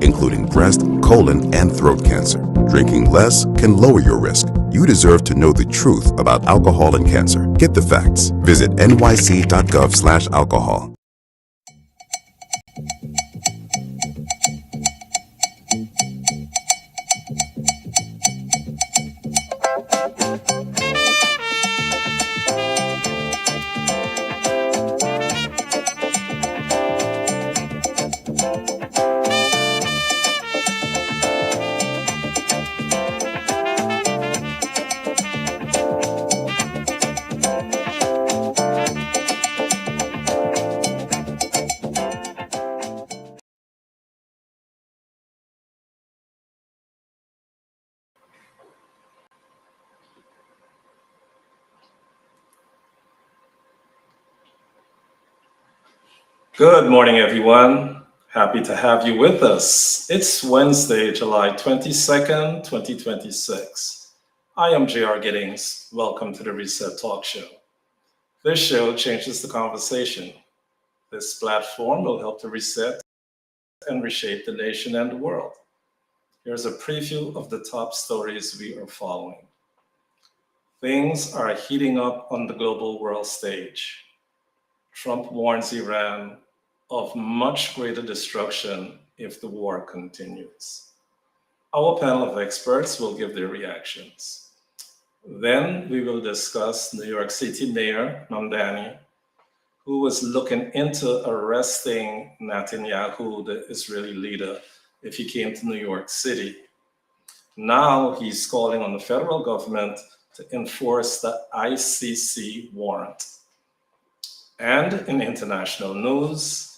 including breast, colon, and throat cancer. Drinking less can lower your risk. You deserve to know the truth about alcohol and cancer. Get the facts. Visit nyc.gov/alcohol. Good morning, everyone. Happy to have you with us. It's Wednesday, July 22nd, 2026. I am J.R. Giddings. Welcome to the Reset Talk Show. This show changes the conversation. This platform will help to reset and reshape the nation and the world. Here's a preview of the top stories we are following. Things are heating up on the global world stage. Trump warns Iran of much greater destruction if the war continues. Our panel of experts will give their reactions. Then we will discuss New York City Mayor Mamdani, who was looking into arresting Netanyahu, the Israeli leader, if he came to New York City. Now he's calling on the federal government to enforce the ICC warrant. And in international news,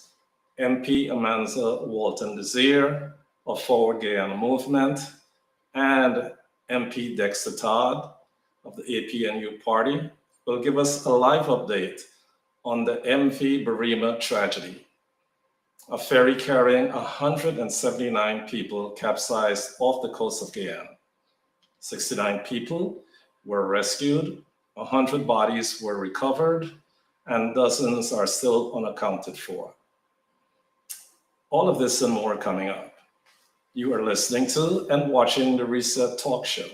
MP Amanza Walton-Desir of Forward Guyana Movement and MP Dexter Todd of the APNU party will give us a live update on the MV Barima tragedy. A ferry carrying 179 people capsized off the coast of Guyana. 69 people were rescued, 100 bodies were recovered, and dozens are still unaccounted for. All of this and more coming up. You are listening to and watching the Reset Talk Show.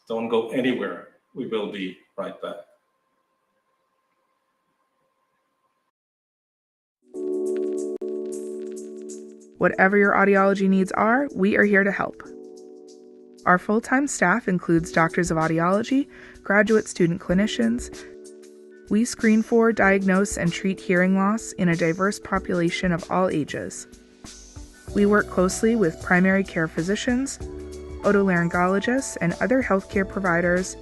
Don't go anywhere. We will be right back. Whatever your audiology needs are, we are here to help. Our full-time staff includes doctors of audiology, graduate student clinicians. We screen for, diagnose, and treat hearing loss in a diverse population of all ages. We work closely with primary care physicians, otolaryngologists, and other healthcare providers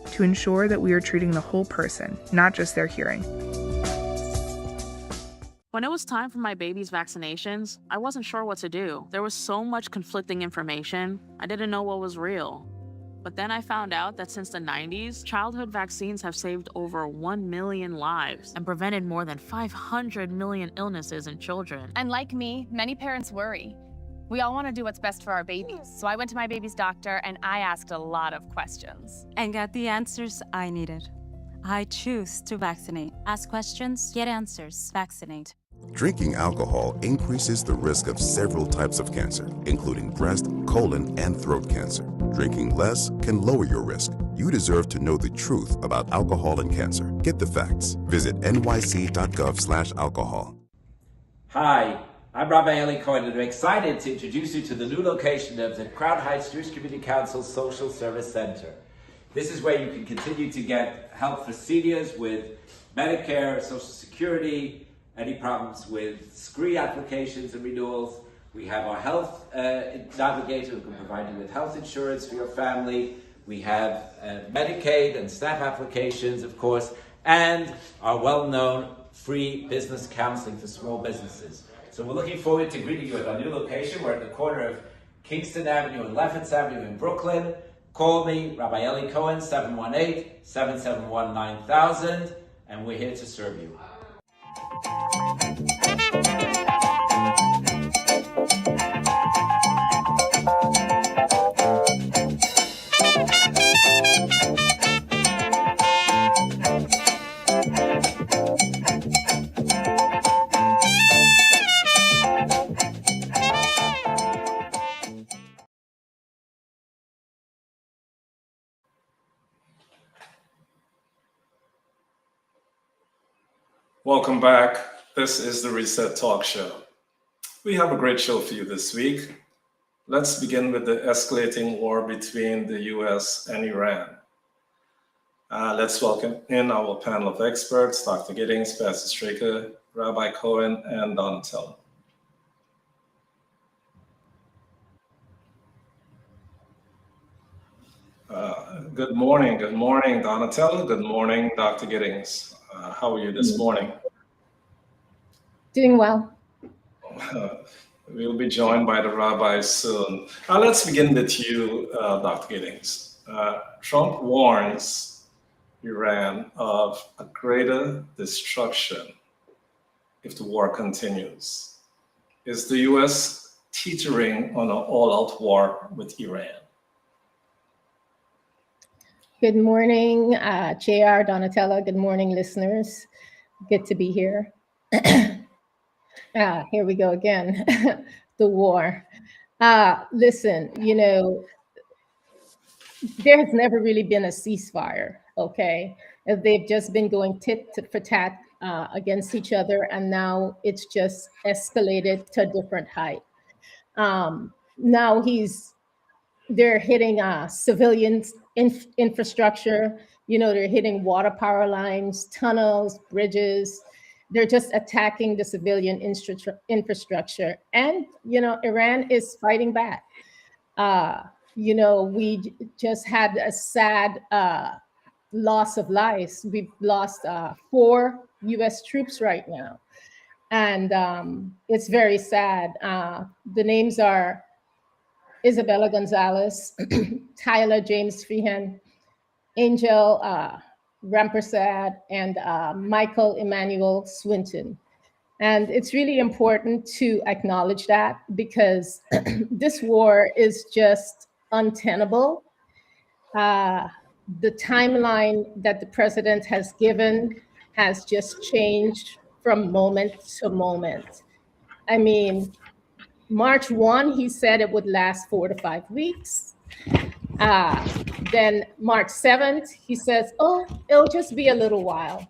to ensure that we are treating the whole person, not just their hearing. When it was time for my baby's vaccinations, I wasn't sure what to do. There was so much conflicting information, I didn't know what was real. But then I found out that since the 90s, childhood vaccines have saved over 1 million lives and prevented more than 500 million illnesses in children. And like me, many parents worry. We all want to do what's best for our babies. So I went to my baby's doctor and I asked a lot of questions. And got the answers I needed. I choose to vaccinate. Ask questions, get answers. Vaccinate. Drinking alcohol increases the risk of several types of cancer, including breast, colon, and throat cancer. Drinking less can lower your risk. You deserve to know the truth about alcohol and cancer. Get the facts. Visit nyc.gov/alcohol. Hi, I'm Rabbi Eli Cohen, and I'm excited to introduce you to the new location of the Crown Heights Jewish Community Council Social Service Center. This is where you can continue to get help for seniors with Medicare, Social Security, any problems with SCREE applications and renewals. We have our health navigator who can provide you with health insurance for your family. We have Medicaid and SNAP applications, of course, and our well-known free business counseling for small businesses. So we're looking forward to greeting you at our new location. We're at the corner of Kingston Avenue and Lefferts Avenue in Brooklyn. Call me, Rabbi Eli Cohen, 718-771-9000, and we're here to serve you. Welcome back. This is the Reset Talk Show. We have a great show for you this week. Let's begin with the escalating war between the US and Iran. Let's welcome in our panel of experts, Dr. Giddings, Pastor Straker, Rabbi Cohen, and Donatello. Good morning, Donatello. Good morning, Dr. Giddings. How are you this morning? Doing well. We'll be joined by the rabbis soon. Let's begin with you, Dr. Giddings. Trump warns Iran of a greater destruction if the war continues. Is the US teetering on an all-out war with Iran? Good morning, J.R. Donatello. Good morning, listeners. Good to be here. Here we go again. The war. Listen, there has never really been a ceasefire, okay? They've just been going tit for tat against each other, and now it's just escalated to a different height. Now they're hitting civilians infrastructure. They're hitting water power lines, tunnels, bridges. They're just attacking the civilian infrastructure. And, Iran is fighting back. We just had a sad loss of lives. We've lost 4 US troops right now. And it's very sad. The names are Isabella Gonzalez, Tyler James Feehan, Angel Rampersad, and Michael Emmanuel Swinton. And it's really important to acknowledge that, because this war is just untenable. The timeline that the president has given has just changed from moment to moment. I mean, March 1, he said it would last 4 to 5 weeks. Then March 7th, he says, oh, it'll just be a little while.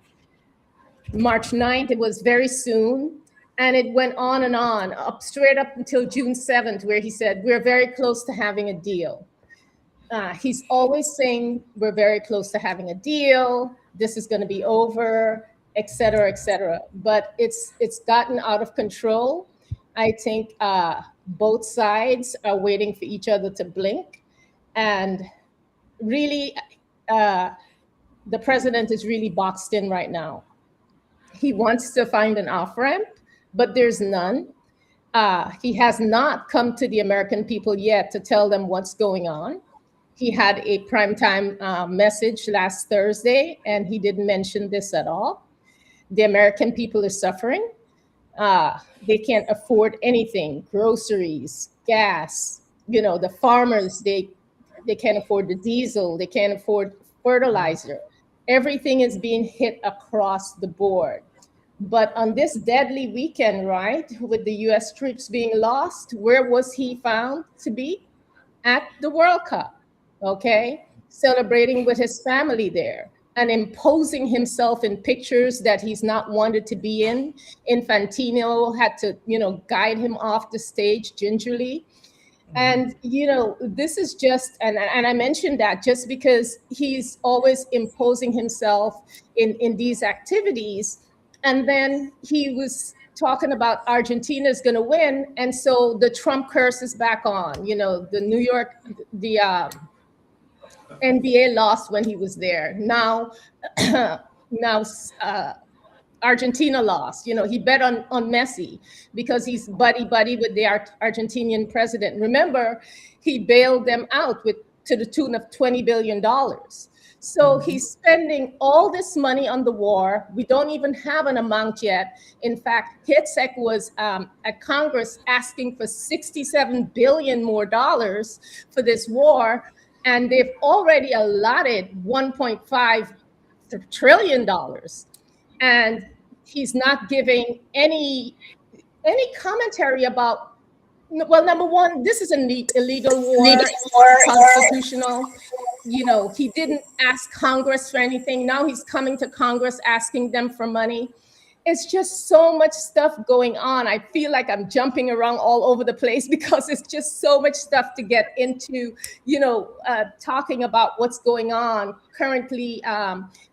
March 9th, it was very soon. And it went on and on, straight up until June 7th, where he said, we're very close to having a deal. He's always saying, we're very close to having a deal. This is going to be over, et cetera, et cetera. But it's gotten out of control. I think both sides are waiting for each other to blink. And really, the president is really boxed in right now. He wants to find an off-ramp, but there's none. He has not come to the American people yet to tell them what's going on. He had a primetime message last Thursday, and he didn't mention this at all. The American people are suffering. They can't afford anything, groceries, gas. The farmers, they can't afford the diesel. They can't afford fertilizer. Everything is being hit across the board. But on this deadly weekend, right, with the US troops being lost, where was he found to be? At the World Cup, okay? Celebrating with his family there and imposing himself in pictures that he's not wanted to be in. Infantino had to, guide him off the stage gingerly. And, this is just, and I mentioned that just because he's always imposing himself in these activities. And then he was talking about Argentina is going to win. And so the Trump curse is back on. The NBA lost when he was there. Now Argentina lost. He bet on Messi because he's buddy with the Argentinian president. Remember, he bailed them out to the tune of $20 billion. So he's spending all this money on the war. We don't even have an amount yet. In fact, Hitzek was at Congress asking for $67 billion more dollars for this war. And they've already allotted $1.5 trillion. And he's not giving any commentary about, well, number one, this is an illegal war, constitutional. He didn't ask Congress for anything. Now he's coming to Congress asking them for money. it's just so much stuff going on. I feel like I'm jumping around all over the place because it's just so much stuff to get into, talking about what's going on currently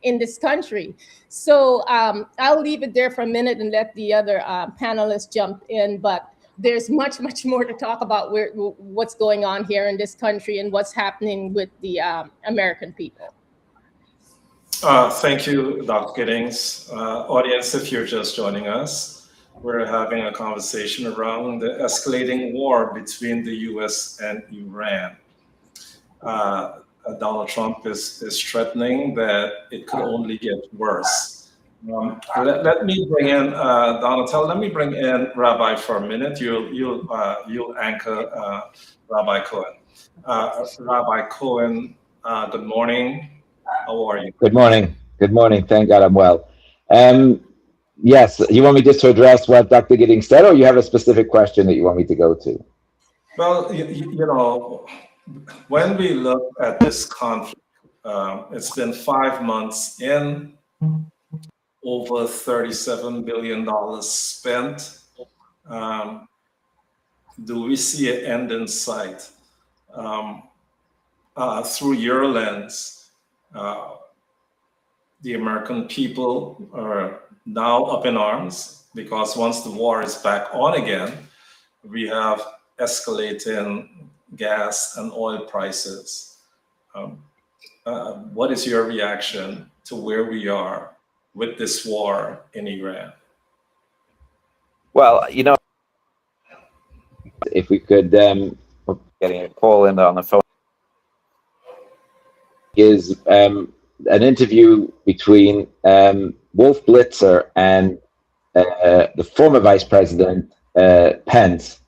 in this country. So I'll leave it there for a minute and let the other panelists jump in. But there's much, much more to talk about what's going on here in this country and what's happening with the American people. Thank you, Dr. Giddings. Audience, if you're just joining us, we're having a conversation around the escalating war between the US and Iran. Donald Trump is threatening that it could only get worse. Let me bring in Donatel. Let me bring in Rabbi for a minute. You'll anchor Rabbi Cohen. Rabbi Cohen, good morning. How are you? Good morning. Good morning. Thank God I'm well. Yes, you want me just to address what Dr. Giddings said, or you have a specific question that you want me to go to? Well, when we look at this conflict, it's been 5 months in, over $37 billion spent. Do we see an end in sight? Through your lens, the American people are now up in arms because once the war is back on again, we have escalating gas and oil prices. What is your reaction to where we are with this war in Iran? Well, if we could, getting a call in on the phone, is an interview between Wolf Blitzer and the former Vice President Pence.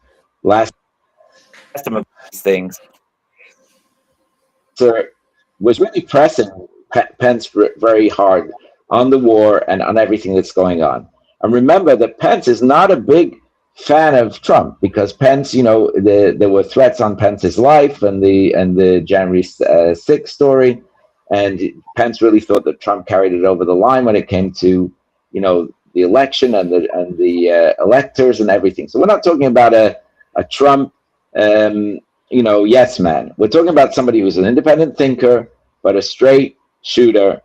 Last time of these things, Sir was really pressing Pence very hard on the war and on everything that's going on. And remember that Pence is not a big fan of Trump because Pence, there were threats on Pence's life and the January 6th story, and Pence really thought that Trump carried it over the line when it came to, the election and the electors and everything. So we're not talking about a Trump, yes man. We're talking about somebody who's an independent thinker, but a straight shooter.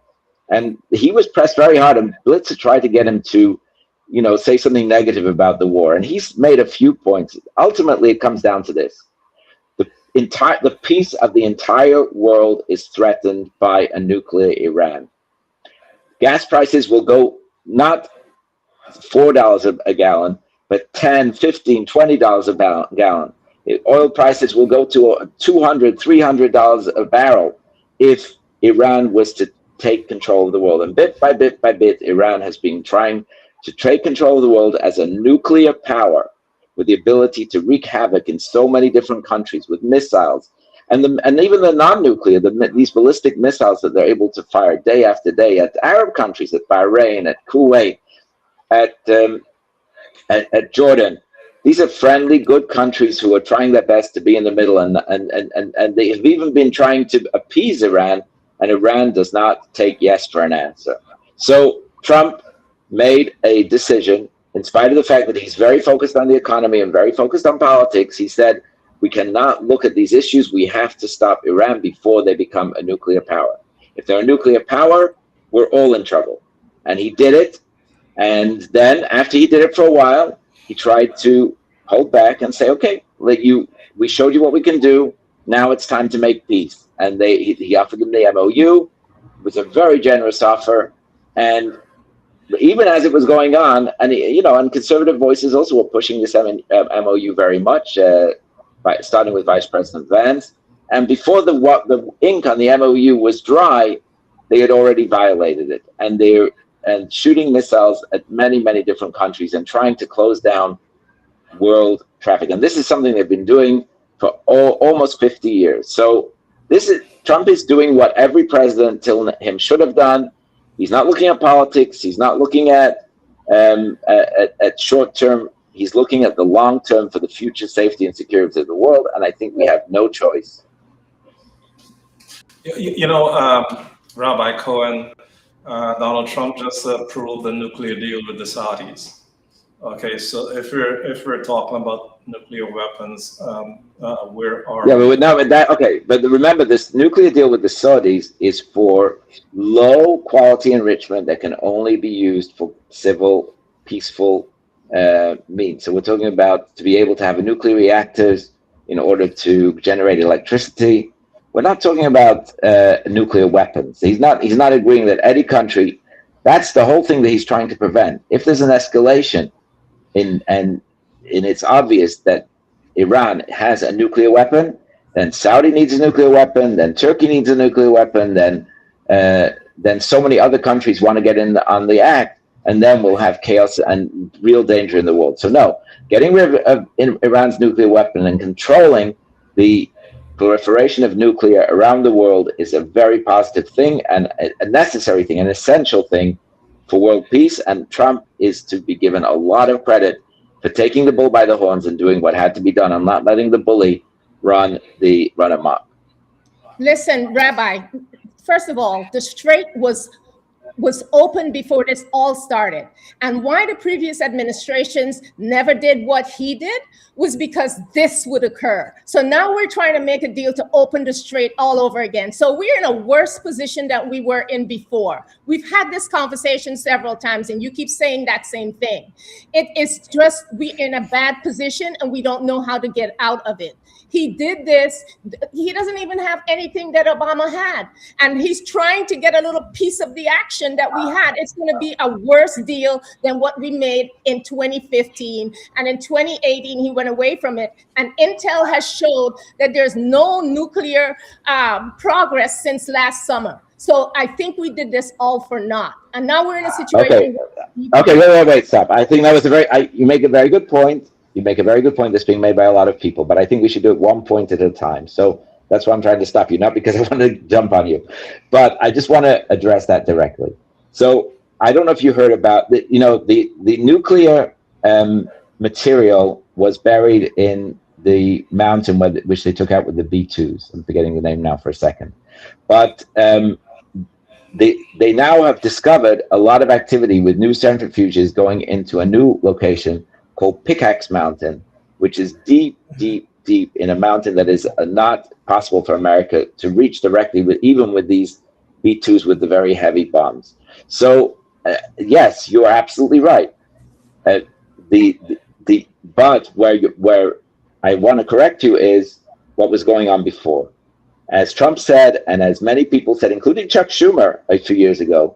And he was pressed very hard, and Blitzer tried to get him to, say something negative about the war. And he's made a few points. Ultimately, it comes down to this. The peace of the entire world is threatened by a nuclear Iran. Gas prices will go not $4 a gallon, but $10, $15, $20 a gallon. Oil prices will go to $200, $300 a barrel if Iran was to take control of the world. And bit by bit by bit, Iran has been trying to take control of the world as a nuclear power with the ability to wreak havoc in so many different countries with missiles. And even the non-nuclear, these ballistic missiles that they're able to fire day after day at Arab countries, at Bahrain, at Kuwait, at Jordan. These are friendly, good countries who are trying their best to be in the middle, and they have even been trying to appease Iran, and Iran does not take yes for an answer. So Trump made a decision, in spite of the fact that he's very focused on the economy and very focused on politics. He said, we cannot look at these issues. We have to stop Iran before they become a nuclear power. If they're a nuclear power, we're all in trouble. And he did it. And then after he did it for a while, he tried to hold back and say, okay, we showed you what we can do. Now it's time to make peace. And he offered them the MOU. It was a very generous offer. And even as it was going on, and conservative voices also were pushing this MOU very much, starting with Vice President Vance. And before the ink on the MOU was dry, they had already violated it. And shooting missiles at many, many different countries and trying to close down world traffic. And this is something they've been doing for almost 50 years. So Trump is doing what every president till him should have done. He's not looking at politics. He's not looking at short term. He's looking at the long term for the future safety and security of the world. And I think we have no choice. Rabbi Cohen, Donald Trump just approved the nuclear deal with the Saudis. Okay, so if we're talking about nuclear weapons, where are Yeah, we? but no, but that okay. But remember, this nuclear deal with the Saudis is for low quality enrichment that can only be used for civil, peaceful means. So we're talking about to be able to have nuclear reactors in order to generate electricity. We're not talking about nuclear weapons. He's not agreeing that any country. That's the whole thing that he's trying to prevent. If there's an escalation, and it's obvious that Iran has a nuclear weapon, then Saudi needs a nuclear weapon, then Turkey needs a nuclear weapon, then so many other countries want to get in on the act, and then we'll have chaos and real danger in the world. So no, getting rid of Iran's nuclear weapon and controlling the proliferation of nuclear around the world is a very positive thing and a necessary thing, an essential thing for world peace. And Trump is to be given a lot of credit for taking the bull by the horns and doing what had to be done and not letting the bully run amok. Listen, Rabbi, first of all, the Strait was open before this all started. And why the previous administrations never did what he did was because this would occur. So now we're trying to make a deal to open the Strait all over again. So we're in a worse position than we were in before. We've had this conversation several times, and you keep saying that same thing. It is just we're in a bad position and we don't know how to get out of it. He did this. He doesn't even have anything that Obama had. And he's trying to get a little piece of the action that we had. It's going to be a worse deal than what we made in 2015. And in 2018, he went away from it. And Intel has showed that there's no nuclear progress since last summer. So I think we did this all for naught. And now we're in a situation. Okay, wait, stop. I think that was you make a very good point. You make a very good point that's being made by a lot of people, but I think we should do it one point at a time. So that's why I'm trying to stop you, not because I want to jump on you, but I just want to address that directly. So I don't know if you heard about the nuclear material was buried in the mountain which they took out with the B-2s. I'm forgetting the name now for a second, but they now have discovered a lot of activity with new centrifuges going into a new location called Pickaxe Mountain, which is deep in a mountain that is not possible for America to reach directly even with these B-2s with the very heavy bombs. So yes, you are absolutely right. But where I want to correct you is what was going on before. As Trump said, and as many people said, including Chuck Schumer a few years ago,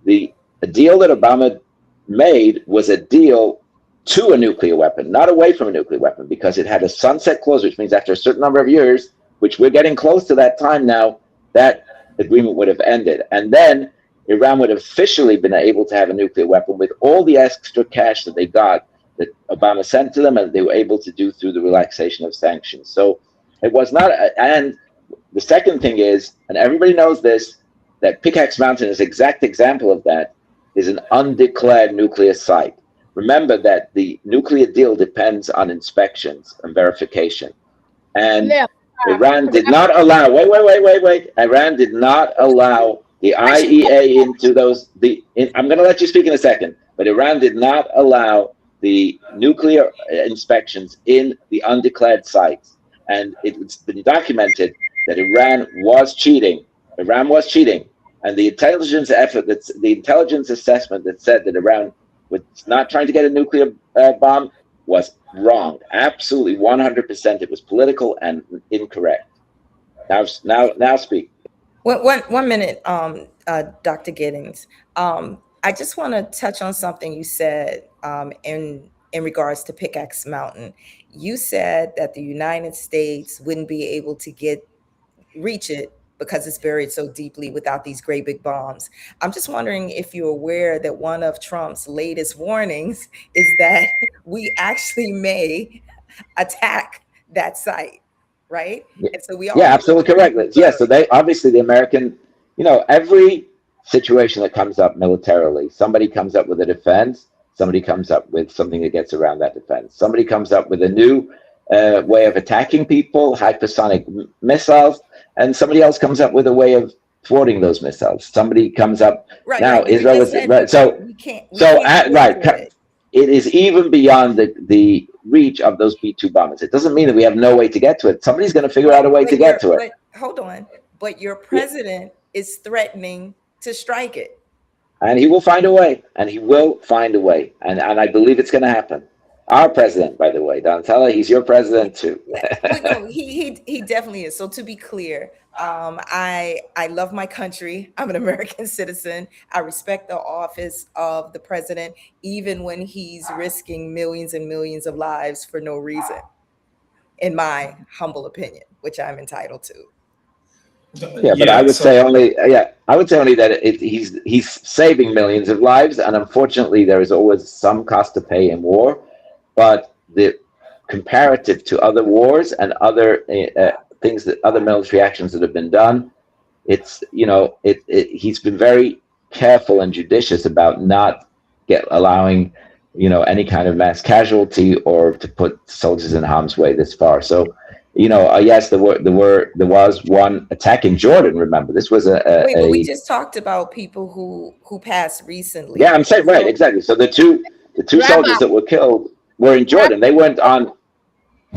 the deal that Obama made was a deal to a nuclear weapon, not away from a nuclear weapon, because it had a sunset clause, which means after a certain number of years, which we're getting close to that time now, that agreement would have ended. And then Iran would have officially been able to have a nuclear weapon with all the extra cash that they got, that Obama sent to them, and they were able to do through the relaxation of sanctions. So it was not, and the second thing is, and everybody knows this, that Pickaxe Mountain is an exact example of that, is an undeclared nuclear site. Remember that the nuclear deal depends on inspections and verification. And Iran did not allow, wait. Iran did not allow the IEA into those, I'm going to let you speak in a second, but Iran did not allow the nuclear inspections in the undeclared sites. And it's been documented that Iran was cheating. And the intelligence assessment that said that Iran was not trying to get a nuclear bomb was wrong. Absolutely, 100%. It was political and incorrect. Now speak. 1 minute, Dr. Giddings. I just want to touch on something you said in regards to Pickaxe Mountain. You said that the United States wouldn't be able to reach it because it's buried so deeply without these great big bombs. I'm just wondering if you're aware that one of Trump's latest warnings is that we actually may attack that site, right? And so we all absolutely correct. Yeah, so they obviously the American, every situation that comes up militarily, somebody comes up with a defense, somebody comes up with something that gets around that defense. Somebody comes up with a new way of attacking people, hypersonic missiles, and somebody else comes up with a way of thwarting those missiles. Somebody comes up now. Right. Israel was right. So we can't right. it. It is even beyond the reach of those B-2 bombers. It doesn't mean that we have no way to get to it. Somebody's going to figure out a way to get to it. But hold on. But your president is threatening to strike it. And he will find a way. And he will find a way. And I believe it's going to happen. Our president, by the way, Donatella, he's your president too. No, he definitely is. So to be clear, I love my country. I'm an American citizen. I respect the office of the president, even when he's risking millions and millions of lives for no reason, in my humble opinion, which I'm entitled to. Yeah, but I would say only that he's saving millions of lives, and unfortunately, there is always some cost to pay in war. But the comparative to other wars and other things that other military actions that have been done, it's he's been very careful and judicious about not allowing any kind of mass casualty or to put soldiers in harm's way this far. So. Yes, there was one attack in Jordan. Remember, this was but we just talked about people who passed recently. Yeah, I'm saying right, exactly. So the two soldiers that were killed were in Jordan. They went on.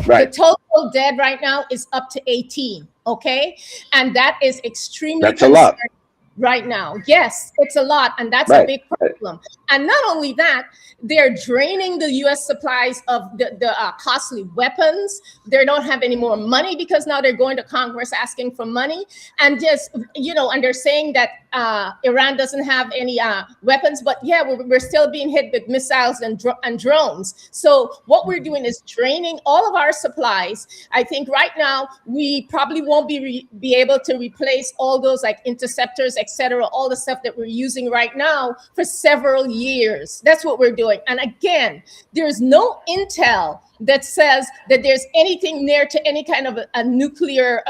Right. The total dead right now is up to 18. Okay, and that is extremely. That's a lot. Right now, yes, it's a lot, and that's a big problem. And not only that, they're draining the U.S. supplies of the costly weapons. They don't have any more money because now they're going to Congress asking for money, and just and they're saying that Iran doesn't have any weapons, but yeah, we're still being hit with missiles and drones. So what we're doing is draining all of our supplies. I think right now we probably won't be able to replace all those like interceptors, etc., all the stuff that we're using right now for several years. That's what we're doing. And again, there's no intel that says that there's anything near to any kind of a nuclear,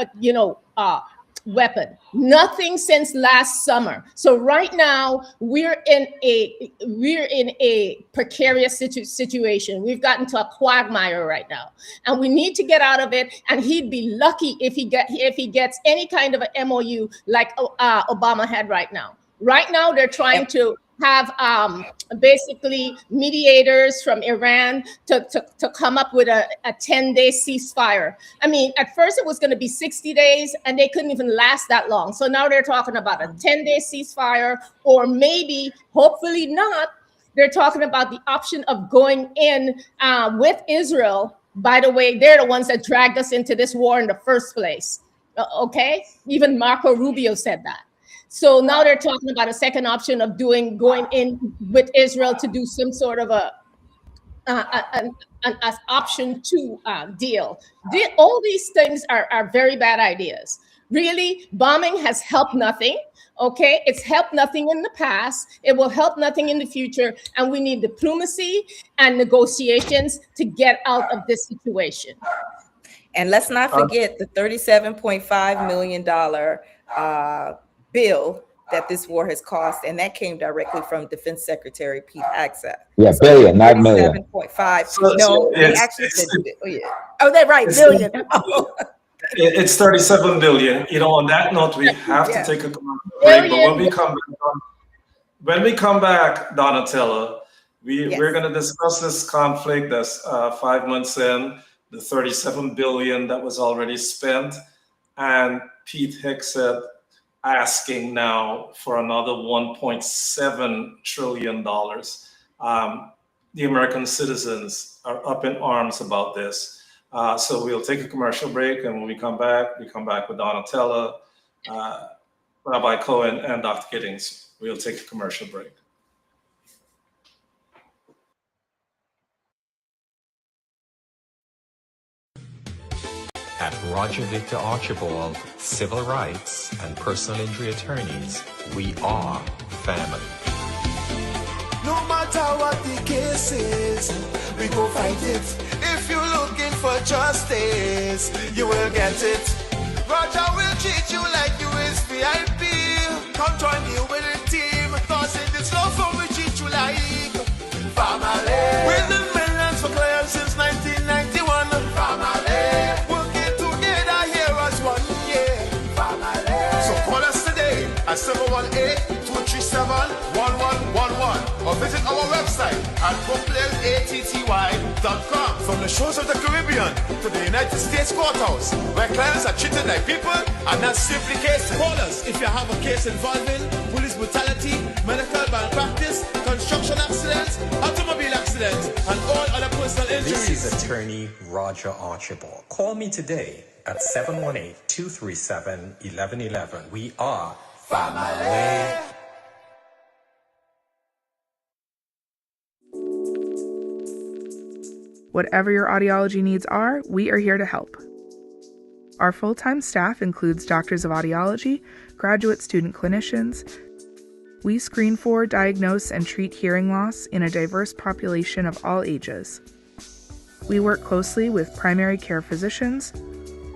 weapon. Nothing since last summer. So right now we're in a precarious situation. We've gotten to a quagmire right now, and we need to get out of it. And he'd be lucky if he gets any kind of an MOU like Obama had right now. Right now they're trying to have basically mediators from Iran to come up with a 10-day ceasefire. I mean, at first it was going to be 60 days and they couldn't even last that long. So now they're talking about a 10-day ceasefire, or maybe, hopefully not, they're talking about the option of going in with Israel. By the way, they're the ones that dragged us into this war in the first place. Okay? Even Marco Rubio said that. So now they're talking about a second option of going in with Israel to do some sort of an option 2 deal. All these things are very bad ideas. Really, bombing has helped nothing. Okay, it's helped nothing in the past. It will help nothing in the future, and we need diplomacy and negotiations to get out of this situation. And let's not forget the $37.5 million bill that this war has cost, and that came directly from Defense Secretary Pete Hegseth. Yeah, billion, not million. 37.5. No, he actually said, that's right, billion. It's 37 billion. On that note, we have to take a break. But when we come back, Donatella, we're going to discuss this conflict that's 5 months in, the 37 billion that was already spent, and Pete Hegseth asking now for another $1.7 trillion. The American citizens are up in arms about this. So we'll take a commercial break, and when we come back with Donatella, Rabbi Cohen, and Dr. Giddings. We'll take a commercial break. At Roger Victor Archibald Civil Rights and Personal Injury Attorneys, we are family. No matter what the case is, we go fight it. If you're looking for justice, you will get it. Roger will treat you like you is VIP. Come join me with the team, cause in this love for we treat you like family. We've been millions for clients since 1991. Family. Working together here as one, yeah. Family. So call us today. 718-237-1111 or visit our website at BrooklynATTY.com. From the shores of the Caribbean to the United States Courthouse, where clients are treated like people and not simply cases. Call us if you have a case involving police brutality, medical malpractice, construction accidents, automobile accidents, and all other personal injuries. This is attorney Roger Archibald. Call me today at 718-237-1111. We are family. Whatever your audiology needs are, we are here to help. Our full-time staff includes doctors of audiology, graduate student clinicians. We screen for, diagnose, and treat hearing loss in a diverse population of all ages. We work closely with primary care physicians,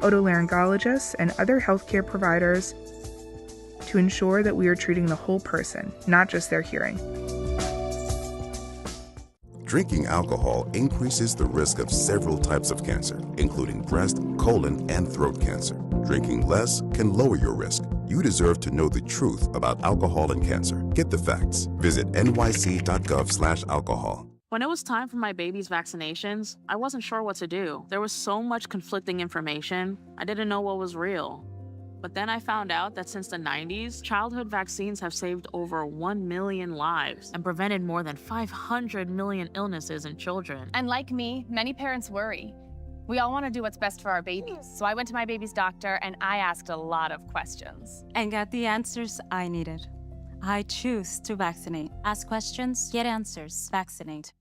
otolaryngologists, and other healthcare providers to ensure that we are treating the whole person, not just their hearing. Drinking alcohol increases the risk of several types of cancer, including breast, colon, and throat cancer. Drinking less can lower your risk. You deserve to know the truth about alcohol and cancer. Get the facts. Visit nyc.gov/alcohol. When it was time for my baby's vaccinations, I wasn't sure what to do. There was so much conflicting information. I didn't know what was real. But then I found out that since the 90s, childhood vaccines have saved over 1 million lives and prevented more than 500 million illnesses in children. And like me, many parents worry. We all want to do what's best for our babies. So I went to my baby's doctor and I asked a lot of questions. And got the answers I needed. I choose to vaccinate. Ask questions, get answers, vaccinate.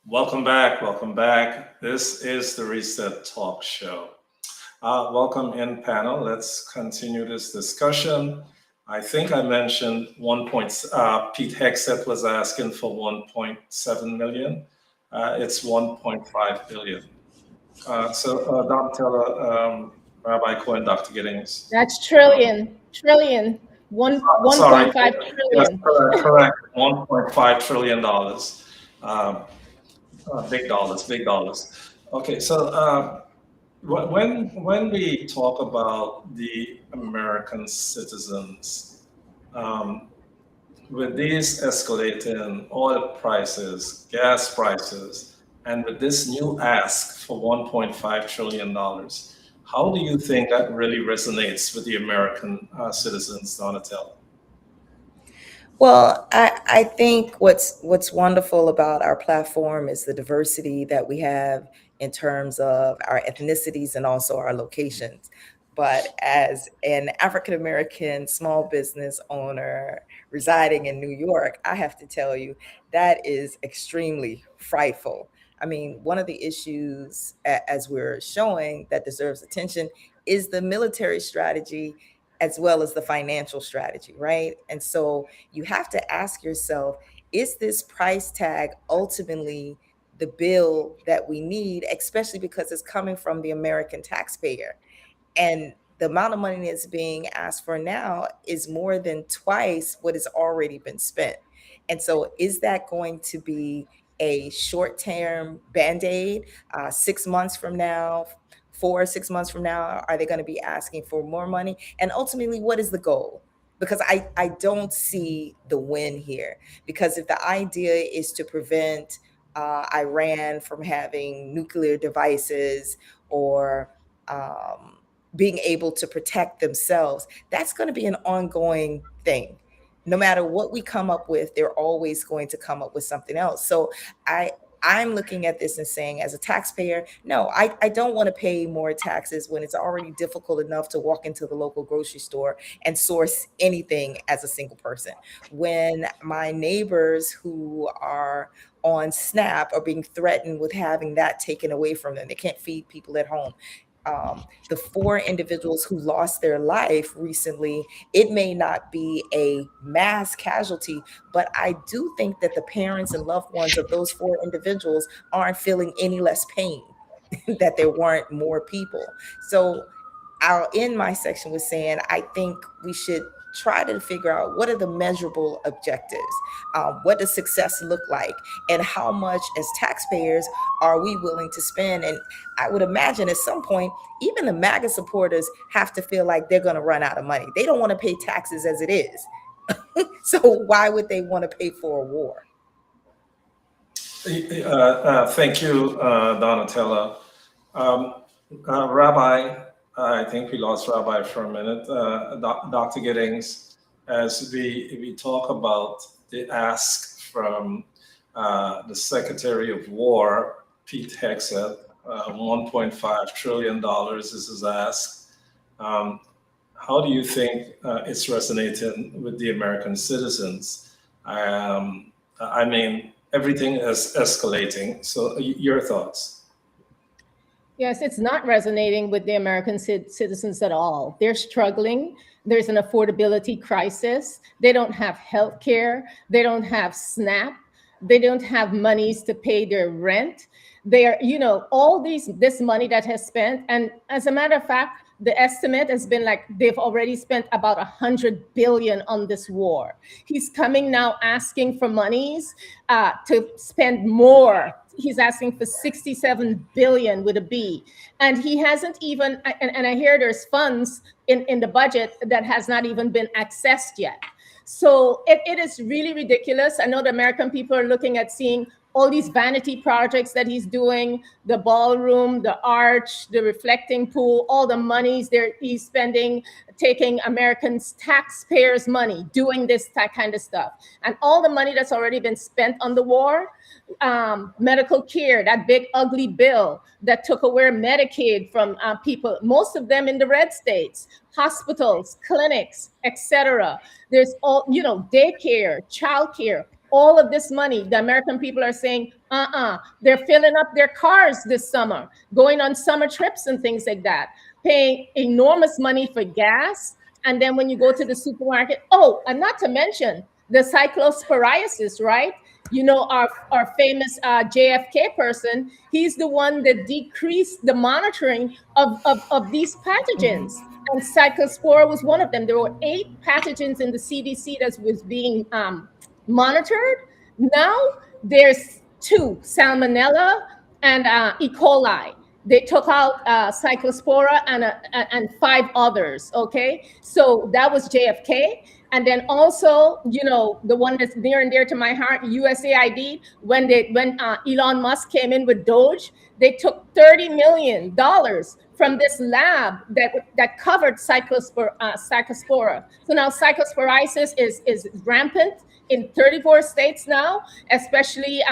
Welcome back. Welcome back. This is the Reset Talk Show. Welcome in panel. Let's continue this discussion. I think I mentioned Pete Hexet was asking for 1.7 million. It's 1.5 billion. So Dr. Rabbi Cohen, Dr. Giddings. That's trillion. 1.5 trillion. Yes, correct. $1.5 trillion. Big dollars. Okay, so when we talk about the American citizens, with these escalating oil prices, gas prices, and with this new ask for $1.5 trillion, how do you think that really resonates with the American citizens, Donatella? Well, I think what's wonderful about our platform is the diversity that we have in terms of our ethnicities and also our locations. But as an African American small business owner residing in New York, I have to tell you that is extremely frightful. I mean, one of the issues, as we're showing, that deserves attention is the military strategy as well as the financial strategy, right? And so you have to ask yourself, is this price tag ultimately the bill that we need, especially because it's coming from the American taxpayer? And the amount of money that's being asked for now is more than twice what has already been spent. And so is that going to be a short-term Band-Aid 6 months from now, 4 or 6 months from now? Are they going to be asking for more money? And ultimately, what is the goal? Because I don't see the win here. Because if the idea is to prevent Iran from having nuclear devices or being able to protect themselves, that's going to be an ongoing thing. No matter what we come up with, they're always going to come up with something else. So I'm looking at this and saying, as a taxpayer, no, I don't want to pay more taxes when it's already difficult enough to walk into the local grocery store and source anything as a single person. When my neighbors who are on SNAP are being threatened with having that taken away from them, they can't feed people at home. The 4 individuals who lost their life recently, it may not be a mass casualty, but I do think that the parents and loved ones of those 4 individuals aren't feeling any less pain that there weren't more people. So I'll end my section with saying I think we should try to figure out what are the measurable objectives. What does success look like, and how much as taxpayers are we willing to spend? And I would imagine at some point even the MAGA supporters have to feel like they're going to run out of money. They don't want to pay taxes as it is. So why would they want to pay for a war? Thank you, Donatella. Rabbi, I think we lost Rabbi for a minute. Dr. Giddings, as we talk about the ask from the Secretary of War, Pete Hegseth, $1.5 trillion is his ask. How do you think it's resonating with the American citizens? I mean, everything is escalating. So your thoughts? Yes, it's not resonating with the American citizens at all. They're struggling. There's an affordability crisis. They don't have health care. They don't have SNAP. They don't have monies to pay their rent. They are, all this money that has spent. And as a matter of fact, the estimate has been like they've already spent about $100 billion on this war. He's coming now asking for monies to spend more. He's asking for 67 billion with a B. And he hasn't even, and I hear there's funds in the budget that has not even been accessed yet. So it is really ridiculous. I know the American people are looking at seeing all these vanity projects that he's doing, the ballroom, the arch, the reflecting pool, all the monies he's spending, taking Americans' taxpayers' money, doing that kind of stuff. And all the money that's already been spent on the war, medical care, that big ugly bill that took away Medicaid from people, most of them in the red states, hospitals, clinics, etc. There's all, daycare, childcare, all of this money. The American people are saying, they're filling up their cars this summer, going on summer trips and things like that, paying enormous money for gas. And then when you go to the supermarket, and not to mention the cyclosporiasis, right? Our famous JFK person, he's the one that decreased the monitoring of these pathogens. And cyclospora was one of them. There were 8 pathogens in the CDC that was being monitored. Now there's 2, Salmonella and E. coli. They took out cyclospora and 5 others. Okay, so that was JFK. And then also, the one that's near and dear to my heart, USAID, when Elon Musk came in with Doge, they took $30 million from this lab that covered cyclospora. So now cyclosporiasis is rampant in 34 states now, especially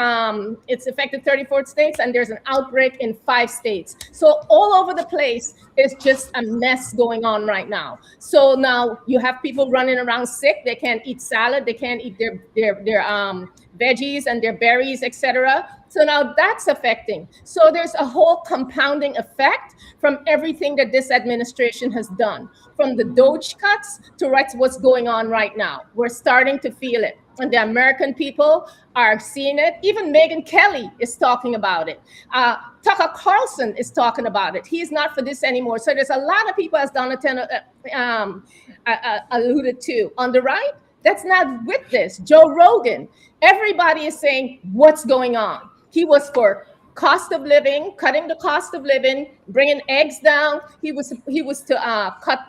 it's affected 34 states, and there's an outbreak in 5 states. So all over the place, it's just a mess going on right now. So now you have people running around sick. They can't eat salad. They can't eat their veggies and their berries, etc. So now that's affecting. So there's a whole compounding effect from everything that this administration has done, from the Doge cuts to what's going on right now. We're starting to feel it. And the American people are seeing it. Even Megyn Kelly is talking about it. Tucker Carlson is talking about it. He's not for this anymore. So there's a lot of people, as Donatella alluded to, on the right, that's not with this. Joe Rogan, everybody is saying, what's going on? He was for cost of living, cutting the cost of living, bringing eggs down. He was to cut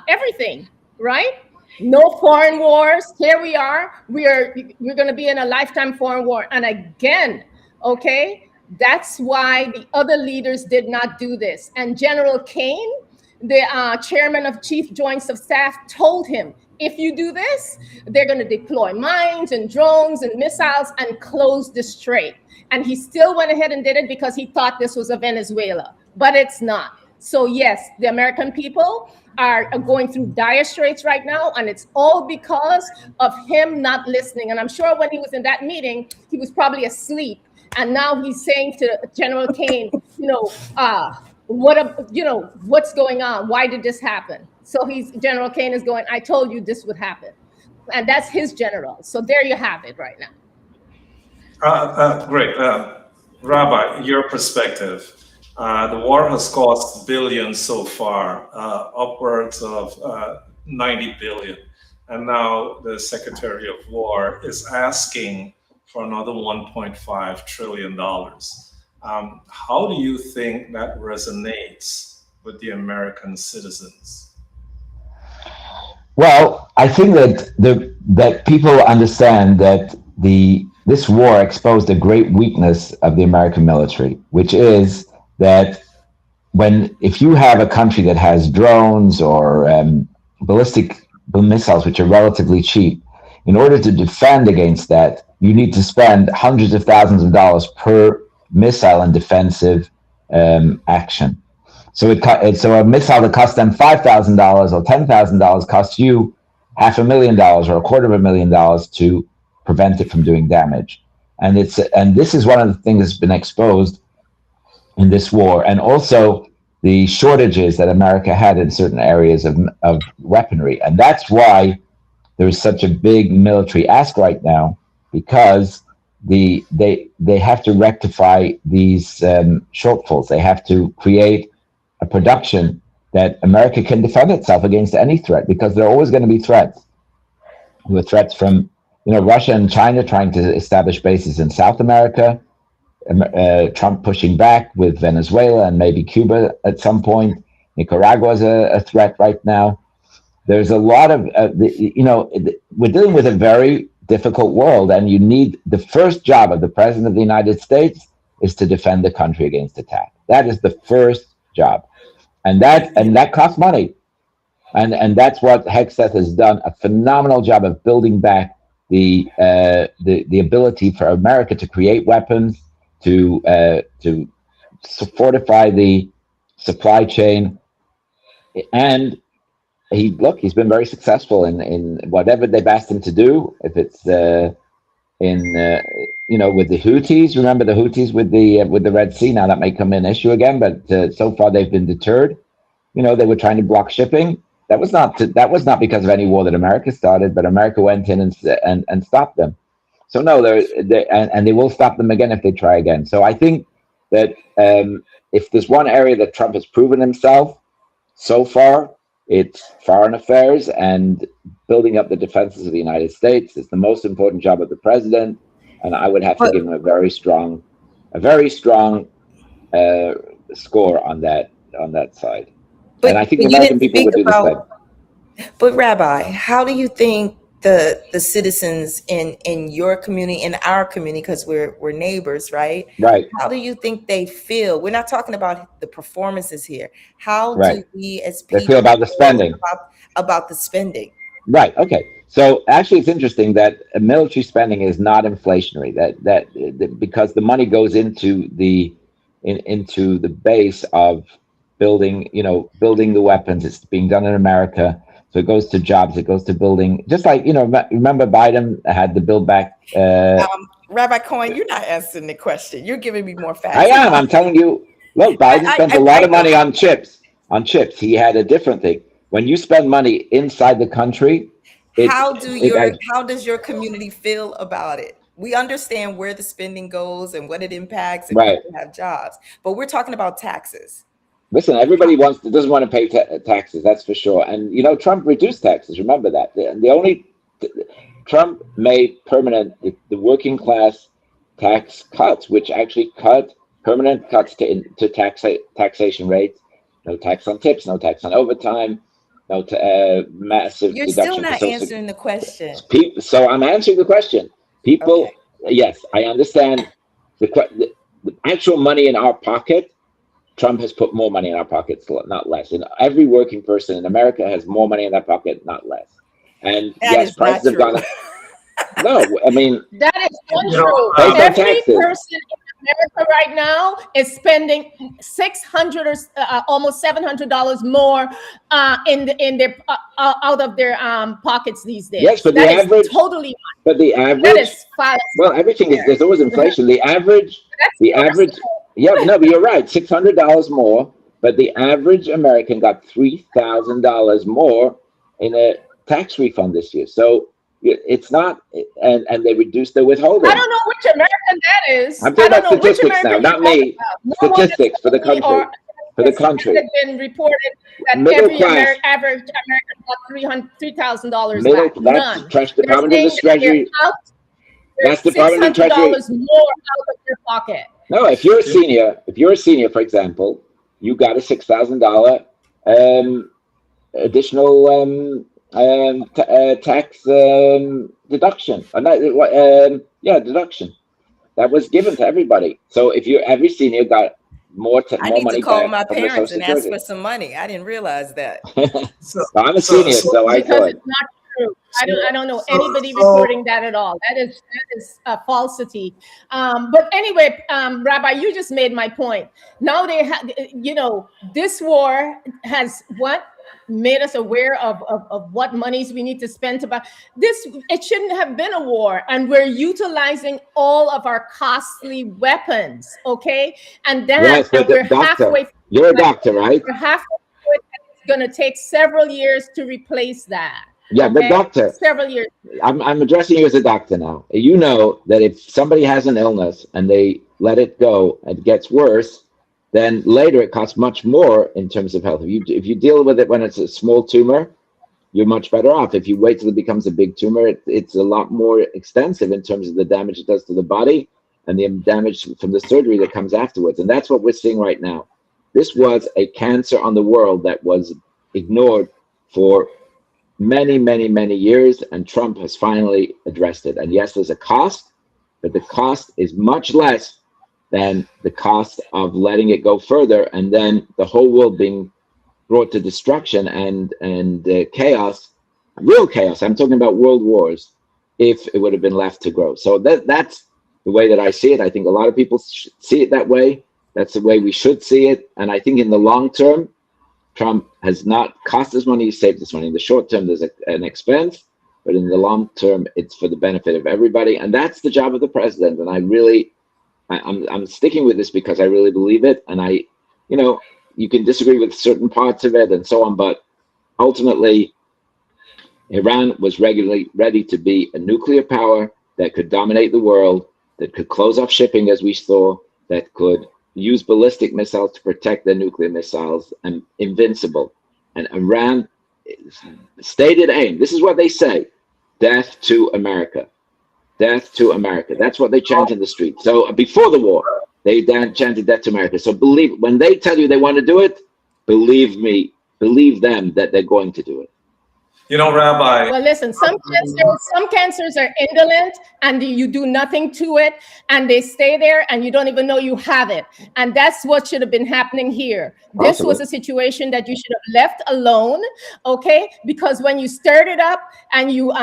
everything, right? No foreign wars. Here we are. We're going to be in a lifetime foreign war. And again, okay, that's why the other leaders did not do this. And General Kane, the chairman of Chief Joints of Staff, told him, if you do this, they're going to deploy mines and drones and missiles and close the strait. And he still went ahead and did it because he thought this was a Venezuela, but it's not. So yes, the American people are going through dire straits right now, and it's all because of him not listening. And I'm sure when he was in that meeting, he was probably asleep. And now he's saying to General Kane, what's going on? Why did this happen? So General Kane is going, I told you this would happen. And that's his general. So there you have it right now. Great. Rabbi, your perspective. The war has cost billions so far, upwards of 90 billion. And now the Secretary of War is asking for another $1.5 trillion. How do you think that resonates with the American citizens? Well, I think that people understand that this war exposed a great weakness of the American military, which is that if you have a country that has drones or ballistic missiles, which are relatively cheap, in order to defend against that, you need to spend hundreds of thousands of dollars per missile and defensive action. So a missile that costs them $5,000 or $10,000 costs you $500,000 or $250,000 to prevent it from doing damage. And this is one of the things that's been exposed in this war, and also the shortages that America had in certain areas of weaponry. And that's why there is such a big military ask right now, because they have to rectify these shortfalls. They have to create a production that America can defend itself against any threat, because there are always going to be threats. There were threats from Russia and China trying to establish bases in South America, Trump pushing back with Venezuela and maybe Cuba at some point. Nicaragua is a threat right now. There's a lot of, we're dealing with a very difficult world, and you need the first job of the President of the United States is to defend the country against attack. That is the first job. And that costs money. And that's what Hegseth has done a phenomenal job of building back the ability for America to create weapons, to fortify the supply chain. And he's been very successful in whatever they've asked him to do. If it's with the Houthis, remember the Houthis with the Red Sea. Now that may come an issue again, but so far they've been deterred. They were trying to block shipping. That was not because of any war that America started, but America went in and stopped them. So no, they will stop them again if they try again. So I think that if there's one area that Trump has proven himself so far, it's foreign affairs, and building up the defenses of the United States is the most important job of the president. And I would have to give him a very strong score on that side. And I think the American people would do the same. But Rabbi, how do you think the citizens in your community, in our community, because we're neighbors, right? Right. How do you think they feel? We're not talking about the performances here. How do we as people feel about the spending? About the spending. Right. Okay. So actually, it's interesting that military spending is not inflationary. That because the money goes into the base of building the weapons. It's being done in America. So it goes to jobs, it goes to building, just like, remember Biden had to build back. Rabbi Cohen, you're not answering the question. You're giving me more facts. I am. I'm telling you, look, Biden spent a lot of money on chips. He had a different thing. When you spend money inside the country, how does your community feel about it? We understand where the spending goes and what it impacts, and people have jobs, but we're talking about taxes. Listen, everybody doesn't want to pay taxes, that's for sure. And Trump reduced taxes. Remember that. Trump made permanent the working class tax cuts, which actually cut permanent cuts to taxation rates. No tax on tips, no tax on overtime, massive. You're still not answering the question. So I'm answering the question. People, yes, I understand the actual money in our pocket. Trump has put more money in our pockets, not less. And every working person in America has more money in their pocket, not less. And That yes, is prices not have gone true. up. No, I mean, That is untrue. based on Every taxes. person in America right now is spending $600 or almost $700 more in their out of their pockets these days. Yes, but that the is average, totally. but the That average, is fallacy. well, everything is, there's always inflation. The average, That's yeah, no, but you're right, $600 more, but the average American got $3,000 more in a tax refund this year. So it's not, and they reduced the withholding. I don't know which American that is. I'm talking I don't about know which statistics now, American not you're me. talking about. Statistics for the country. For the country. It's been reported that Middle every class. average American got $3,000 Middle, back. that's None. Department of the They're Treasury. That's There's Department of $600 Treasury. more out of your pocket. No, if you're a senior, for example, you got a $6,000 additional tax deduction. Deduction that was given to everybody. So if every senior got more I need money to call back my from their parents Social and ask Security. for some money. I didn't realize that. I'm a senior, so I because could. it's not true. I don't know anybody reporting that at all. That is a falsity. But anyway, Rabbi, you just made my point. Now they have, this war has made us aware of what monies we need to spend to buy this. It shouldn't have been a war, and we're utilizing all of our costly weapons. Okay, and that Yes, but we're doctor, halfway. you're a doctor, right? We're halfway through it, and it's going to take several years to replace that. Yeah, but doctor, several years. I'm addressing you as a doctor now. You know that if somebody has an illness and they let it go and it gets worse, then later it costs much more in terms of health. If you deal with it when it's a small tumor, you're much better off. If you wait till it becomes a big tumor, it's a lot more extensive in terms of the damage it does to the body and the damage from the surgery that comes afterwards. And that's what we're seeing right now. This was a cancer on the world that was ignored for many, many, many years, and Trump has finally addressed it. And yes, there's a cost, but the cost is much less than the cost of letting it go further, and then the whole world being brought to destruction and chaos, real chaos. I'm talking about world wars, if it would have been left to grow. So that's the way that I see it. I think a lot of people see it that way. That's the way we should see it. And I think in the long term, Trump has not cost us money, he's saved us money. In the short term, there's an expense, but in the long term, it's for the benefit of everybody. And that's the job of the president. And I'm sticking with this because I really believe it. And you can disagree with certain parts of it and so on, but ultimately, Iran was regularly ready to be a nuclear power that could dominate the world, that could close off shipping, as we saw, that could use ballistic missiles to protect their nuclear missiles, and invincible. And Iran stated aim, this is what they say: death to America. Death to America. That's what they chant in the street. So before the war, they chanted death to America. So when they tell you they want to do it, believe them that they're going to do it. Rabbi. Well, listen, some cancers are indolent and you do nothing to it and they stay there and you don't even know you have it. And that's what should have been happening here. This was a situation that you should have left alone, okay? Because when you stirred it up and you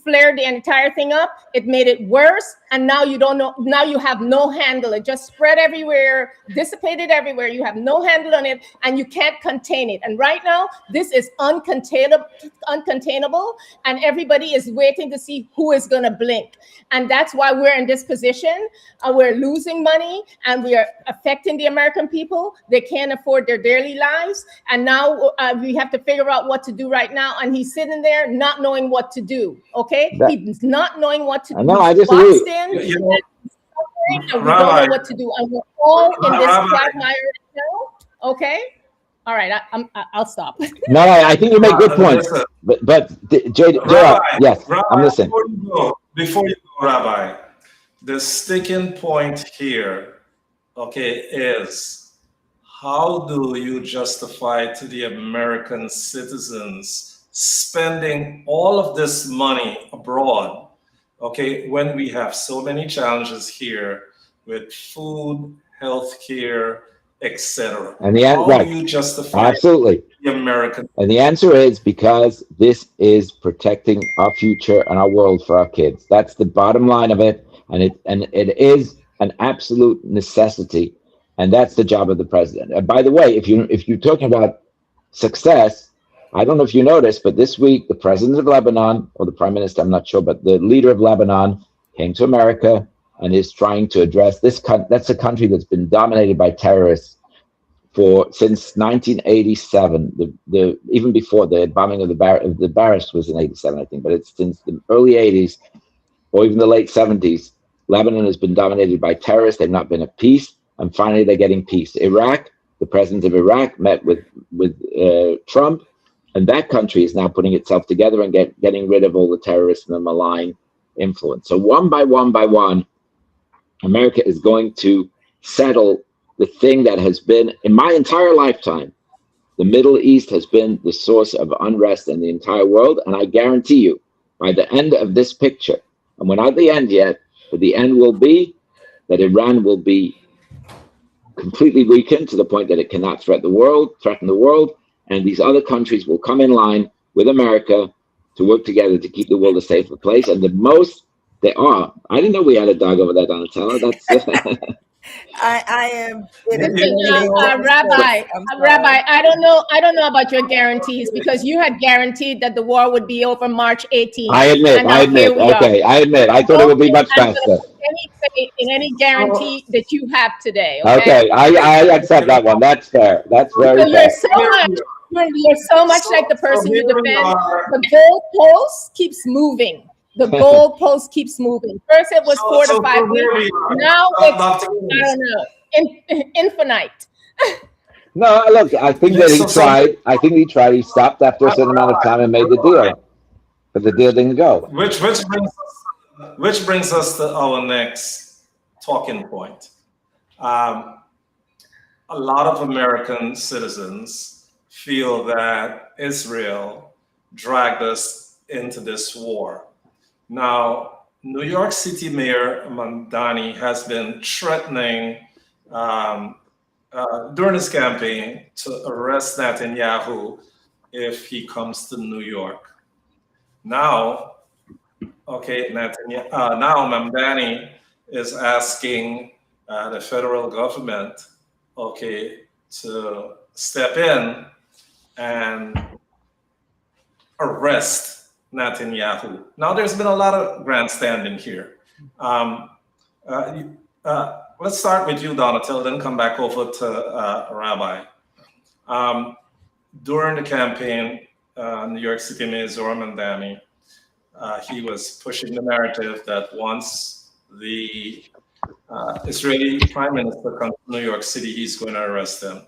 flared the entire thing up, it made it worse. And now you don't know, now you have no handle. It just spread everywhere, dissipated everywhere. You have no handle on it and you can't contain it. And right now, this is uncontainable, and everybody is waiting to see who is going to blink. And that's why we're in this position. We're losing money and we are affecting the American people. They can't afford their daily lives. And now we have to figure out what to do right now. And he's sitting there not knowing what to do. Okay? He's not knowing what to do. No, I disagree. We don't know what to do. And we're all in this quagmire now. Okay? All right, I'll stop. No, I think you make good points. But J.R., yes, Rabbi, I'm listening. Before you go, Rabbi, the sticking point here, is how do you justify to the American citizens spending all of this money abroad, when we have so many challenges here with food, healthcare, etc. And the How right, do you justify absolutely. the American? And the answer is because this is protecting our future and our world for our kids. That's the bottom line of it, and it is an absolute necessity, and that's the job of the president. And by the way, if you're talking about success, I don't know if you noticed, but this week the president of Lebanon, or the prime minister, I'm not sure, but the leader of Lebanon came to America and is trying to address this. That's a country that's been dominated by terrorists since 1987. The even before the bombing of the barracks was in 87, I think, but it's since the early 80s or even the late 70s. Lebanon has been dominated by terrorists. They've not been at peace, and finally they're getting peace. Iraq, the president of Iraq met with Trump, and that country is now putting itself together and getting rid of all the terrorists and the malign influence. So one by one, America is going to settle the thing that has been, in my entire lifetime, the Middle East has been the source of unrest in the entire world. And I guarantee you, by the end of this picture, and we're not at the end yet, but the end will be that Iran will be completely weakened to the point that it cannot threaten the world, and these other countries will come in line with America to work together to keep the world a safer place. And the most they are. I didn't know we had a dog over there, Donatella. That's I am. Listen, Rabbi, I don't know about your guarantees, because you had guaranteed that the war would be over March 18th. I admit. Okay, I admit. I thought it would be much faster. In any guarantee that you have today. Okay, I accept that one. That's fair. That's very fair. You're so much like the person you defend. The goalpost keeps moving. The goalpost keeps moving. First it was 4 to 5 weeks. Now it's, I don't know, infinite. No, look, I think that he tried. I think he tried. He stopped after a certain amount of time and made the deal, but the deal didn't go. Which brings us to our next talking point. A lot of American citizens feel that Israel dragged us into this war. Now, New York City Mayor Mamdani has been threatening during his campaign to arrest Netanyahu if he comes to New York. Now, now Mamdani is asking the federal government, to step in and arrest Netanyahu. Now, there's been a lot of grandstanding here. Let's start with you, Donatella, then come back over to Rabbi. During the campaign, New York City Mayor Zohar Mamdani, he was pushing the narrative that once the Israeli Prime Minister comes to New York City, he's going to arrest him.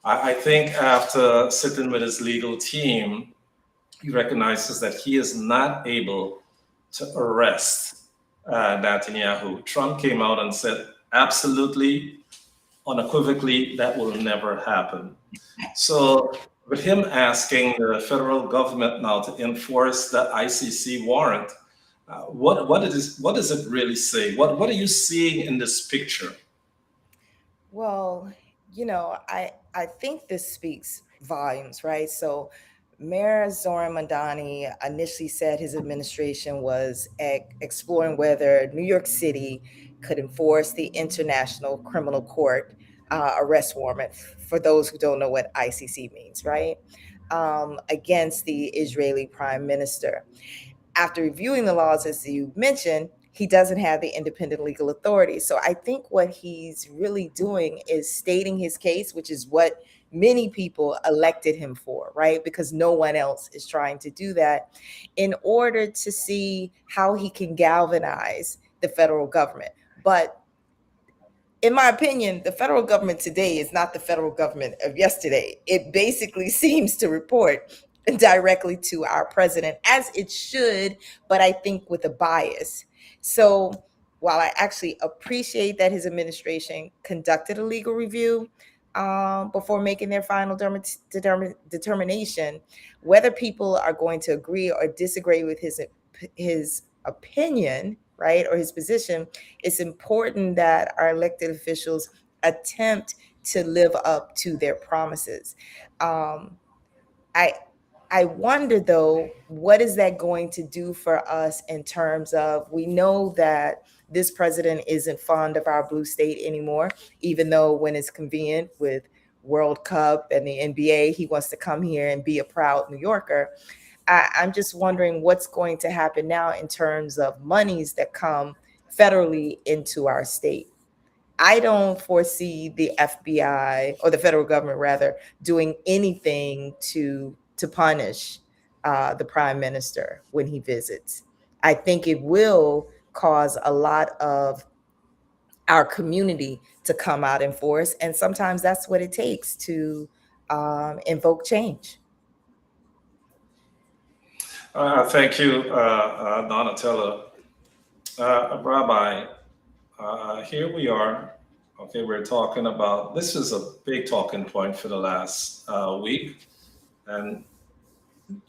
I think after sitting with his legal team, he recognizes that he is not able to arrest Netanyahu. Trump came out and said, absolutely, unequivocally, that will never happen. So with him asking the federal government now to enforce the ICC warrant, what does it really say? What are you seeing in this picture? Well, I think this speaks volumes, right? So Mayor Zohar Mamdani initially said his administration was exploring whether New York City could enforce the International Criminal Court arrest warrant, for those who don't know what ICC means, right? Against the Israeli Prime Minister. After reviewing the laws, as you mentioned, he doesn't have the independent legal authority. So I think what he's really doing is stating his case, which is what many people elected him for, right? Because no one else is trying to do that, in order to see how he can galvanize the federal government. But in my opinion, the federal government today is not the federal government of yesterday. It basically seems to report directly to our president, as it should, but I think with a bias. So while I actually appreciate that his administration conducted a legal review before making their final determination, whether people are going to agree or disagree with his opinion, right, or his position, it's important that our elected officials attempt to live up to their promises. I wonder though, what is that going to do for us in terms of, we know that this president isn't fond of our blue state anymore, even though when it's convenient with World Cup and the NBA, he wants to come here and be a proud New Yorker. I'm just wondering what's going to happen now in terms of monies that come federally into our state. I don't foresee the FBI, or the federal government rather, doing anything to punish the prime minister when he visits. I think it will cause a lot of our community to come out in force, and sometimes that's what it takes to invoke change. Thank you, Donatella. Rabbi, here we are. Okay, we're talking about, this is a big talking point for the last week. And,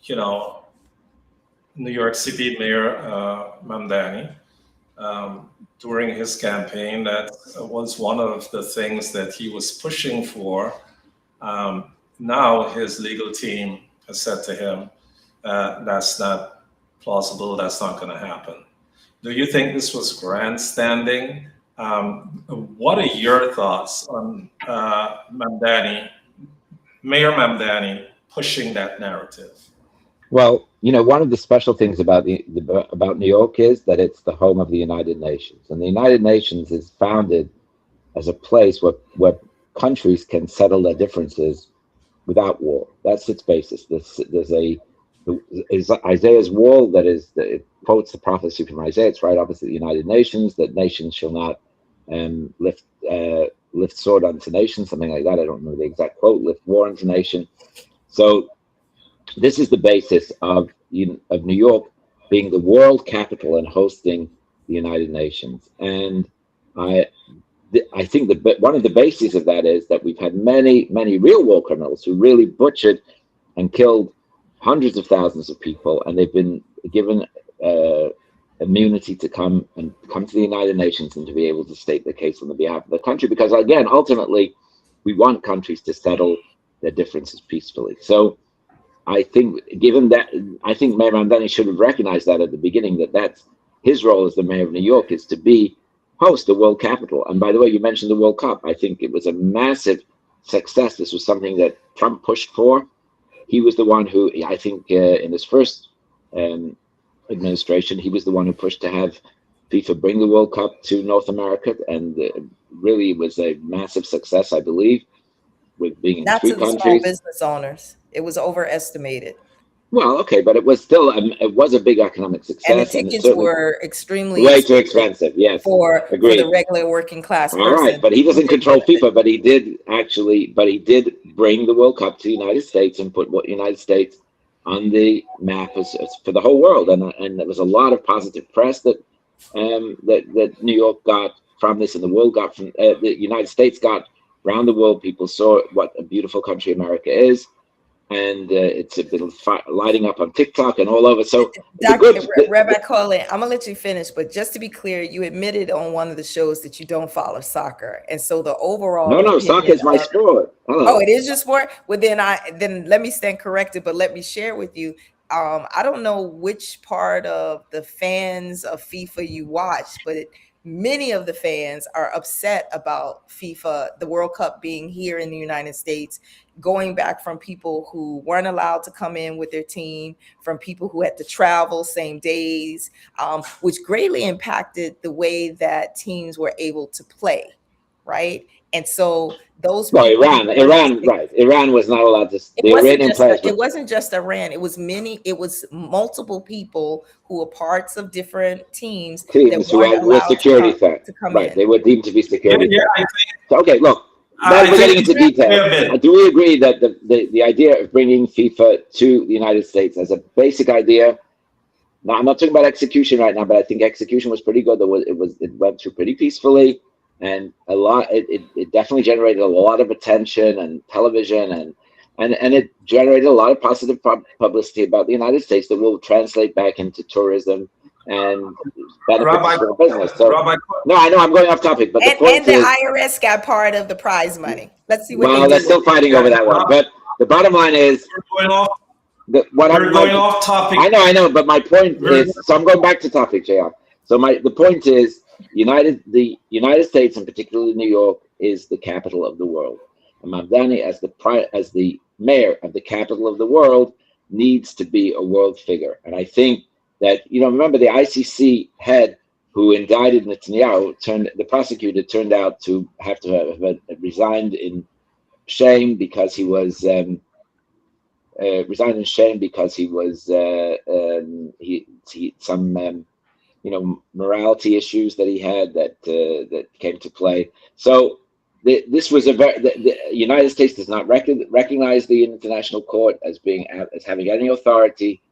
you know, New York City Mayor Mamdani, during his campaign, that was one of the things that he was pushing for. Now his legal team has said to him, that's not plausible, that's not going to happen. Do you think this was grandstanding? What are your thoughts on Mayor Mamdani pushing that narrative? Well, you know, one of the special things about about New York is that it's the home of the United Nations, and the United Nations is founded as a place where countries can settle their differences without war. That's its basis. There's Isaiah's wall that it quotes the prophecy from Isaiah. It's right opposite the United Nations, that nations shall not lift sword unto nation, something like that. I don't remember the exact quote. Lift war unto nation. So this is the basis of New York being the world capital and hosting the United Nations. And I think that one of the bases of that is that we've had many real war criminals who really butchered and killed hundreds of thousands of people, and they've been given immunity to come to the United Nations and to be able to state their case on the behalf of the country. Because again, ultimately, we want countries to settle their differences peacefully. So I think, given that, I think Mayor Mamdani should have recognized that at the beginning, that that's his role as the mayor of New York, is to host the world capital. And by the way, you mentioned the World Cup. I think it was a massive success. This was something that Trump pushed for. He was the one who, I think, in his first administration, he was the one who pushed to have FIFA bring the World Cup to North America, and really it was a massive success, I believe, with being in Not 3 to the countries. small business owners. It was overestimated. Well, okay, but it was still it was a big economic success, and the tickets were extremely way too expensive. Yes, for agreed. the regular working class person. All right, but he doesn't control FIFA, but he did bring the World Cup to the United States and put United States on the map as for the whole world, and there was a lot of positive press that New York got from this, and the world got from the United States got around the world. People saw what a beautiful country America is. And it's been lighting up on TikTok and all over. So, Rabbi Colin, I'm gonna let you finish, but just to be clear, you admitted on one of the shows that you don't follow soccer, and so the overall no, soccer is my sport. Oh, it is your sport. Well, then let me stand corrected, but let me share with you. I don't know which part of the fans of FIFA you watch, but many of the fans are upset about FIFA, the World Cup being here in the United States, going back from people who weren't allowed to come in with their team, from people who had to travel same days, which greatly impacted the way that teams were able to play, right? And so those people, Iran was not allowed to. It wasn't just Iran. It was multiple people who were parts of different teams that weren't allowed security threats. To come in. They were deemed to be security threats. Yeah, okay, look. We're getting into detail. Do we agree that the idea of bringing FIFA to the United States as a basic idea? Now, I'm not talking about execution right now, but I think execution was pretty good. It went through pretty peacefully, and it definitely generated a lot of attention and television, and it generated a lot of positive publicity about the United States that will translate back into tourism and Rabbi, benefits for the business. So, Rabbi, no, I know I'm going off topic, but the And point the is, IRS got part of the prize money. Let's see what they well, they're do. still fighting over that one. But the bottom line is, we're going off. what We're I'm going off topic. I know, but my point is, so I'm going back to topic, JR. So the point is, the United States, and particularly New York, is the capital of the world. And Mamdani, as the mayor of the capital of the world, needs to be a world figure. And I think that, remember the ICC head who indicted Netanyahu, the prosecutor turned out to have resigned in shame because he was morality issues that he had that came to play. So this was the United States does not recognize the International Court as having any authority,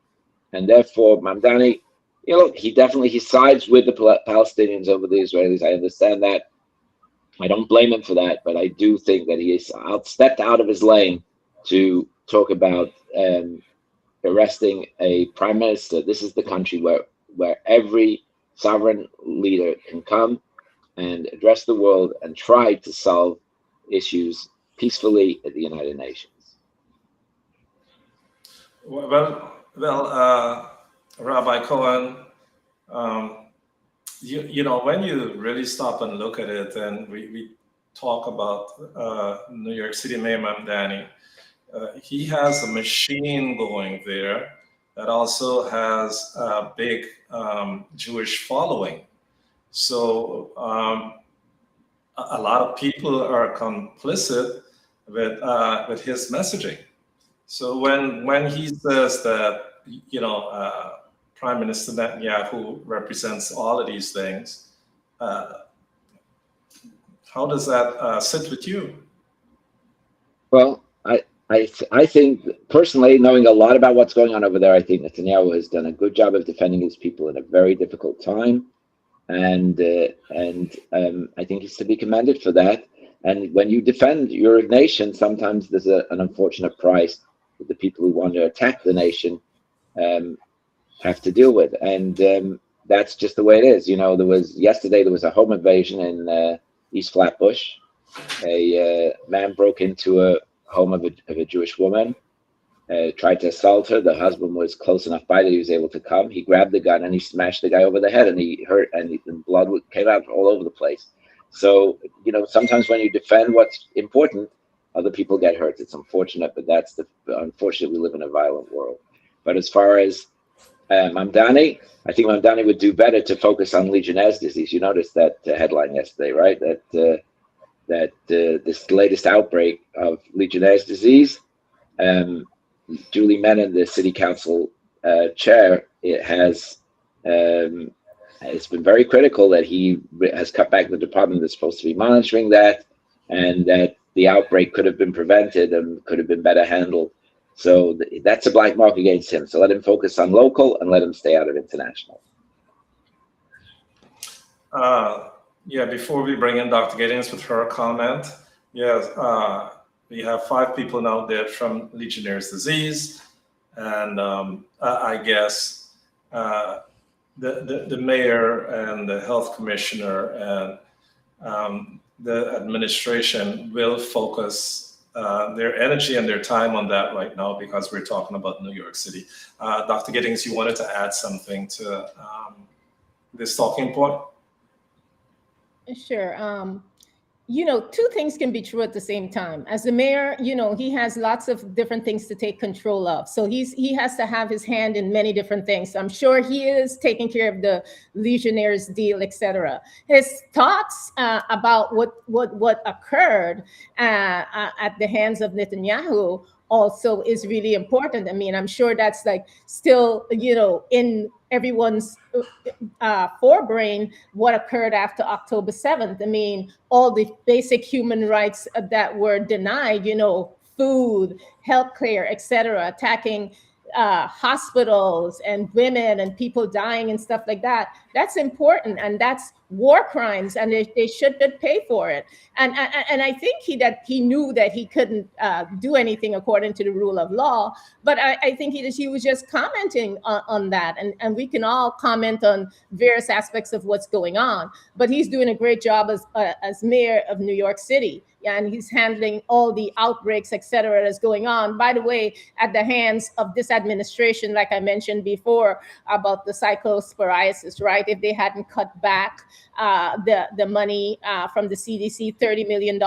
and therefore Mamdani, he sides with the Palestinians over the Israelis. I understand that. I don't blame him for that, but I do think that he is stepped out of his lane to talk about arresting a prime minister. This is the country where every sovereign leader can come and address the world and try to solve issues peacefully at the United Nations. Well, Rabbi Cohen, when you really stop and look at it, and we talk about New York City Mayor Mamdani, he has a machine going there that also has a big Jewish following. So a lot of people are complicit with his messaging. So when he says that, Prime Minister Netanyahu represents all of these things, how does that sit with you? Well, I think personally, knowing a lot about what's going on over there, I think Netanyahu has done a good job of defending his people in a very difficult time, and I think he's to be commended for that. And when you defend your nation, sometimes there's an unfortunate price that the people who want to attack the nation have to deal with, and that's just the way it is. Yesterday there was a home invasion in East Flatbush. A man broke into a home of a Jewish woman, tried to assault her. The husband was close enough by that he was able to come. He grabbed the gun and he smashed the guy over the head, and he hurt, and blood came out all over the place. So, sometimes when you defend what's important, other people get hurt. It's unfortunate, but unfortunately, we live in a violent world. But as far as Mamdani, I think Mamdani would do better to focus on Legionnaire's disease. You noticed that headline yesterday, right? That this latest outbreak of Legionnaire's disease, Julie Menon, the city council chair, has been very critical that he has cut back the department that's supposed to be monitoring that, and that the outbreak could have been prevented and could have been better handled. So that's a black mark against him. So let him focus on local and let him stay out of international. Before we bring in Dr. Giddings with her comment, yes, we have 5 people now dead from Legionnaire's disease, and I guess the mayor and the health commissioner and the administration will focus their energy and their time on that right now, because we're talking about New York City. Dr. Giddings, you wanted to add something to this talking point? Sure. 2 things can be true at the same time. As the mayor, he has lots of different things to take control of. So he has to have his hand in many different things. So I'm sure he is taking care of the Legionnaire's deal, etc. His thoughts about what occurred at the hands of Netanyahu also is really important. I mean, I'm sure that's still, in everyone's forebrain, what occurred after October 7th. I mean, all the basic human rights that were denied, food, healthcare, etc., attacking hospitals and women and people dying and stuff like that. That's important, and that's war crimes, and they shouldn't pay for it. And I think he knew that he couldn't do anything according to the rule of law. But I think he was just commenting on that, and we can all comment on various aspects of what's going on. But he's doing a great job as mayor of New York City. Yeah, and he's handling all the outbreaks, et cetera, that's going on, by the way, at the hands of this administration, like I mentioned before about the cyclosporiasis, right? If they hadn't cut back the money from the CDC, $30 million,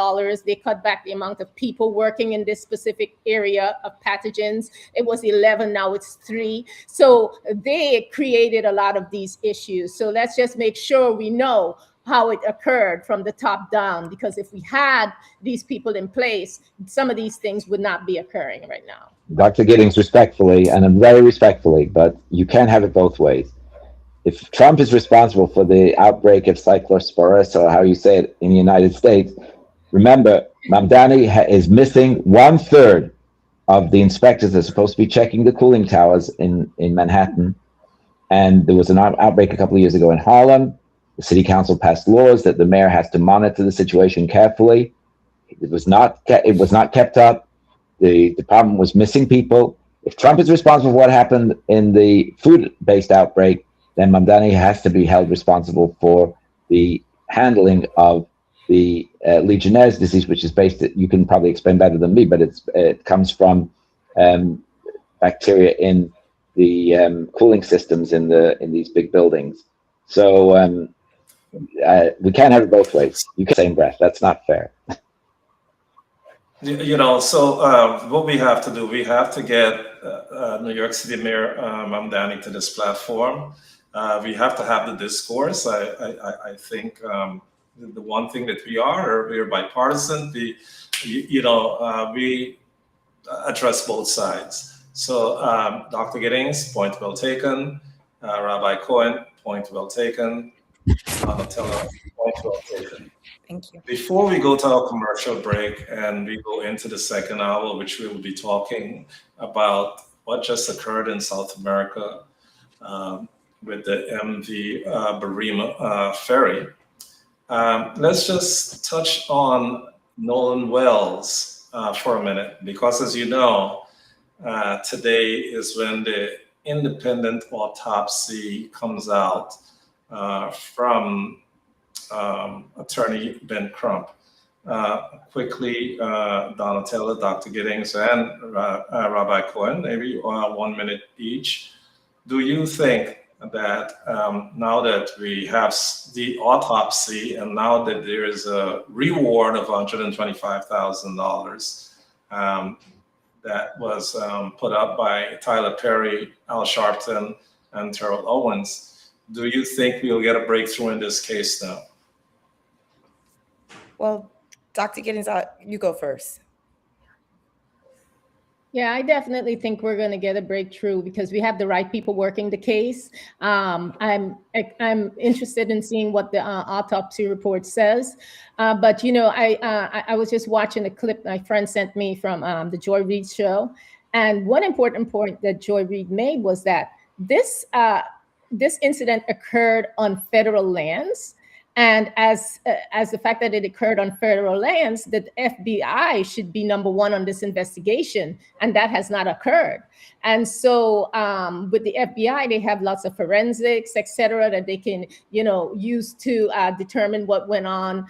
they cut back the amount of people working in this specific area of pathogens. It was 11, now it's 3. So they created a lot of these issues. So let's just make sure we know how it occurred from the top down, because if we had these people in place, some of these things would not be occurring right now. Dr. Giddings, respectfully, and very respectfully, but you can't have it both ways. If Trump is responsible for the outbreak of cyclosporus, or how you say it in the United States, remember, Mamdani is missing 1/3 of the inspectors that are supposed to be checking the cooling towers in Manhattan. And there was an outbreak a couple of years ago in Harlem. The city council passed laws that the mayor has to monitor the situation carefully. It was not kept up. The department was missing people. If Trump is responsible for what happened in the food-based outbreak, then Mamdani has to be held responsible for the handling of the Legionnaire's disease, which is based, you can probably explain better than me, but it comes from bacteria in the cooling systems in these big buildings. So we can't have it both ways. You can't same breath. That's not fair. So what we have to do, we have to get New York City Mayor Mamdani to this platform. We have to have the discourse. I think the one thing that we are bipartisan. We address both sides. So Dr. Giddings, point well taken. Rabbi Cohen, point well taken. Donatella, point well taken. Thank you. Before we go to our commercial break and we go into the second hour, which we will be talking about what just occurred in South America with the MV Barima ferry, let's just touch on Nolan Wells for a minute, because as you know, today is when the independent autopsy comes out from Attorney Ben Crump. Quickly, Donatella, Dr. Giddings, and Rabbi Cohen, maybe 1 minute each. Do you think that now that we have the autopsy and now that there is a reward of $125,000 that was put up by Tyler Perry, Al Sharpton, and Terrell Owens, do you think we'll get a breakthrough in this case now? Well, Dr. Giddings, you go first. Yeah, I definitely think we're going to get a breakthrough because we have the right people working the case. I'm interested in seeing what the autopsy report says. But I was just watching a clip my friend sent me from the Joy Reid show, and one important point that Joy Reid made was that this incident occurred on federal lands. And as the fact that it occurred on federal lands, that the FBI should be number one on this investigation, and that has not occurred. And so with the FBI, they have lots of forensics, et cetera, that they can use to determine what went on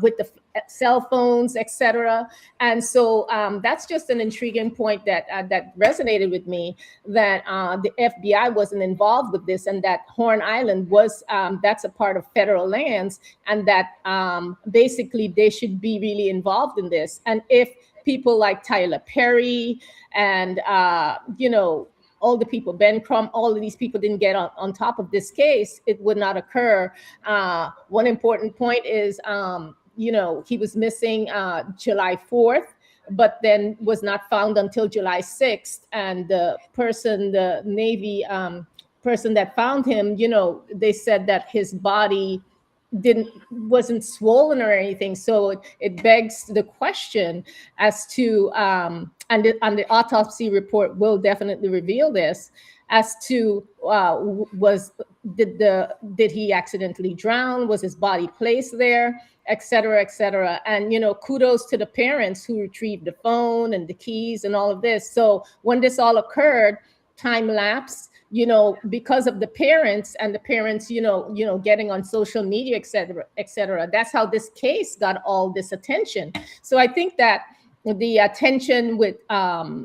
with the cell phones, et cetera. And so that's just an intriguing point that resonated with me, that the FBI wasn't involved with this, and that Horn Island was, that's a part of federal lands, and that basically they should be really involved in this. And if people like Tyler Perry and, all the people, Ben Crump, all of these people didn't get on top of this case, it would not occur. One important point is, he was missing July 4th, but then was not found until July 6th. And the Navy person that found him, they said that his body wasn't swollen or anything. So it begs the question as to and the autopsy report will definitely reveal this, as to did he accidentally drown? Was his body placed there, et cetera, et cetera? And kudos to the parents who retrieved the phone and the keys and all of this. So when this all occurred, time lapse, because of the parents and the parents, getting on social media, et cetera, et cetera. That's how this case got all this attention. So I think that the attention with, that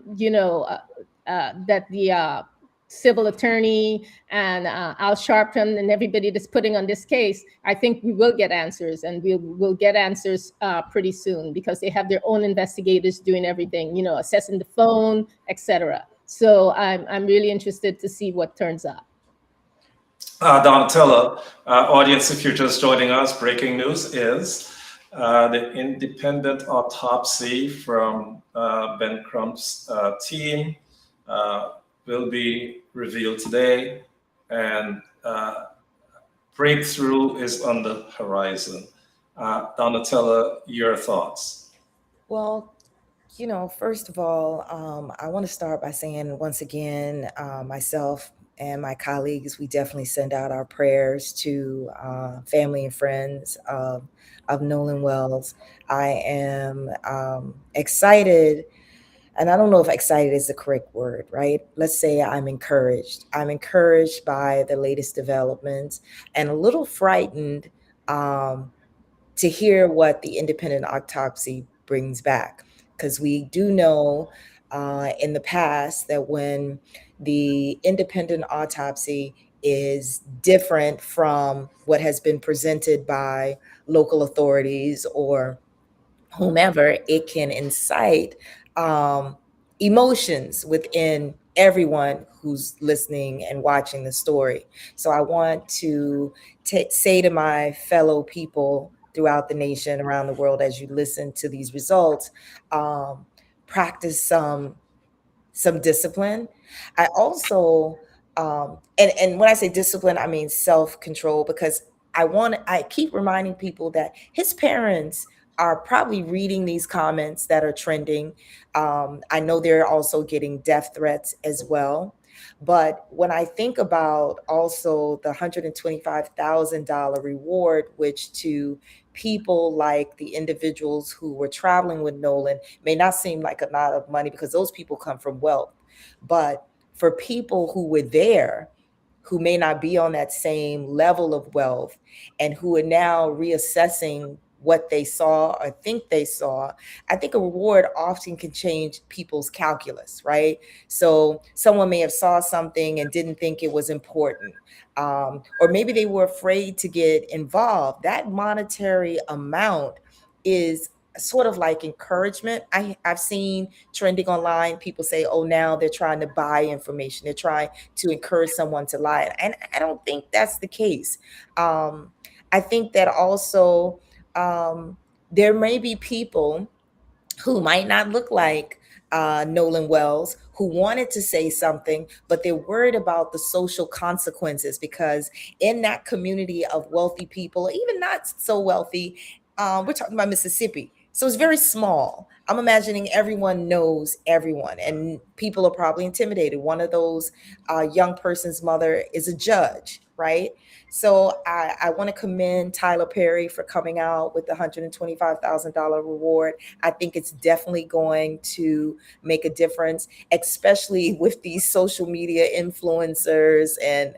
the civil attorney and Al Sharpton and everybody that's putting on this case, I think we will get answers, and we'll get answers pretty soon, because they have their own investigators doing everything, assessing the phone, etc. So I'm really interested to see what turns up. Donatella, audience, if you're just joining us, breaking news is the independent autopsy from Ben Crump's team will be revealed today, and breakthrough is on the horizon. Donatella, your thoughts? Well, first of all, I want to start by saying once again, myself and my colleagues, we definitely send out our prayers to family and friends of Nolan Wells. I am excited, and I don't know if excited is the correct word, right? Let's say I'm encouraged. I'm encouraged by the latest developments, and a little frightened to hear what the independent autopsy brings back. Because we do know in the past that when the independent autopsy is different from what has been presented by local authorities or whomever, it can incite emotions within everyone who's listening and watching the story. So I want to say to my fellow people throughout the nation, around the world, as you listen to these results, practice some discipline. I also, and when I say discipline, I mean self-control, because I keep reminding people that his parents are probably reading these comments that are trending. I know they're also getting death threats as well. But when I think about also the $125,000 reward, which to people like the individuals who were traveling with Nolan may not seem like a lot of money, because those people come from wealth. But for people who were there, who may not be on that same level of wealth, and who are now reassessing what they saw or think they saw, I think a reward often can change people's calculus, right? So someone may have saw something and didn't think it was important, or maybe they were afraid to get involved. That monetary amount is sort of like encouragement. I've seen trending online, people say, oh, now they're trying to buy information. They're trying to encourage someone to lie. And I don't think that's the case. I think that also there may be people who might not look like Nolan Wells, who wanted to say something, but they're worried about the social consequences, because in that community of wealthy people, even not so wealthy, we're talking about Mississippi. So it's very small. I'm imagining everyone knows everyone, and people are probably intimidated. One of those young person's mother is a judge, right? So I want to commend Tyler Perry for coming out with the $125,000 reward. I think it's definitely going to make a difference, especially with these social media influencers and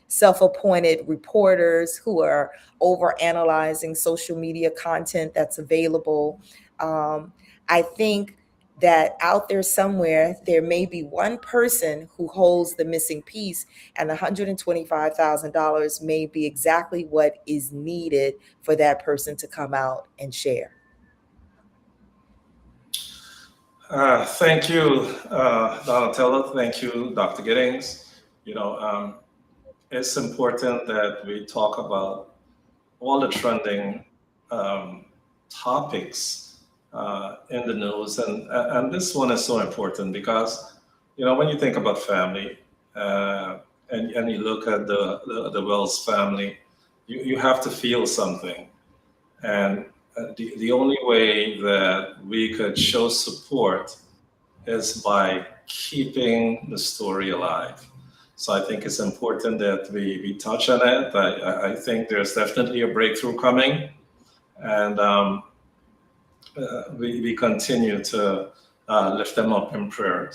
self-appointed reporters who are over analyzing social media content that's available. I think that out there somewhere, there may be one person who holds the missing piece, and the $125,000 may be exactly what is needed for that person to come out and share. Thank you, Donatella. Thank you, Dr. Giddings. It's important that we talk about all the trending topics in the news, and this one is so important because when you think about family and you look at the Wells family, you have to feel something. And the only way that we could show support is by keeping the story alive. So I think it's important that we touch on it. I think there's definitely a breakthrough coming, and we continue to lift them up in prayer.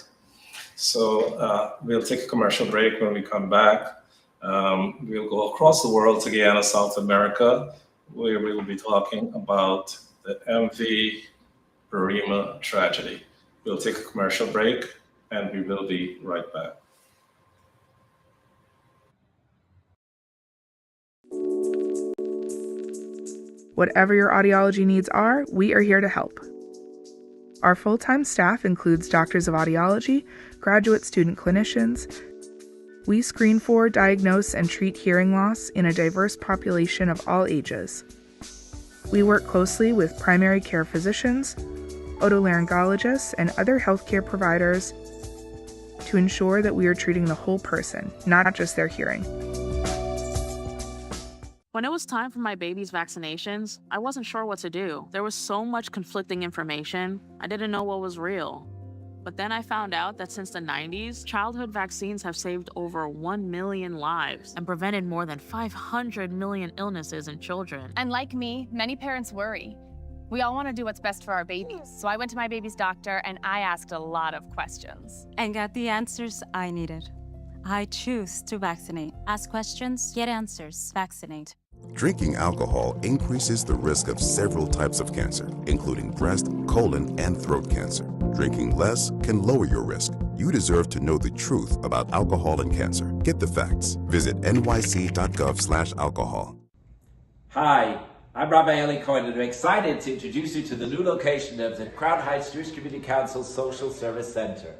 So we'll take a commercial break. When we come back, we'll go across the world to Guyana, South America, where we will be talking about the MV Burima tragedy. We'll take a commercial break, and we will be right back. Whatever your audiology needs are, we are here to help. Our full-time staff includes doctors of audiology, graduate student clinicians. We screen for, diagnose, and treat hearing loss in a diverse population of all ages. We work closely with primary care physicians, otolaryngologists, and other healthcare providers to ensure that we are treating the whole person, not just their hearing. When it was time for my baby's vaccinations, I wasn't sure what to do. There was so much conflicting information, I didn't know what was real. But then I found out that since the 90s, childhood vaccines have saved over 1 million lives and prevented more than 500 million illnesses in children. And like me, many parents worry. We all want to do what's best for our babies. So I went to my baby's doctor and I asked a lot of questions. And got the answers I needed. I choose to vaccinate. Ask questions, get answers, vaccinate. Drinking alcohol increases the risk of several types of cancer, including breast, colon, and throat cancer. Drinking less can lower your risk. You deserve to know the truth about alcohol and cancer. Get the facts. Visit nyc.gov/alcohol. Hi, I'm Rabbi Eli Cohen, and I'm excited to introduce you to the new location of the Crown Heights Jewish Community Council Social Service Center.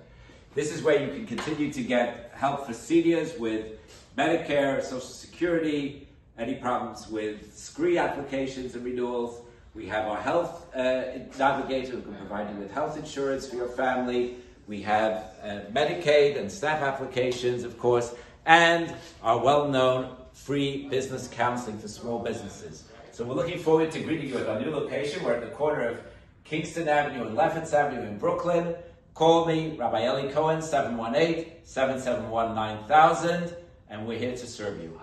This is where you can continue to get help for seniors with Medicare, Social Security, any problems with SCREE applications and renewals. We have our health navigator who can provide you with health insurance for your family. We have Medicaid and SNAP applications, of course, and our well-known free business counseling for small businesses. So we're looking forward to greeting you at our new location. We're at the corner of Kingston Avenue and Lefferts Avenue in Brooklyn. Call me, Rabbi Eli Cohen, 718-771-9000, and we're here to serve you.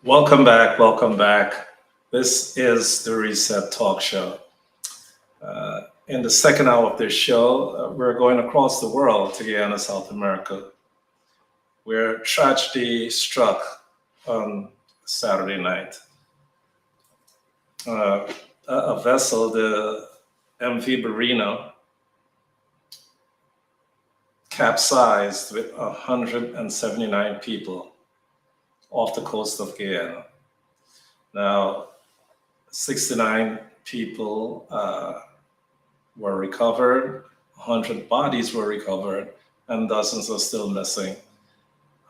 Welcome back, welcome back. This is the Reset Talk Show. In the second hour of this show, we're going across the world to Guyana, South America, where tragedy struck on Saturday night. A vessel, the MV Burima, capsized with 179 people off the coast of Guyana. Now, 69 people were recovered, 100 bodies were recovered, and dozens are still missing.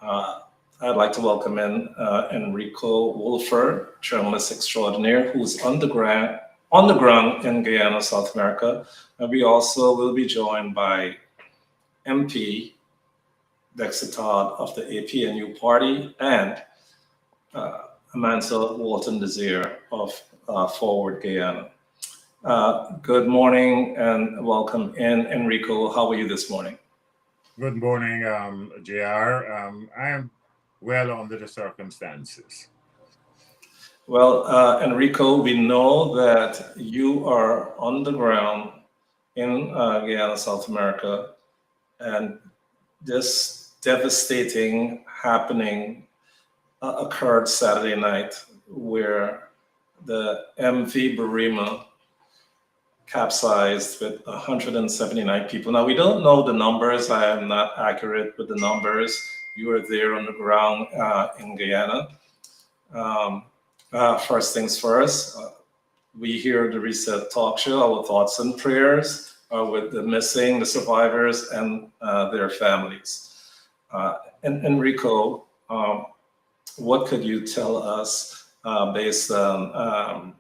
I'd like to welcome in Enrico Wolford, journalist extraordinaire, who's on the ground in Guyana, South America. And we also will be joined by MP Dexter Todd of the APNU party and Amanda Walton Desir of Forward Guyana. Good morning and welcome in, Enrico. How are you this morning? Good morning, J.R. I am well under the circumstances. Well, Enrico, we know that you are on the ground in Guyana, South America, and this devastating happening occurred Saturday night, where the MV Burima capsized with 179 people. Now, we don't know the numbers. I am not accurate with the numbers, You were there on the ground in Guyana. First things first, we hear the Reset Talk Show. Our thoughts and prayers are with the missing, the survivors, and their families. And Enrico, what could you tell us based on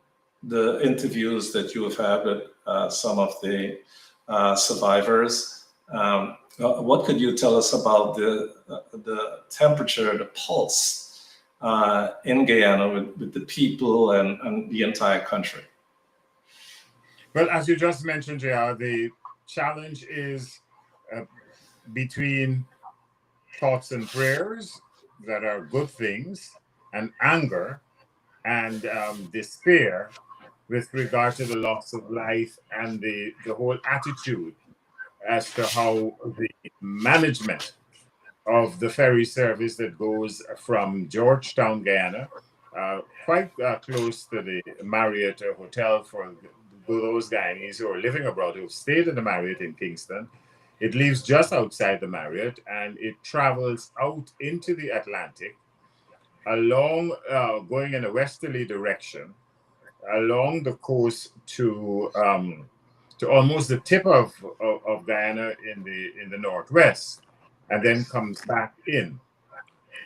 the interviews that you have had with some of the survivors? What could you tell us about the temperature, the pulse in Guyana with the people and the entire country? Well, as you just mentioned, JR, the challenge is between thoughts and prayers that are good things, and anger and despair with regard to the loss of life and the whole attitude as to how the management of the ferry service that goes from Georgetown, Guyana, quite close to the Marriott Hotel for those Guyanese who are living abroad, who've stayed in the Marriott in Kingston. It leaves just outside the Marriott and it travels out into the Atlantic, along going in a westerly direction, along the coast to almost the tip of Guyana in the northwest, and then comes back in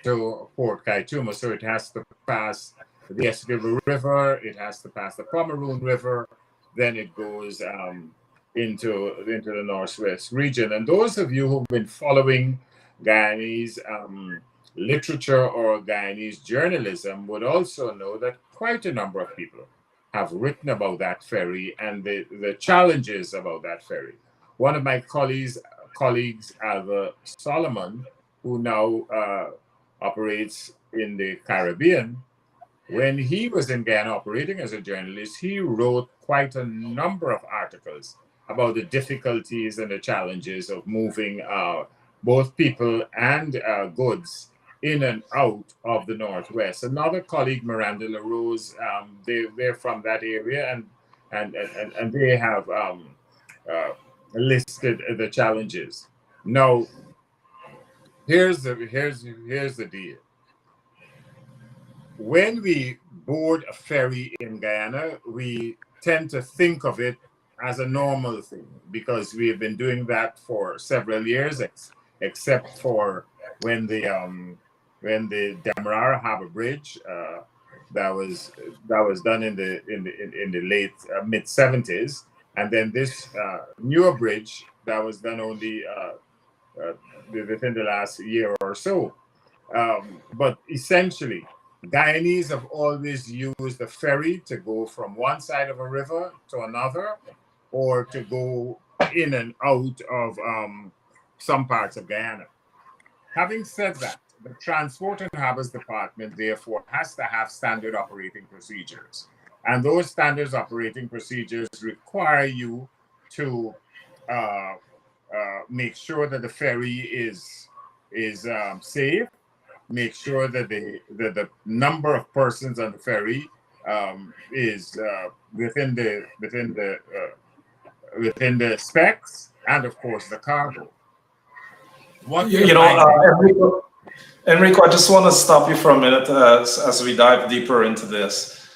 to Port Kaituma. So it has to pass the Essequibo River, it has to pass the Pomeroon River, then it goes into the northwest region. And those of you who've been following Guyanese literature or Guyanese journalism would also know that quite a number of people have written about that ferry and the challenges about that ferry. One of my colleagues, Alva Solomon, who now operates in the Caribbean, when he was in Guyana operating as a journalist, he wrote quite a number of articles about the difficulties and the challenges of moving both people and goods in and out of the Northwest. Another colleague, Miranda LaRose, they're from that area, and they have listed the challenges. Now, here's the deal. When we board a ferry in Guyana, we tend to think of it as a normal thing because we have been doing that for several years, except for when the Demerara Harbor Bridge that was done in the late mid 70s, and then this newer bridge that was done only within the last year or so. But essentially, Guyanese have always used the ferry to go from one side of a river to another, or to go in and out of some parts of Guyana. Having said that, the Transport and Harbors Department, therefore, has to have standard operating procedures. And those standards operating procedures require you to make sure that the ferry is safe, make sure that the number of persons on the ferry is within the specs, and of course the cargo. Enrico, I just want to stop you for a minute as we dive deeper into this.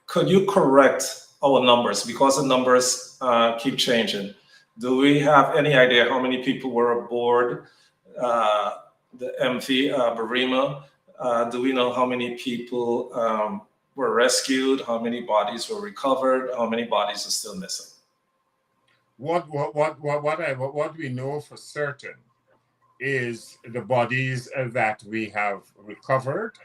Could you correct our numbers, because the numbers keep changing? Do we have any idea how many people were aboard the MV Barima? Do we know how many people were rescued? How many bodies were recovered? How many bodies are still missing? What we know for certain is the bodies that we have recovered.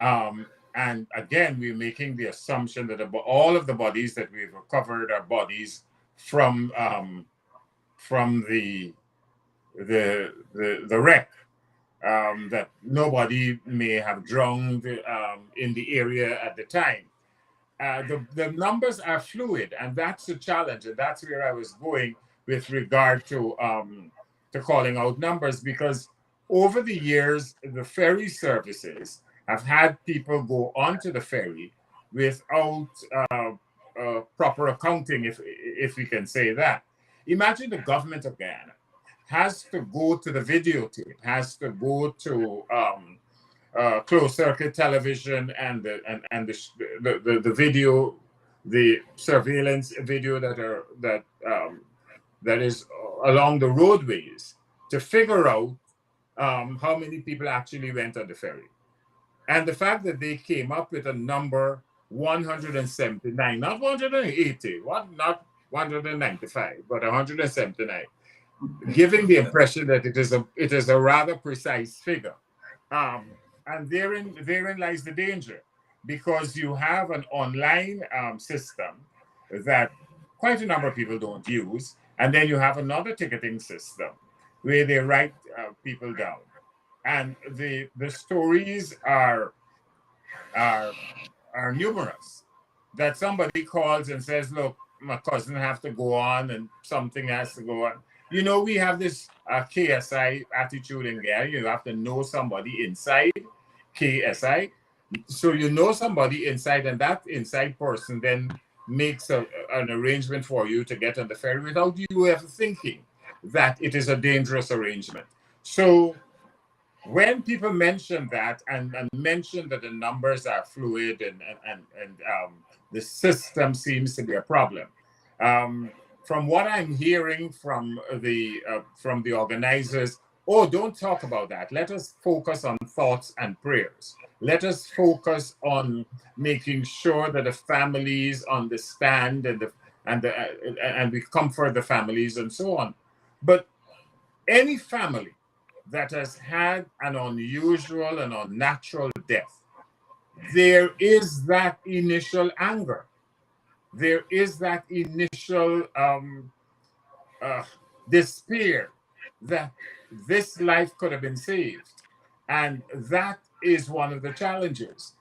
And again, we're making the assumption that all of the bodies that we've recovered are bodies from the wreck, that nobody may have drowned in the area at the time. The numbers are fluid, and that's the challenge, and that's where I was going with regard to calling out numbers, because over the years, the ferry services have had people go onto the ferry without proper accounting, if we can say that. Imagine the government of Guyana has to go to the videotape, has to go to closed circuit television and the video, the surveillance video that is along the roadways to figure out how many people actually went on the ferry. And the fact that they came up with a number 179, not 180, not 195, but 179, giving the impression that it is a rather precise figure. And therein lies the danger, because you have an online system that quite a number of people don't use, and then you have another ticketing system where they write people down, and the stories are numerous. That somebody calls and says, "Look, my cousin have to go on, and something has to go on." You know, we have this KSI attitude in there. You have to know somebody inside KSI. So you know somebody inside, and that inside person then makes an arrangement for you to get on the ferry without you ever thinking that it is a dangerous arrangement. So when people mention that and mention that the numbers are fluid and the system seems to be a problem, from what I'm hearing from the organizers, oh, don't talk about that. Let us focus on thoughts and prayers. Let us focus on making sure that the families understand and we comfort the families and so on. But any family that has had an unusual and unnatural death, there is that initial anger. There is that initial despair that this life could have been saved. And that is one of the challenges.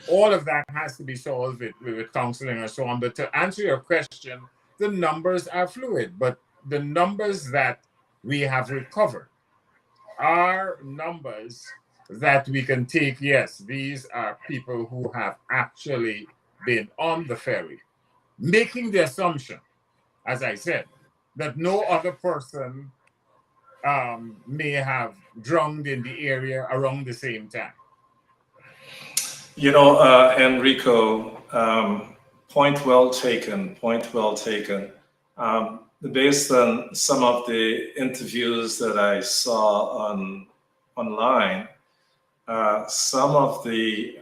All of that has to be solved with counseling and so on. But to answer your question, the numbers are fluid, but the numbers that we have recovered are numbers that we can take. Yes, these are people who have actually been on the ferry, making the assumption, as I said, that no other person may have drowned in the area around the same time. You know, Enrico, point well taken, point well taken. Based on some of the interviews that I saw online, some of the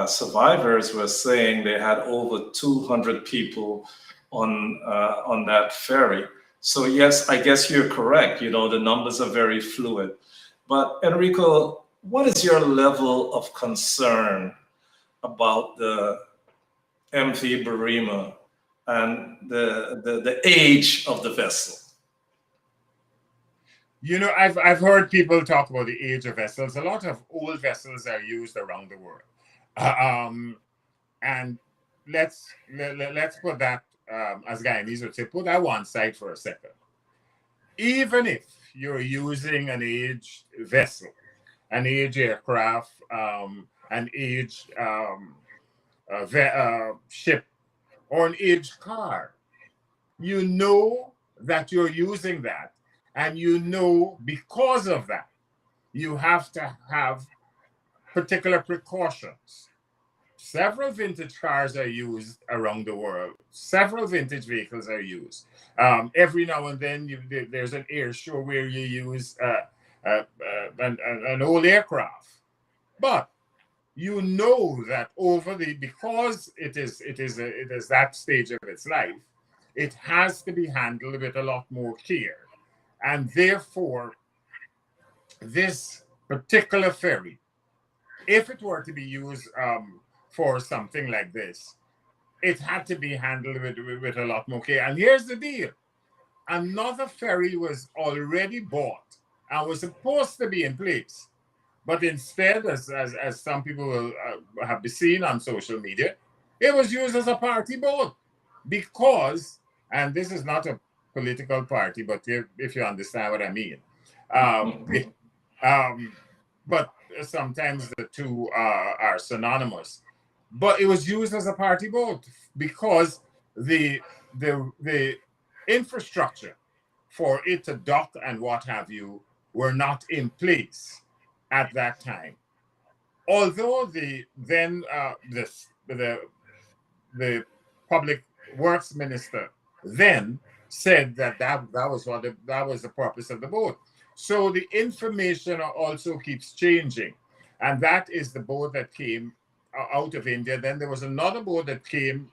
survivors were saying they had over 200 people on that ferry. So yes, I guess you're correct. You know, the numbers are very fluid. But Enrico, what is your level of concern about the MV Barima and the age of the vessel? You know, I've heard people talk about the age of vessels. A lot of old vessels are used around the world, and let's put that as Guyanese would say, put that one side for a second. Even if you're using an aged vessel, an aged aircraft, an aged ship, or an aged car, you know that you're using that. And you know, because of that, you have to have particular precautions. Several vintage cars are used around the world. Several vintage vehicles are used. Every now and then, there's an air show where you use an old aircraft. But you know that because it is that stage of its life, it has to be handled with a lot more care. And therefore, this particular ferry, if it were to be used for something like this, it had to be handled with a lot more care. And here's the deal. Another ferry was already bought and was supposed to be in place. But instead, as some people will have seen on social media, it was used as a party boat because, and this is not a political party, but if you understand what I mean. But sometimes the two are synonymous. But it was used as a party boat because the infrastructure for it to dock and what have you were not in place at that time. Although the public works minister then said that was the purpose of the boat. So the information also keeps changing, and that is the boat that came out of India. Then there was another boat that came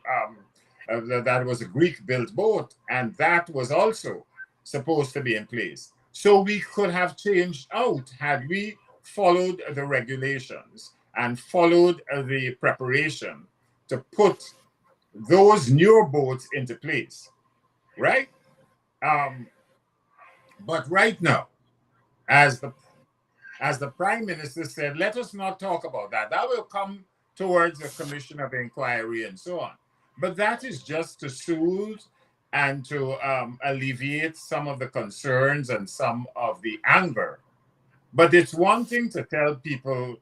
that was a Greek-built boat, and that was also supposed to be in place. So we could have changed out had we followed the regulations and followed the preparation to put those newer boats into place, right? But right now, as the Prime Minister said, let us not talk about that. That will come towards a commission of inquiry and so on. But that is just to soothe and to alleviate some of the concerns and some of the anger. But it's one thing to tell people,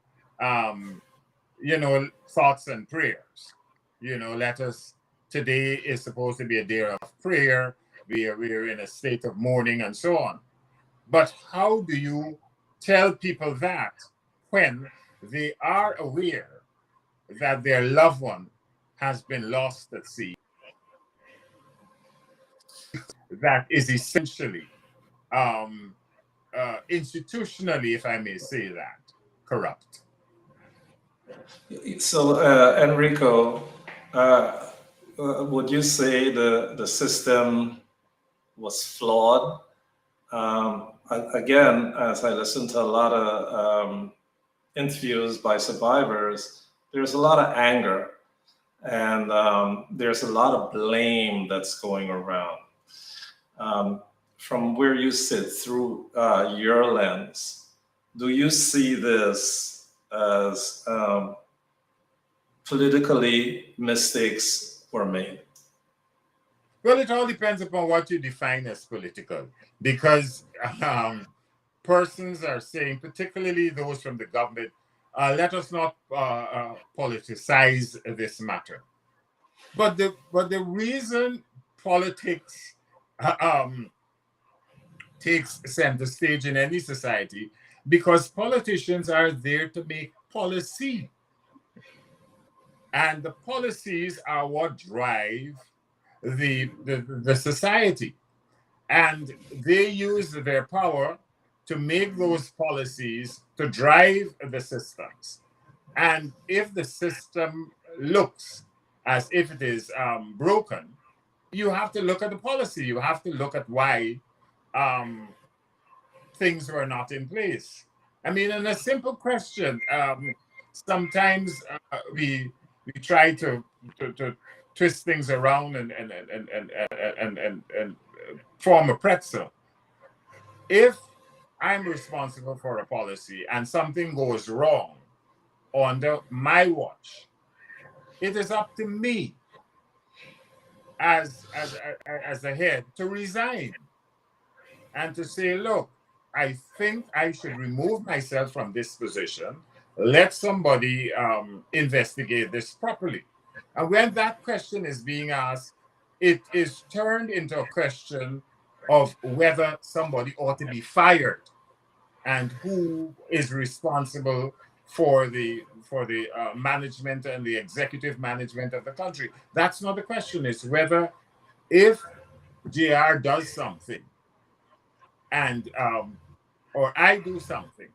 thoughts and prayers. Today is supposed to be a day of prayer. We are in a state of mourning and so on. But how do you tell people that when they are aware that their loved one has been lost at sea? That is essentially, institutionally, if I may say that, corrupt. So, Enrico, would you say the system was flawed? Again, as I listened to a lot of interviews by survivors, there's a lot of anger, and there's a lot of blame that's going around. From where you sit, through your lens, do you see this as politically mistakes were made? Well, it all depends upon what you define as political, because persons are saying, particularly those from the government, let us not politicize this matter. But the reason politics takes center stage in any society, because politicians are there to make policy. And the policies are what drive the society. And they use their power to make those policies to drive the systems. And if the system looks as if it is broken, you have to look at the policy. You have to look at why things were not in place. I mean, and a simple question. Sometimes we try to twist things around and form a pretzel. If I'm responsible for a policy and something goes wrong under my watch, it is up to me as the head to resign and to say, look, I think I should remove myself from this position. Let somebody investigate this properly. And when that question is being asked, it is turned into a question of whether somebody ought to be fired and who is responsible for the management and the executive management of the country. That's not the question. It's whether, if J.R. does something and or I do something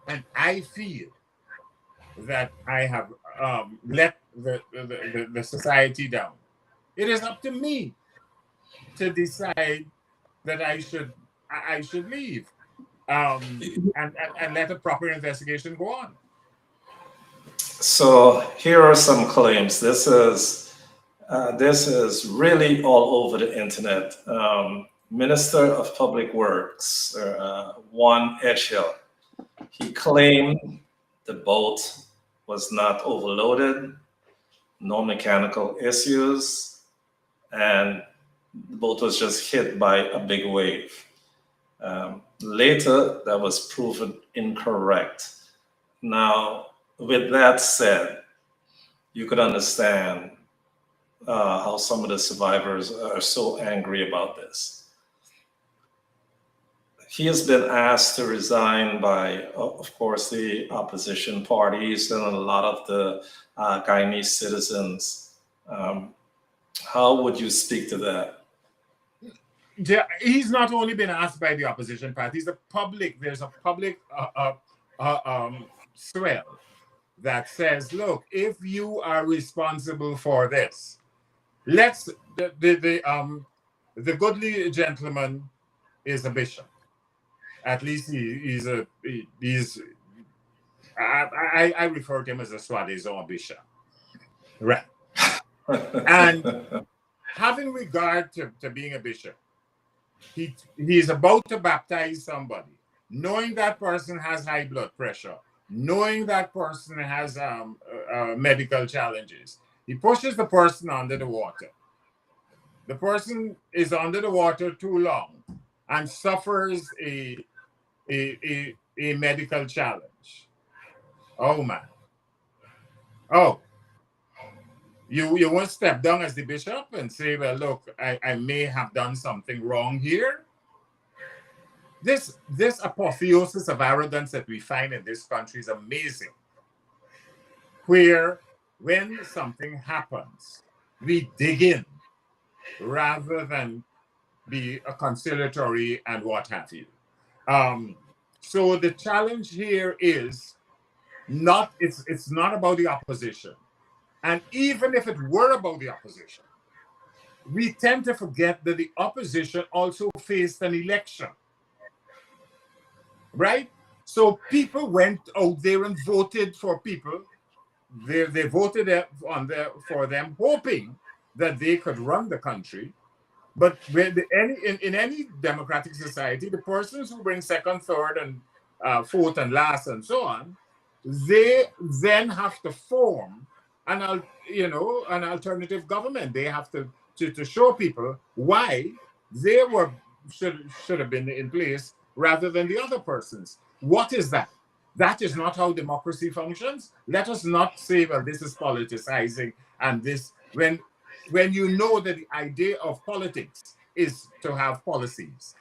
and I feel that I have let the society down, it is up to me to decide that I should leave, and let a proper investigation go on. So here are some claims. This is really all over the internet. Minister of Public Works, Juan Edgehill, he claimed the boat was not overloaded, no mechanical issues, and the boat was just hit by a big wave. Later, that was proven incorrect. Now, with that said, you could understand how some of the survivors are so angry about this. he has been asked to resign by, of course, the opposition parties and a lot of the Guyanese citizens. How would you speak to that? He's not only been asked by the opposition parties, there's a public swell that says, look, if you are responsible for this, the goodly gentleman is a bishop. At least I refer to him as a soi-disant bishop. Right. And having regard to being a bishop, he's about to baptize somebody, knowing that person has high blood pressure, knowing that person has medical challenges. He pushes the person under the water. The person is under the water too long and suffers a medical challenge. Oh man. Oh. You won't step down as the bishop and say, well, look, I may have done something wrong here. This apotheosis of arrogance that we find in this country is amazing. Where when something happens, we dig in rather than be a conciliatory and what have you. So the challenge here is it's not about the opposition. And even if it were about the opposition, we tend to forget that the opposition also faced an election, right? So people went out there and voted for people. They voted for them, hoping that they could run the country. But in any democratic society, the persons who bring second, third, and fourth, and last, and so on, they then have to form an alternative government. They have to show people why they should have been in place rather than the other persons. What is that? That is not how democracy functions. Let us not say, well, this is politicizing, and this when you know that the idea of politics is to have policies.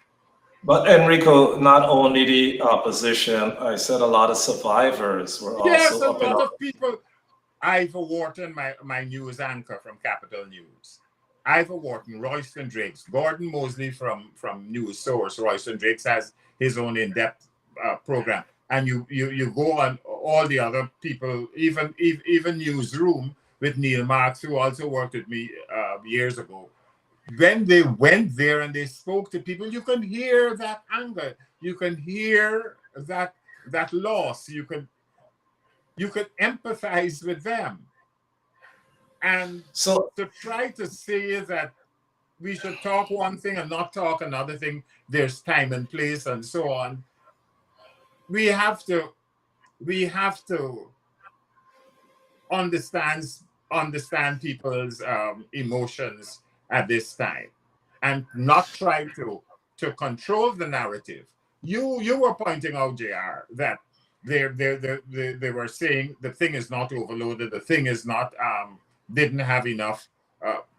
But Enrico, not only the opposition, I said a lot of survivors were also up in a lot of people. Ivor Wharton, my news anchor from Capital News. Ivor Wharton, Royston Drakes, Gordon Mosley from News Source. Royston Drakes has his own in-depth program. And you go on all the other people, even Newsroom with Neil Marks, who also worked with me years ago. When they went there and they spoke to people, you can hear that anger. You can hear that loss. You can empathize with them. And so to try to say that we should talk one thing and not talk another thing, there's time and place and so on. We have to understand people's emotions at this time and not try to control the narrative. You were pointing out, JR, that they were saying the thing is not overloaded, the thing is not didn't have enough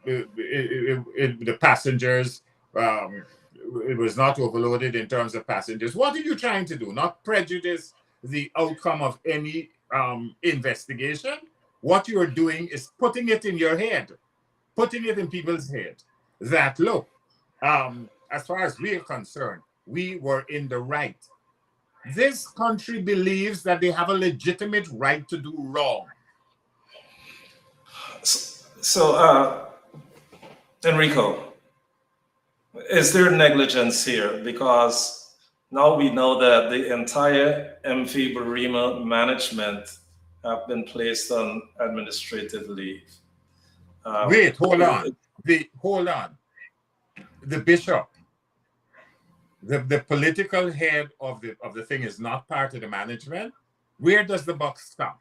the passengers, it was not overloaded in terms of passengers. What are you trying to do? Not prejudice the outcome of any investigation. What you're doing is putting it in your head, putting it in people's head that, look, as far as we are concerned, we were in the right. This country believes that they have a legitimate right to do wrong. So, Enrico, is there negligence here? Because now we know that the entire MV Barima management have been placed on administrative leave. Wait, hold on. The bishop, the political head of the thing is not part of the management. Where does the buck stop?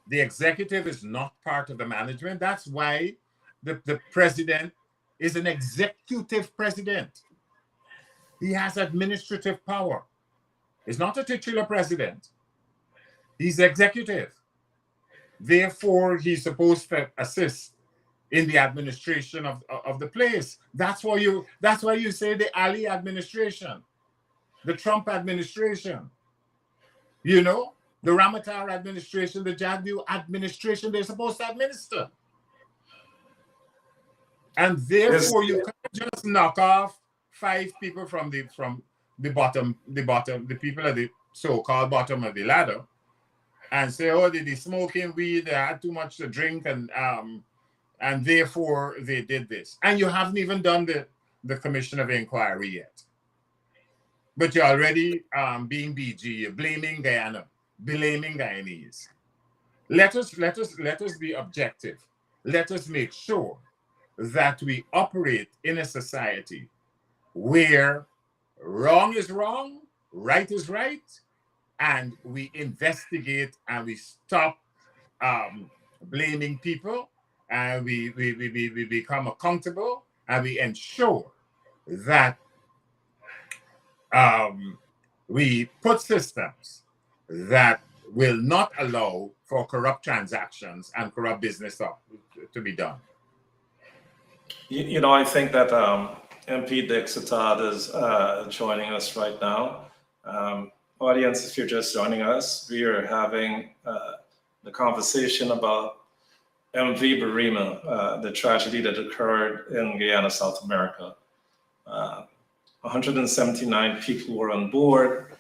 The executive is not part of the management. That's why the president is an executive president. He has administrative power. He's not a titular president. He's executive. Therefore, he's supposed to assist in the administration of the place. That's why you say the Ali administration. the Trump administration, you know, the Ramatar administration, the Jagdew administration, they're supposed to administer. And therefore, you can't just knock off 5 people from the bottom, the people at the so-called bottom of the ladder, and say, oh, they smoking weed, they had too much to drink, and therefore they did this. And you haven't even done the commission of inquiry yet. But you're already being BG, you're blaming Guyana, blaming Guyanese. Let us be objective. Let us make sure that we operate in a society where wrong is wrong, right is right, and we investigate and we stop blaming people, and we become accountable, and we ensure that we put systems that will not allow for corrupt transactions and corrupt business to be done. You know, I think that MP Dixitad is joining us right now. Audience, if you're just joining us, we are having the conversation about MV Barima, the tragedy that occurred in Guyana, South America. 179 people were on board.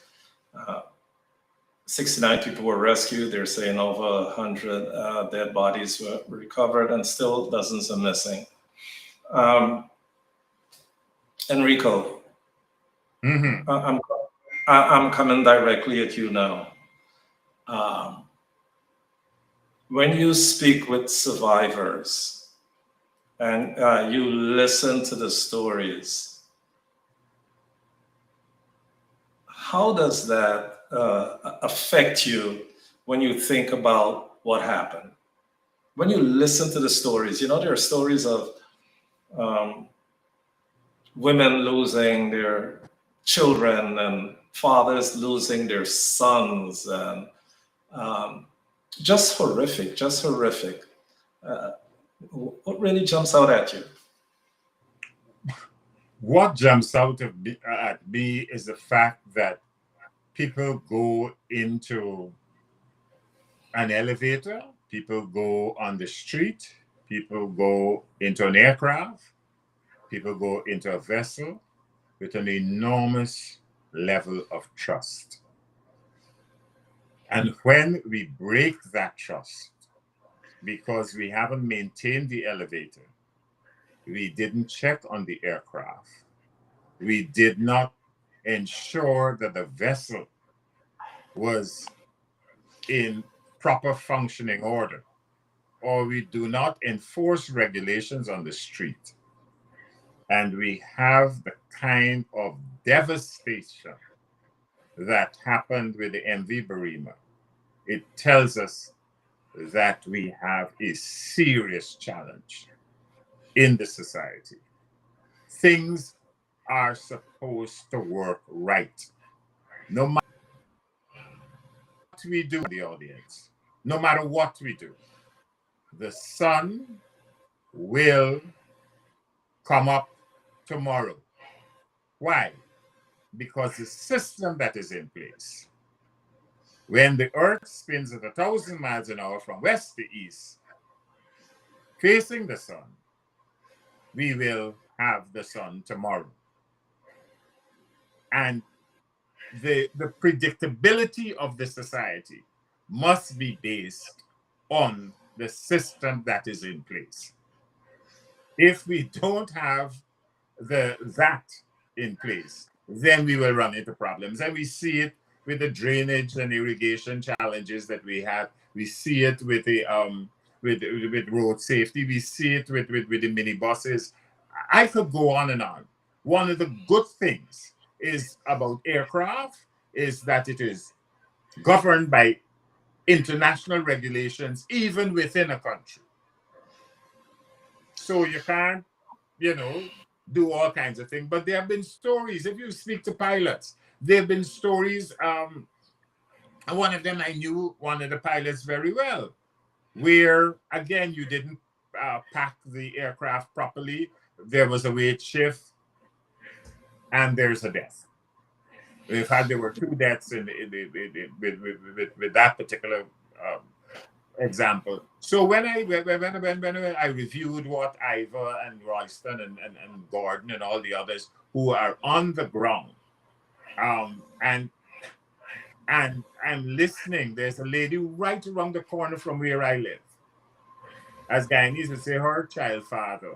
69 people were rescued. They're saying over 100 dead bodies were recovered, and still dozens are missing. Enrico, I'm coming directly at you now. When you speak with survivors and you listen to the stories, how does that affect you when you think about what happened? When you listen to the stories, you know, there are stories of women losing their children and fathers losing their sons, and just horrific, just horrific. What really jumps out at you? What jumps out at me is the fact that people go into an elevator, people go on the street, people go into an aircraft, people go into a vessel with an enormous level of trust. And when we break that trust because we haven't maintained the elevator, we didn't check on the aircraft, we did not ensure that the vessel was in proper functioning order, or we do not enforce regulations on the street, and we have the kind of devastation that happened with the MV Barima, it tells us that we have a serious challenge in the society. Things are supposed to work right. No matter what we do, the audience, no matter what we do, the sun will come up tomorrow. Why? Because the system that is in place, when the earth spins at 1,000 miles an hour from west to east, facing the sun, we will have the sun tomorrow. And the predictability of the society must be based on the system that is in place. If we don't have that in place, then we will run into problems. And we see it with the drainage and irrigation challenges that we have. We see it with the with road safety. We see it with the minibuses. I could go on and on. One of the good things is about aircraft is that it is governed by international regulations, even within a country. So you can't, do all kinds of things. But there have been stories. If you speak to pilots, there have been stories. And one of them, I knew one of the pilots very well, where, again, you didn't pack the aircraft properly. There was a wait shift, and there's a death. In fact, there were 2 deaths with that particular example. So when I reviewed what Ivor and Royston and Gordon and all the others who are on the ground, and I'm listening, there's a lady right around the corner from where I live. As Guyanese would say, her child father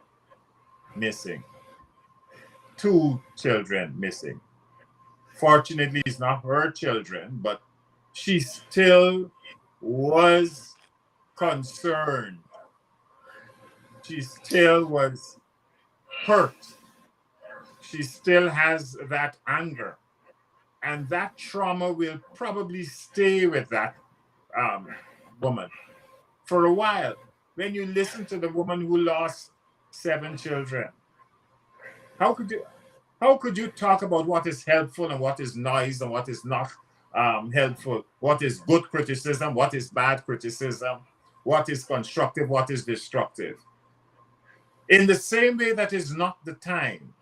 missing. 2 children missing. Fortunately, it's not her children, but she still was concerned. She still was hurt. She still has that anger. And that trauma will probably stay with that woman for a while. When you listen to the woman who lost 7 children, how could you talk about what is helpful and what is noise and what is not helpful, what is good criticism, what is bad criticism, what is constructive, what is destructive? In the same way, that is not the time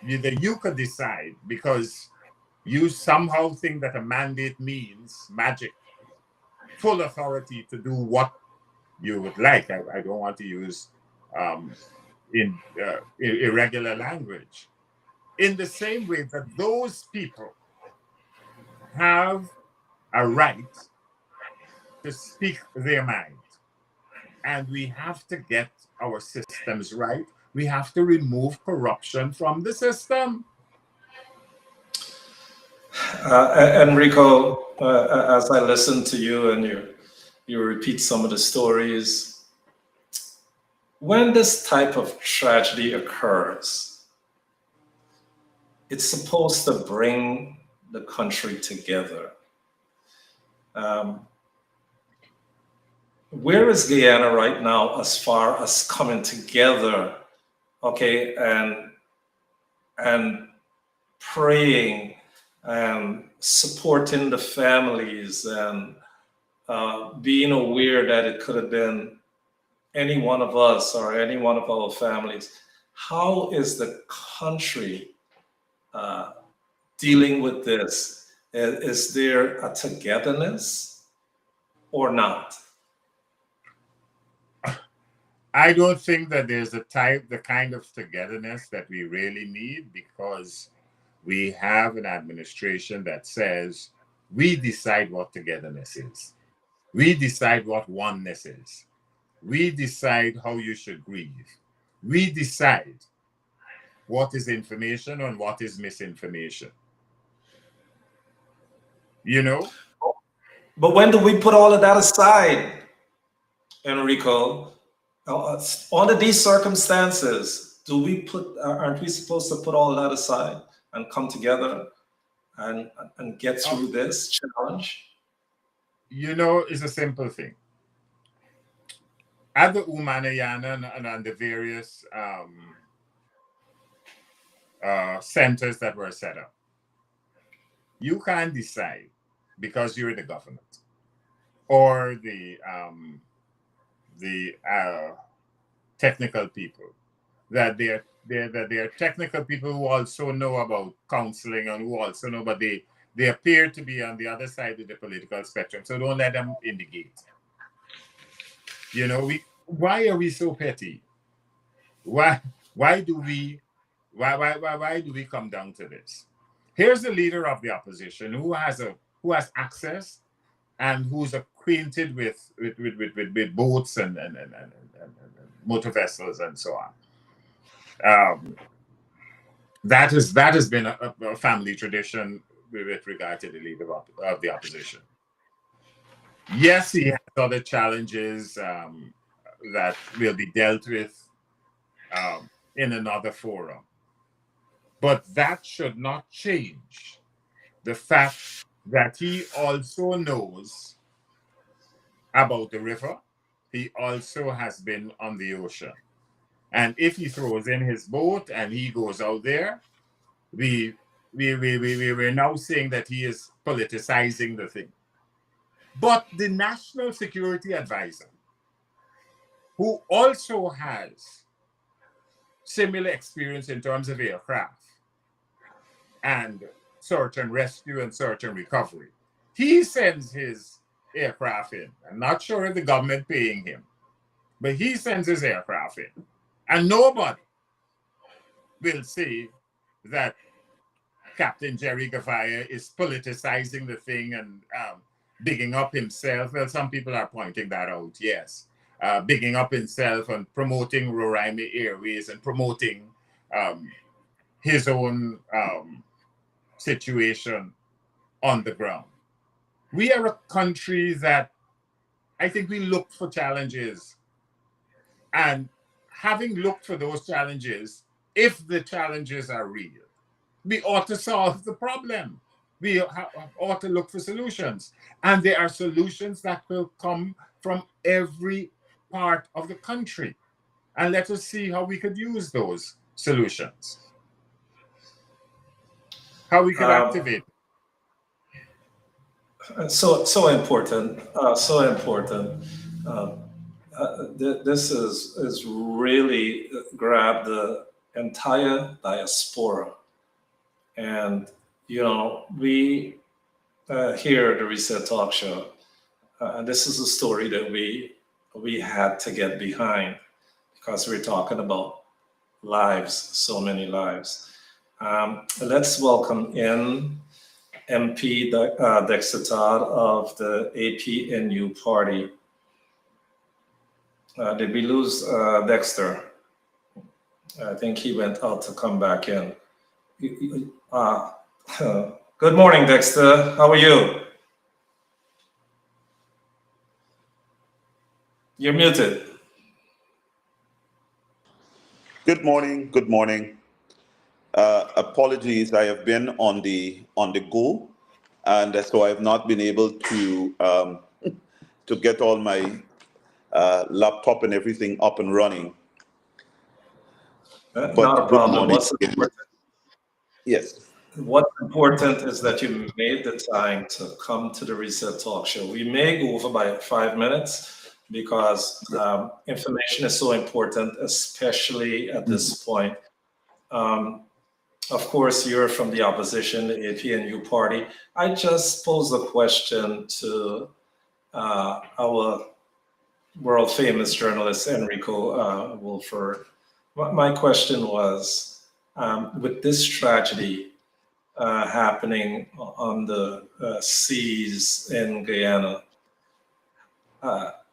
that you could decide, because you somehow think that a mandate means magic, full authority to do what you would like. I don't want to use irregular language. In the same way that those people have a right to speak their mind, and we have to get our systems right. We have to remove corruption from the system. Enrico, as I listen to you and you repeat some of the stories, when this type of tragedy occurs, it's supposed to bring the country together. Where is Guyana right now as far as coming together, okay, and praying and supporting the families and being aware that it could have been any one of us or any one of our families? How is the country dealing with this? Is there a togetherness or not? I don't think that there's the kind of togetherness that we really need, because we have an administration that says we decide what togetherness is. We decide what oneness is. We decide how you should grieve. We decide what is information and what is misinformation. You know? But when do we put all of that aside, Enrico? Under these circumstances, aren't we supposed to put all of that aside and come together and get through this challenge? You know, it's a simple thing. At the Umanayana and the various centers that were set up, you can't decide, because you're the government or the technical people, that they're technical people who also know about counseling and who also know, but they appear to be on the other side of the political spectrum. So don't let them in the gate. You know, why are we so petty? Why do we come down to this? Here's the leader of the opposition who has access and who's acquainted with boats and motor vessels and so on. That has been a family tradition with regard to the leader of the opposition. Yes, he has other challenges that will be dealt with in another forum. But that should not change the fact that he also knows about the river. He also has been on the ocean. And if he throws in his boat and he goes out there, we're now saying that he is politicizing the thing. But the National Security Advisor, who also has similar experience in terms of aircraft and search and rescue and search and recovery. He sends his aircraft in. I'm not sure if the government paying him, but he sends his aircraft in. And nobody will say that Captain Jerry Gavaya is politicizing the thing and bigging up himself. Well, some people are pointing that out, yes. Bigging up himself and promoting Roraima Airways and promoting his own situation on the ground. We are a country that I think we look for challenges. And having looked for those challenges, if the challenges are real, we ought to solve the problem. We ought to look for solutions. And there are solutions that will come from every part of the country. And let us see how we could use those solutions. How we could activate. So important. So important. This is really grabbed the entire diaspora. And, you know, we here at the Reset Talk Show, this is a story that we had to get behind because we're talking about lives, so many lives. Let's welcome in MP Dexter Todd of the APNU party. Did we lose Dexter? I think he went out to come back in. Good morning, Dexter. How are you? You're muted. Good morning. Good morning. Apologies, I have been on the go, and so I have not been able to get all my laptop and everything up and running. Not a problem. What's important? Yes. What's important is that you made the time to come to the Reset Talk Show. We may go over by 5 minutes because information is so important, especially at this point. Of course, you're from the opposition, the APNU party. I just posed a question to our world famous journalist, Enrico Wolford. My question was, with this tragedy happening on the seas in Guyana,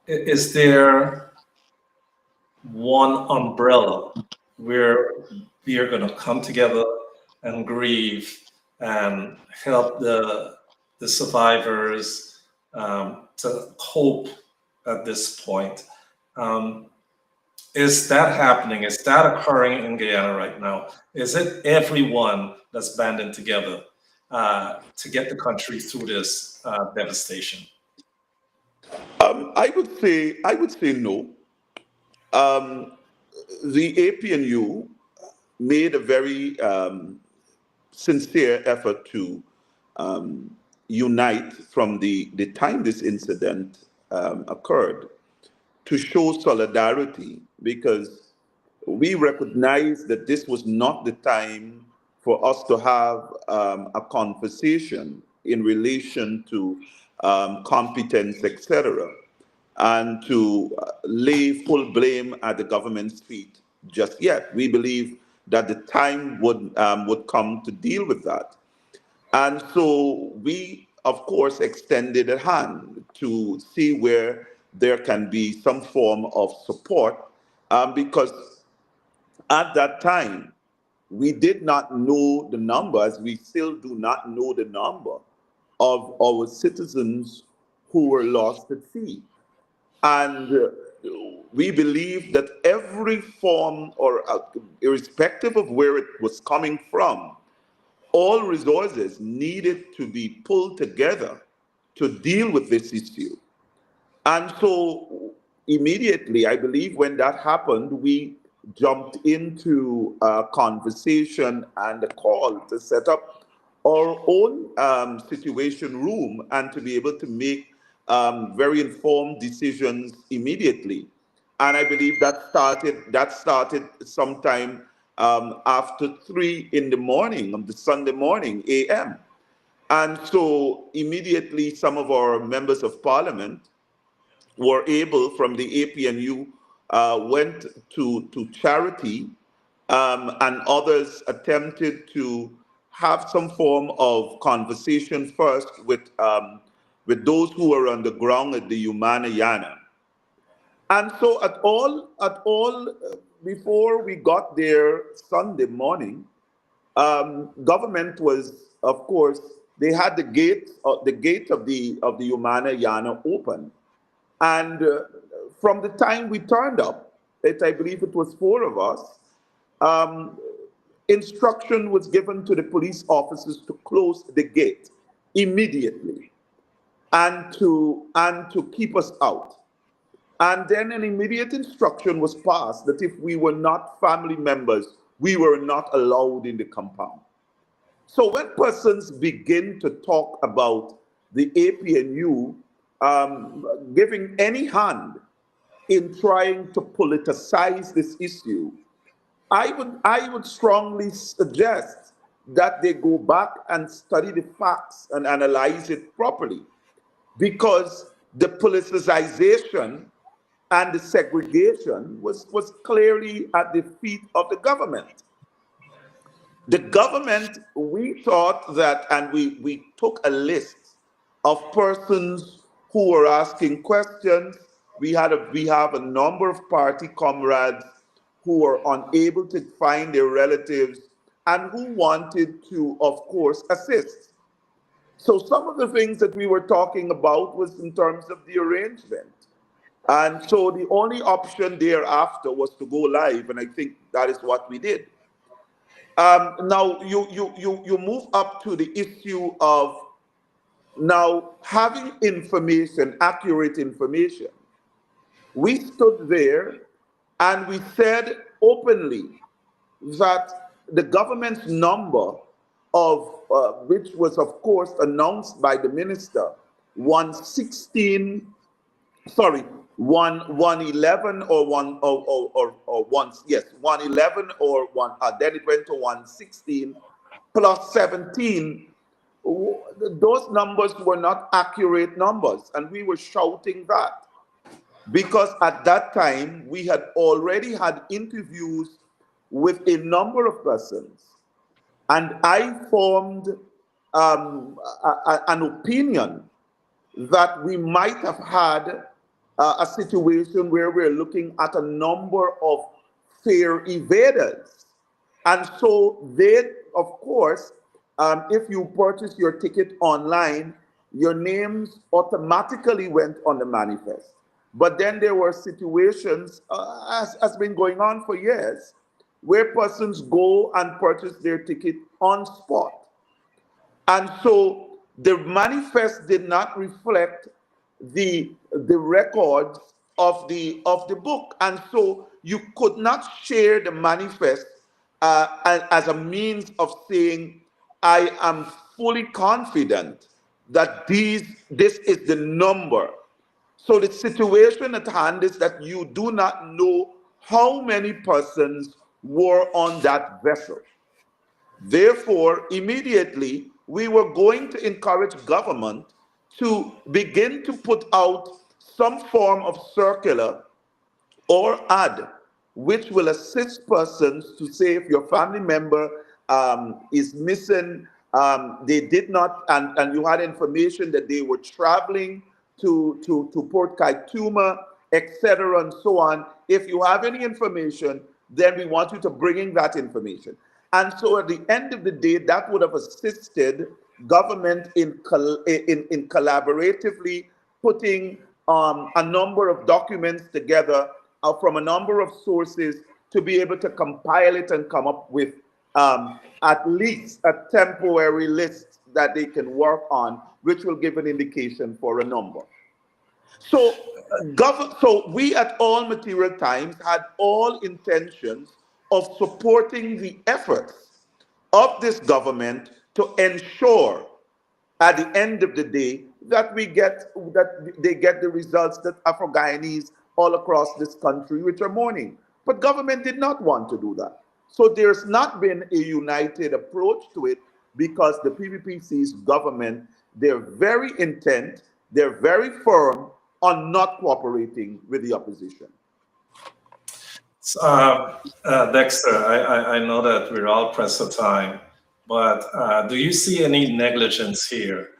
is there one umbrella where we are going to come together and grieve and help the survivors to cope at this point? Is that happening? Is that occurring in Guyana right now? Is it everyone that's banding together to get the country through this devastation? I would say no. The APNU made a very sincere effort to unite from the time this incident occurred, to show solidarity, because we recognize that this was not the time for us to have a conversation in relation to competence, etc., and to lay full blame at the government's feet just yet. We believe that the time would come to deal with that. And so we, of course, extended a hand to see where there can be some form of support, because at that time, we did not know the numbers. We still do not know the number of our citizens who were lost at sea. And we believe that every form, or irrespective of where it was coming from, all resources needed to be pulled together to deal with this issue. And so immediately, I believe when that happened, we jumped into a conversation and a call to set up our own situation room and to be able to make very informed decisions immediately. And I believe that started sometime after 3 in the morning of the Sunday morning, a.m. And so immediately some of our members of parliament were able, from the APNU, went to charity, and others attempted to have some form of conversation first with those who were on the ground at the Humana Yana. And so before we got there Sunday morning, government was, of course, they had the gate of the Humana Yana open. And from the time we turned up, I believe it was 4 of us, um, instruction was given to the police officers to close the gate immediately and to keep us out. And then an immediate instruction was passed that if we were not family members, we were not allowed in the compound. So when persons begin to talk about the APNU giving any hand in trying to politicize this issue, I would strongly suggest that they go back and study the facts and analyze it properly, because the politicization and the segregation was clearly at the feet of the government. The government, we thought that, and we took a list of persons who were asking questions. We have a number of party comrades who were unable to find their relatives and who wanted to, of course, assist. So some of the things that we were talking about was in terms of the arrangement. And so the only option thereafter was to go live, and I think that is what we did. Now you move up to the issue of now having information, accurate information. We stood there and we said openly that the government's number of which was of course announced by the minister, 116, sorry, 111 or 111 or one, then it went to 116 plus 17. Those numbers were not accurate numbers, and we were shouting that because at that time we had already had interviews with a number of persons, and I formed an opinion that we might have had a situation where we're looking at a number of fare evaders. And so they, of course, if you purchase your ticket online, your names automatically went on the manifest. But then there were situations, as has been going on for years, where persons go and purchase their ticket on spot. And so the manifest did not reflect the records of the book, and so you could not share the manifest as a means of saying, I am fully confident that this is the number. So the situation at hand is that you do not know how many persons were on that vessel. Therefore, immediately, we were going to encourage government to begin to put out some form of circular or ad which will assist persons to say if your family member is missing, they did not, and you had information that they were traveling to Port Kaituma, etc., and so on. If you have any information, then we want you to bring in that information. And so at the end of the day, that would have assisted government in collaboratively putting a number of documents together from a number of sources to be able to compile it and come up with at least a temporary list that they can work on, which will give an indication for a number. So, so we at All Material Times had all intentions of supporting the efforts of this government to ensure at the end of the day that they get the results that Afro-Guyanese all across this country which are mourning. But government did not want to do that. So there's not been a united approach to it because the PPPC's government, they're very intent, they're very firm on not cooperating with the opposition. Dexter, I know that we're all pressed for time, but do you see any negligence here?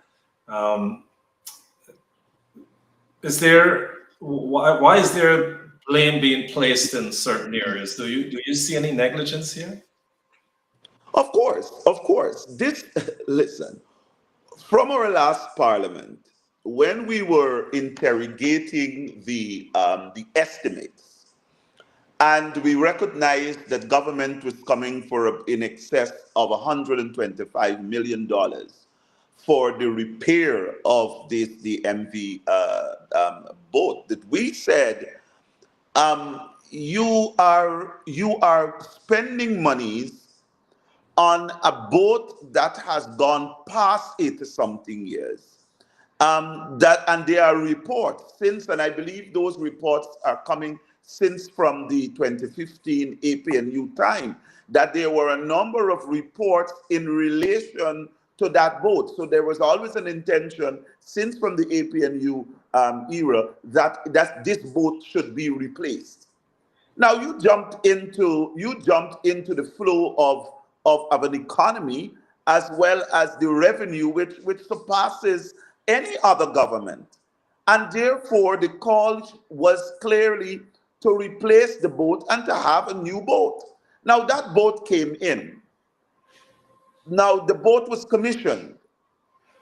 Why is there blame being placed in certain areas? Do you see any negligence here? Of course. This, listen, from our last parliament, when we were interrogating the estimates, and we recognized that government was coming for in excess of $125 million for the repair of the MV boat, that we said, you are spending monies on a boat that has gone past 80-something years. And there are reports since, and I believe those reports are coming since from the 2015 APNU time, that there were a number of reports in relation to that boat. So there was always an intention since from the APNU era that this boat should be replaced. Now you jumped into the flow of an economy as well as the revenue which surpasses any other government. And therefore the call was clearly to replace the boat and to have a new boat. Now that boat came in. Now the boat was commissioned.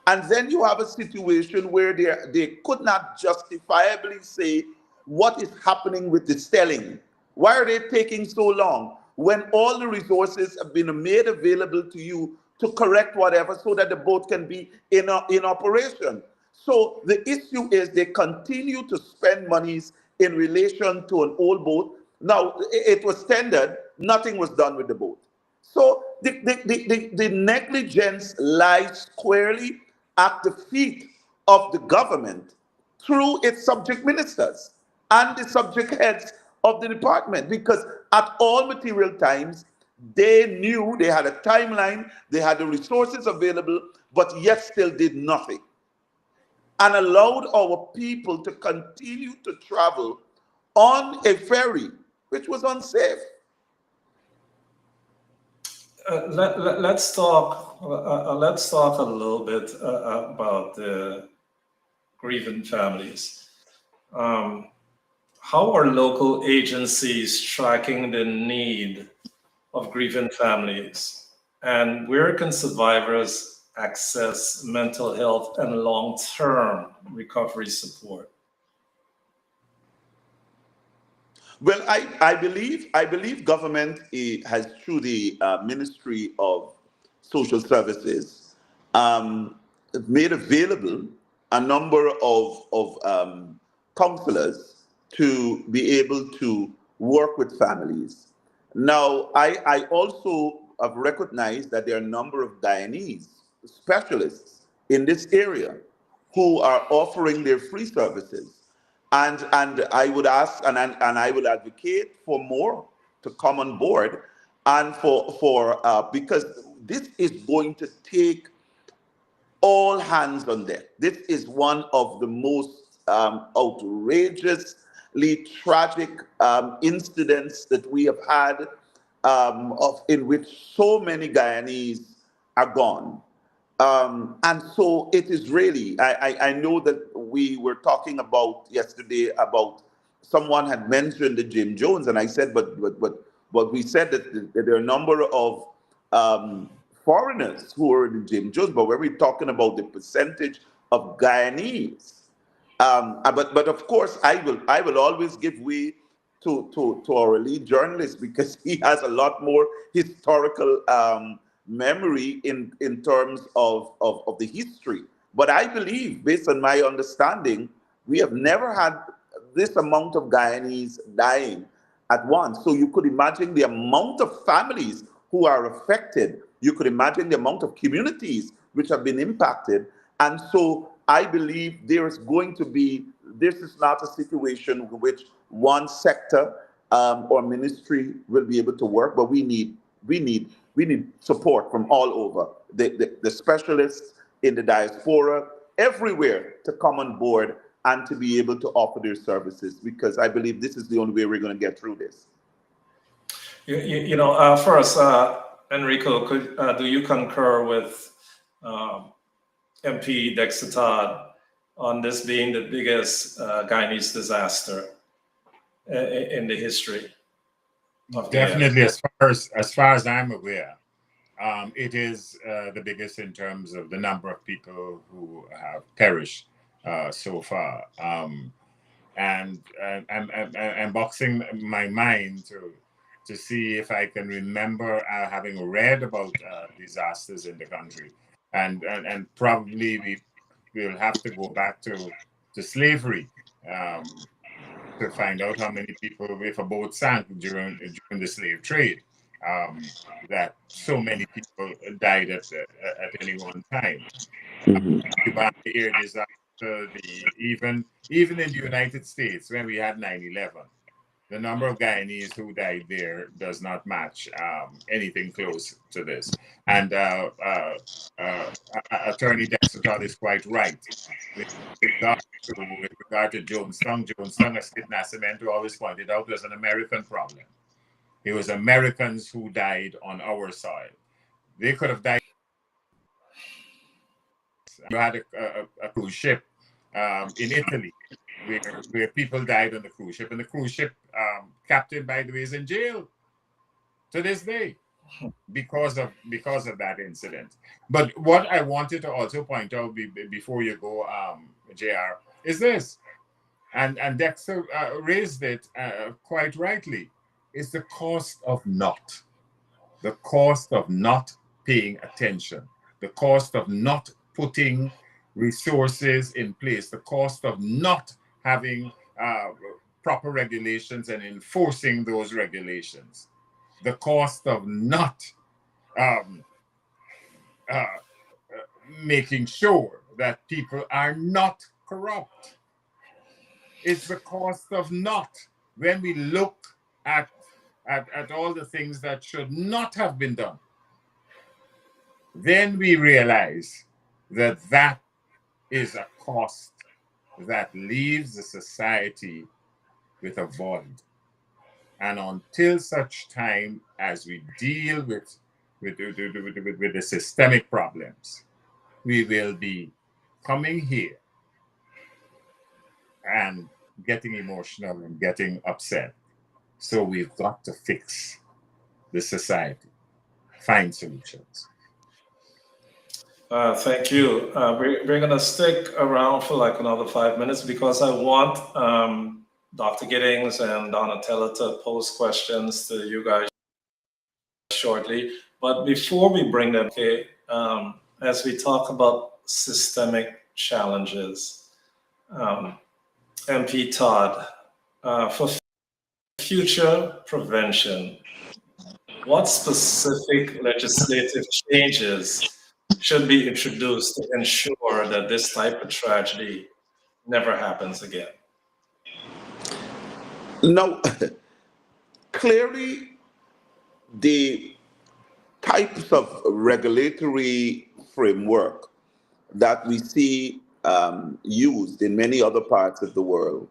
And then you have a situation where they could not justifiably say what is happening with the selling. Why are they taking so long when all the resources have been made available to you to correct whatever so that the boat can be in operation? So the issue is they continue to spend monies in relation to an old boat. Now it was tendered, nothing was done with the boat. So the negligence lies squarely at the feet of the government through its subject ministers and the subject heads of the department, because at all material times, they knew they had a timeline, they had the resources available, but yet still did nothing and allowed our people to continue to travel on a ferry, which was unsafe. Let's talk a little bit about the grieving families. How are local agencies tracking the need of grieving families, and where can survivors access mental health and long-term recovery support? Well, I believe government has, through the Ministry of Social Services, made available a number of counselors to be able to work with families. Now, I also have recognized that there are a number of Guyanese specialists in this area who are offering their free services. And I would ask and I would advocate for more to come on board, and because this is going to take all hands on deck. This is one of the most outrageously tragic incidents that we have had, in which so many Guyanese are gone. And so it is really, I know that we were talking about yesterday about someone had mentioned the Jim Jones, and I said, but we said that there are a number of foreigners who are in the Jim Jones, but when we're talking about the percentage of Guyanese, but of course I will always give way to our lead journalist, because he has a lot more historical memory in terms of the history. But I believe, based on my understanding, we have never had this amount of Guyanese dying at once. So you could imagine the amount of families who are affected. You could imagine the amount of communities which have been impacted. And so I believe there is going to be, this is not a situation in which one sector or ministry will be able to work, but we need we need support from all over, the specialists in the diaspora, everywhere, to come on board and to be able to offer their services, because I believe this is the only way we're going to get through this. First, Enrico, do you concur with MP Dexter Todd on this being the biggest Guyanese disaster in the history of Definitely, as far as I'm aware, it is the biggest in terms of the number of people who have perished so far. And I'm boxing my mind to see if I can remember having read about disasters in the country, and probably we will have to go back to slavery to find out how many people, if a boat sank during the slave trade, that so many people died at any one time. The air disaster, even in the United States, when we had 9/11, the number of Guyanese who died there does not match anything close to this. And Attorney Dexter Todd is quite right with regard to Jonestown. Jonestown, as Kit Nascimento always pointed out, was an American problem. It was Americans who died on our soil. They could have died. You had a cruise ship in Italy where people died on the cruise ship, and the cruise ship captain, by the way, is in jail to this day because of that incident. But what I wanted to also point out before you go, JR, is this, and Dexter raised it quite rightly, is the cost of not paying attention, the cost of not putting resources in place, the cost of not having proper regulations and enforcing those regulations, the cost of not making sure that people are not corrupt. It's the cost of not. When we look at all the things that should not have been done, then we realize that that is a cost that leaves the society with a void. And until such time as we deal with the systemic problems, we will be coming here and getting emotional and getting upset. So we've got to fix the society, find solutions. Thank you. We're going to stick around for like another 5 minutes because I want Dr. Giddings and Donatella to pose questions to you guys shortly. But before we bring them, as we talk about systemic challenges, MP Todd, for future prevention, what specific legislative changes should be introduced to ensure that this type of tragedy never happens again? Now, clearly, the types of regulatory framework that we see used in many other parts of the world,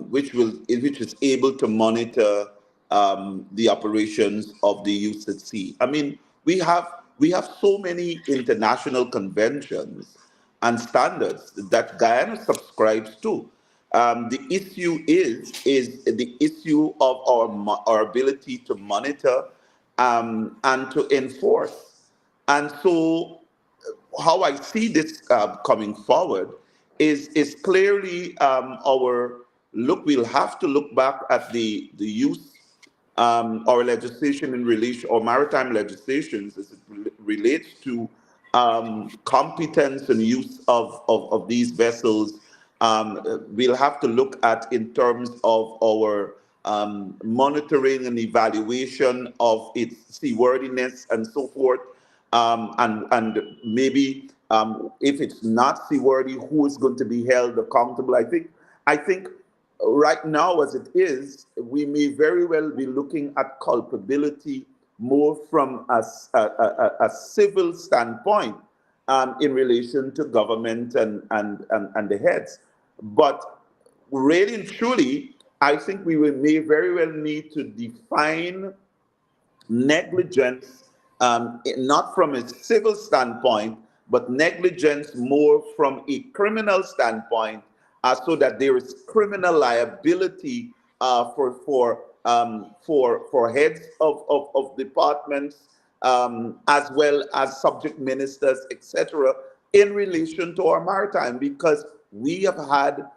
which is able to monitor the operations of the use at sea. I mean, we have so many international conventions and standards that Guyana subscribes to. The issue is the issue of our ability to monitor and to enforce. And so, how I see this coming forward is clearly our look. We'll have to look back at the use our legislation in relation, or maritime legislations as it relates to competence and use of these vessels. We'll have to look at in terms of our monitoring and evaluation of its seaworthiness and so forth. And maybe if it's not seaworthy, who is going to be held accountable? I think right now, as it is, we may very well be looking at culpability more from a civil standpoint in relation to government and the heads. But really and truly, I think may very well need to define negligence, not from a civil standpoint, but negligence more from a criminal standpoint, so that there is criminal liability for heads of departments, as well as subject ministers, etc., in relation to our maritime, because we have had,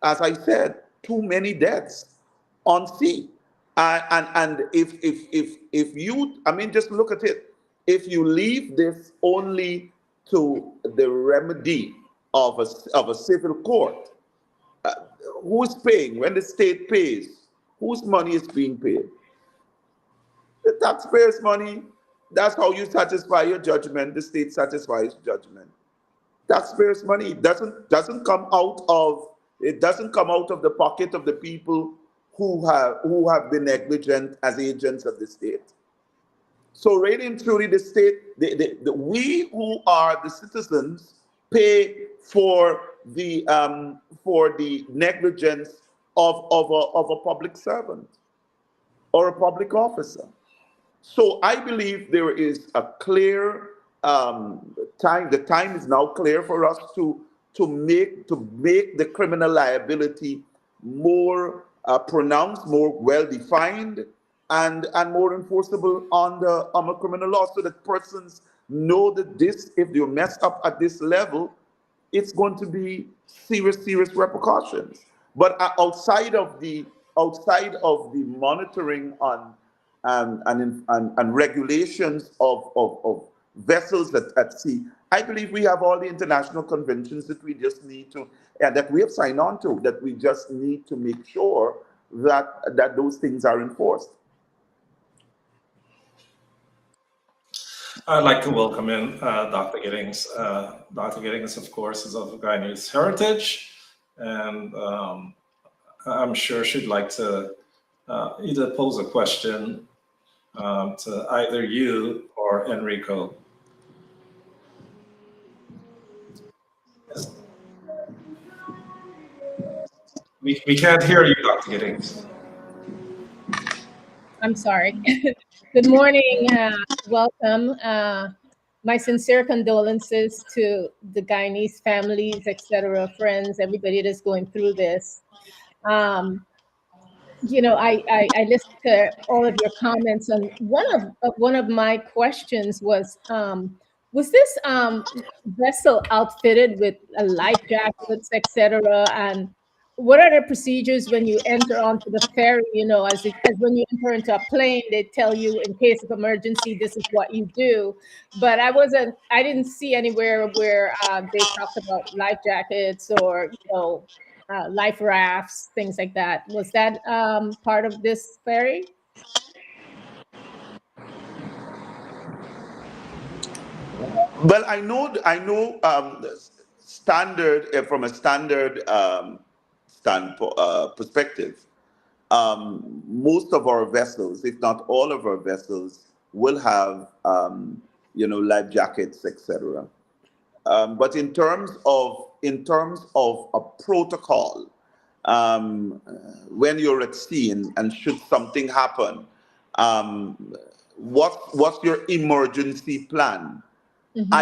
as I said, too many deaths on sea. And if you, I mean, just look at it. If you leave this only to the remedy of a civil court, who's paying? When the state pays, whose money is being paid? The taxpayers' money. That's how you satisfy your judgment. The state satisfies judgment. Taxpayers' money doesn't come out of, it doesn't come out of the pocket of the people who have been negligent as agents of the state. So really and truly, the state, we who are the citizens pay for the negligence of a public servant or a public officer. So I believe there is a clear time. The time is now clear for us to make the criminal liability more pronounced, more well defined, and more enforceable on the criminal law, so that persons know that this, if you mess up at this level, it's going to be serious repercussions. But outside of the monitoring on and regulations of vessels at sea, I believe we have all the international conventions that we just need to, and that we have signed on to, that we just need to make sure that those things are enforced. I'd like to welcome in Dr. Giddings. Dr. Giddings, of course, is of Guyanese heritage, and I'm sure she'd like to either pose a question to either you or Enrico. Yes. We can't hear you, Dr. Giddings. I'm sorry. Good morning. Welcome. My sincere condolences to the Guyanese families, etc., friends, everybody that's going through this. You know, I listened to all of your comments, and one of my questions was this vessel outfitted with life jackets, etc., and what are the procedures when you enter onto the ferry? You know, as when you enter into a plane, they tell you in case of emergency, this is what you do. But I didn't see anywhere where they talked about life jackets or, you know, life rafts, things like that. Was that part of this ferry? Well, I know standard from a standard standpoint perspective. Most of our vessels, if not all of our vessels, will have life jackets, etc. But in terms of a protocol, when you're at sea and should something happen, what's your emergency plan? Mm-hmm.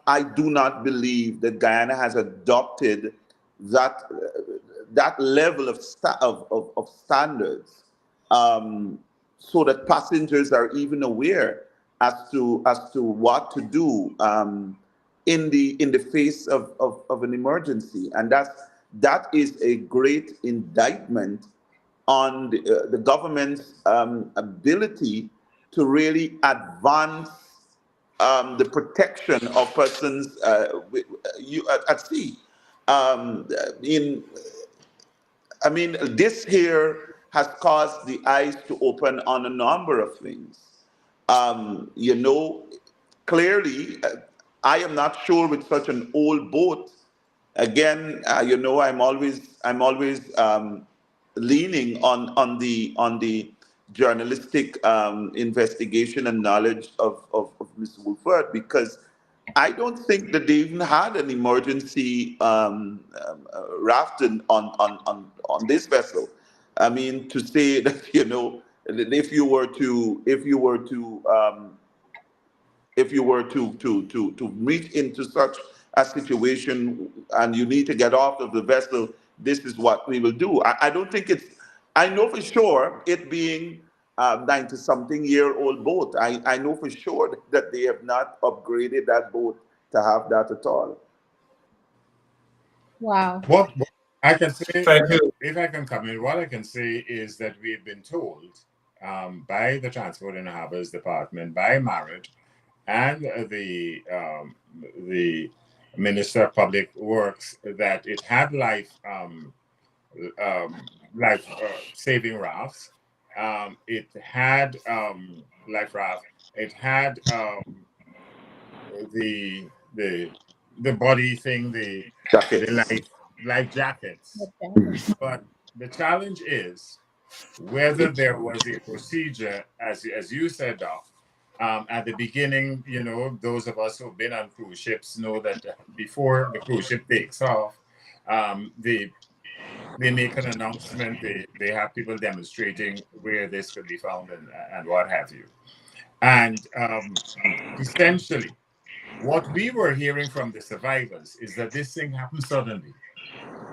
I do not believe that Guyana has adopted that level of standards, so that passengers are even aware as to what to do in the face of an emergency, and that is a great indictment on the government's ability to really advance the protection of persons at sea. This here has caused the eyes to open on a number of things. Clearly, I am not sure with such an old boat. Again, I'm always leaning on the journalistic investigation and knowledge of Ms. Woolford, because I don't think that they even had an emergency rafting on this vessel. I mean, to say that, you know, that if you were to reach into such a situation and you need to get off of the vessel, this is what we will do. I don't think it's, I know for sure, it being 90 something year old boat, I know for sure that they have not upgraded that boat to have that at all. Wow. What I can say, Thank you. if I can come in, what I can say is that we've been told by the Transport and Harbors Department, by MARID, and the Minister of Public Works, that it had life saving rafts. It had life raft. It had the body thing, the life jackets. Okay. But the challenge is whether there was a procedure, as you said, Doc. At the beginning, you know, those of us who've been on cruise ships know that before the cruise ship takes off, they make an announcement. They have people demonstrating where this could be found and what have you. And essentially, what we were hearing from the survivors is that this thing happened suddenly.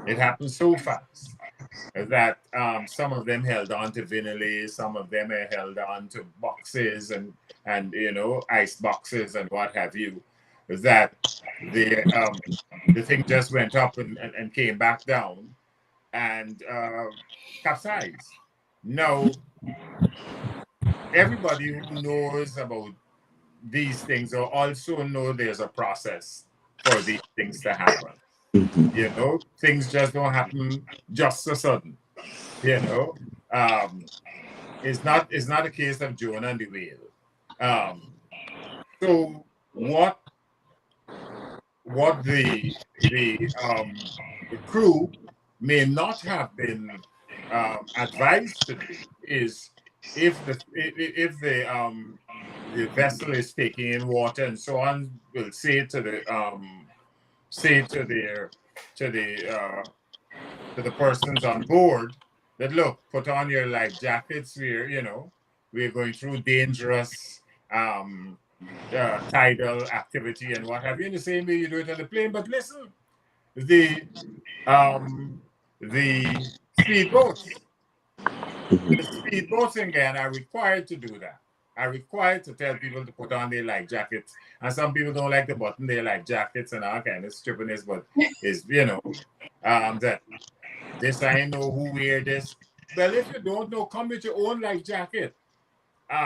It happened so fast that some of them held on to vinyl, some of them held on to boxes and you know, ice boxes and what have you. That the thing just went up and came back down and capsized. Now, everybody who knows about these things will also know there's a process for these things to happen. You know, things just don't happen just so sudden. You know, it's not a case of Jonah and the whale. So what the crew may not have been advised to do is, if the vessel is taking in water and so on, will say to the persons on board that, look, put on your life jackets. We're going through dangerous tidal activity and what have you, in the same way you do it on the plane. But listen, the speedboats again are required to do that. Are required to tell people to put on their life jackets. And some people don't like to button their life jackets and all kind of stupidness, but it's, that this, I know who wear this. Well, if you don't know, come with your own life jacket.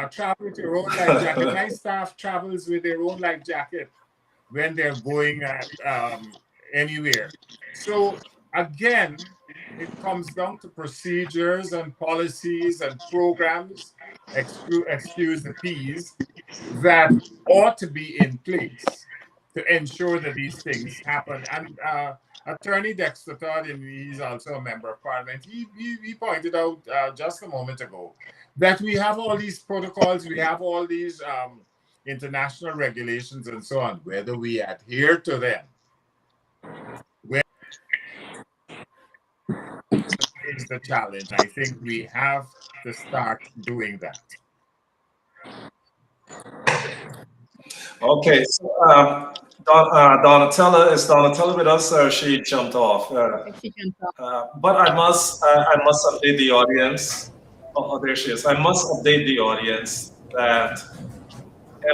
Travel with your own life jacket. My staff travels with their own life jacket when they're going anywhere. So again, it comes down to procedures and policies and programs, excuse the P's, that ought to be in place to ensure that these things happen. And Attorney Dexter Todd, and he's also a member of Parliament, he pointed out just a moment ago that we have all these protocols, we have all these international regulations and so on. Whether we adhere to them is the challenge. I think we have to start doing that. Okay, so Donatella, is Donatella with us, or she jumped off? But I must update the audience. Oh, there she is. I must update the audience that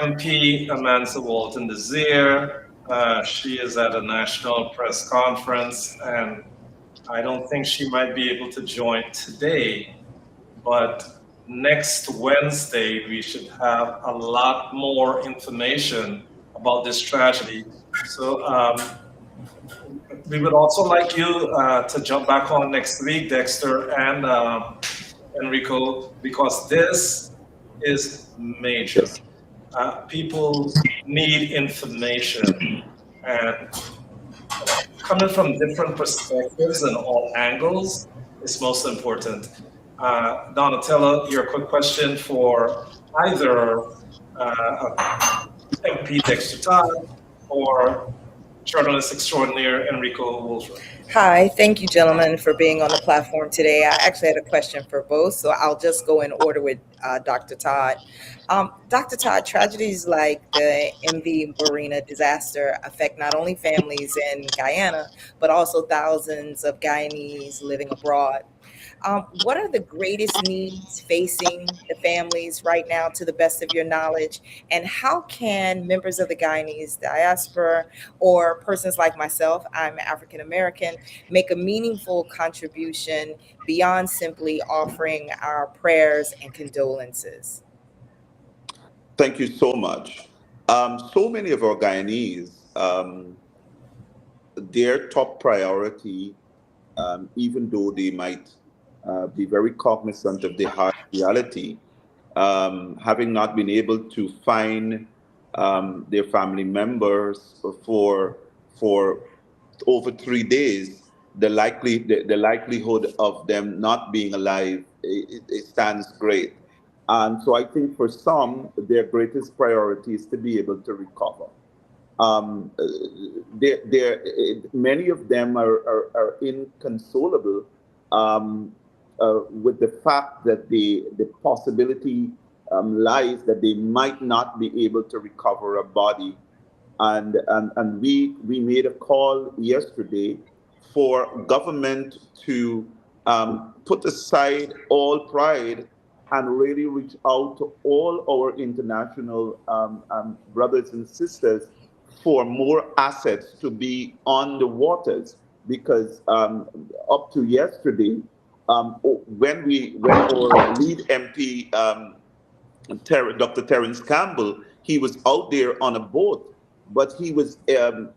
MP Amanda Walton Desir, she is at a national press conference, and I don't think she might be able to join today, but next Wednesday, we should have a lot more information about this tragedy. So we would also like you to jump back on next week, Dexter and Enrico, because this is major. People need information, and coming from different perspectives and all angles is most important. Donatella, your quick question for either MP Dexter Todd or journalist extraordinaire Enrico Wolfer. Hi, thank you, gentlemen, for being on the platform today. I actually had a question for both, so I'll just go in order with Dr. Todd. Dr. Todd, tragedies like the MV Marina disaster affect not only families in Guyana, but also thousands of Guyanese living abroad. What are the greatest needs facing the families right now, to the best of your knowledge? And how can members of the Guyanese diaspora or persons like myself, I'm African American, make a meaningful contribution beyond simply offering our prayers and condolences? Thank you so much. So many of our Guyanese, their top priority, even though they might be very cognizant of the hard reality, having not been able to find their family members for over 3 days, the likelihood of them not being alive, it stands great. And so I think for some, their greatest priority is to be able to recover. um, uh, Many of them are inconsolable with the fact that the possibility lies that they might not be able to recover a body. And we made a call yesterday for government to put aside all pride and really reach out to all our international brothers and sisters for more assets to be on the waters, because up to yesterday, when our lead MP, Dr. Terence Campbell, he was out there on a boat, but he was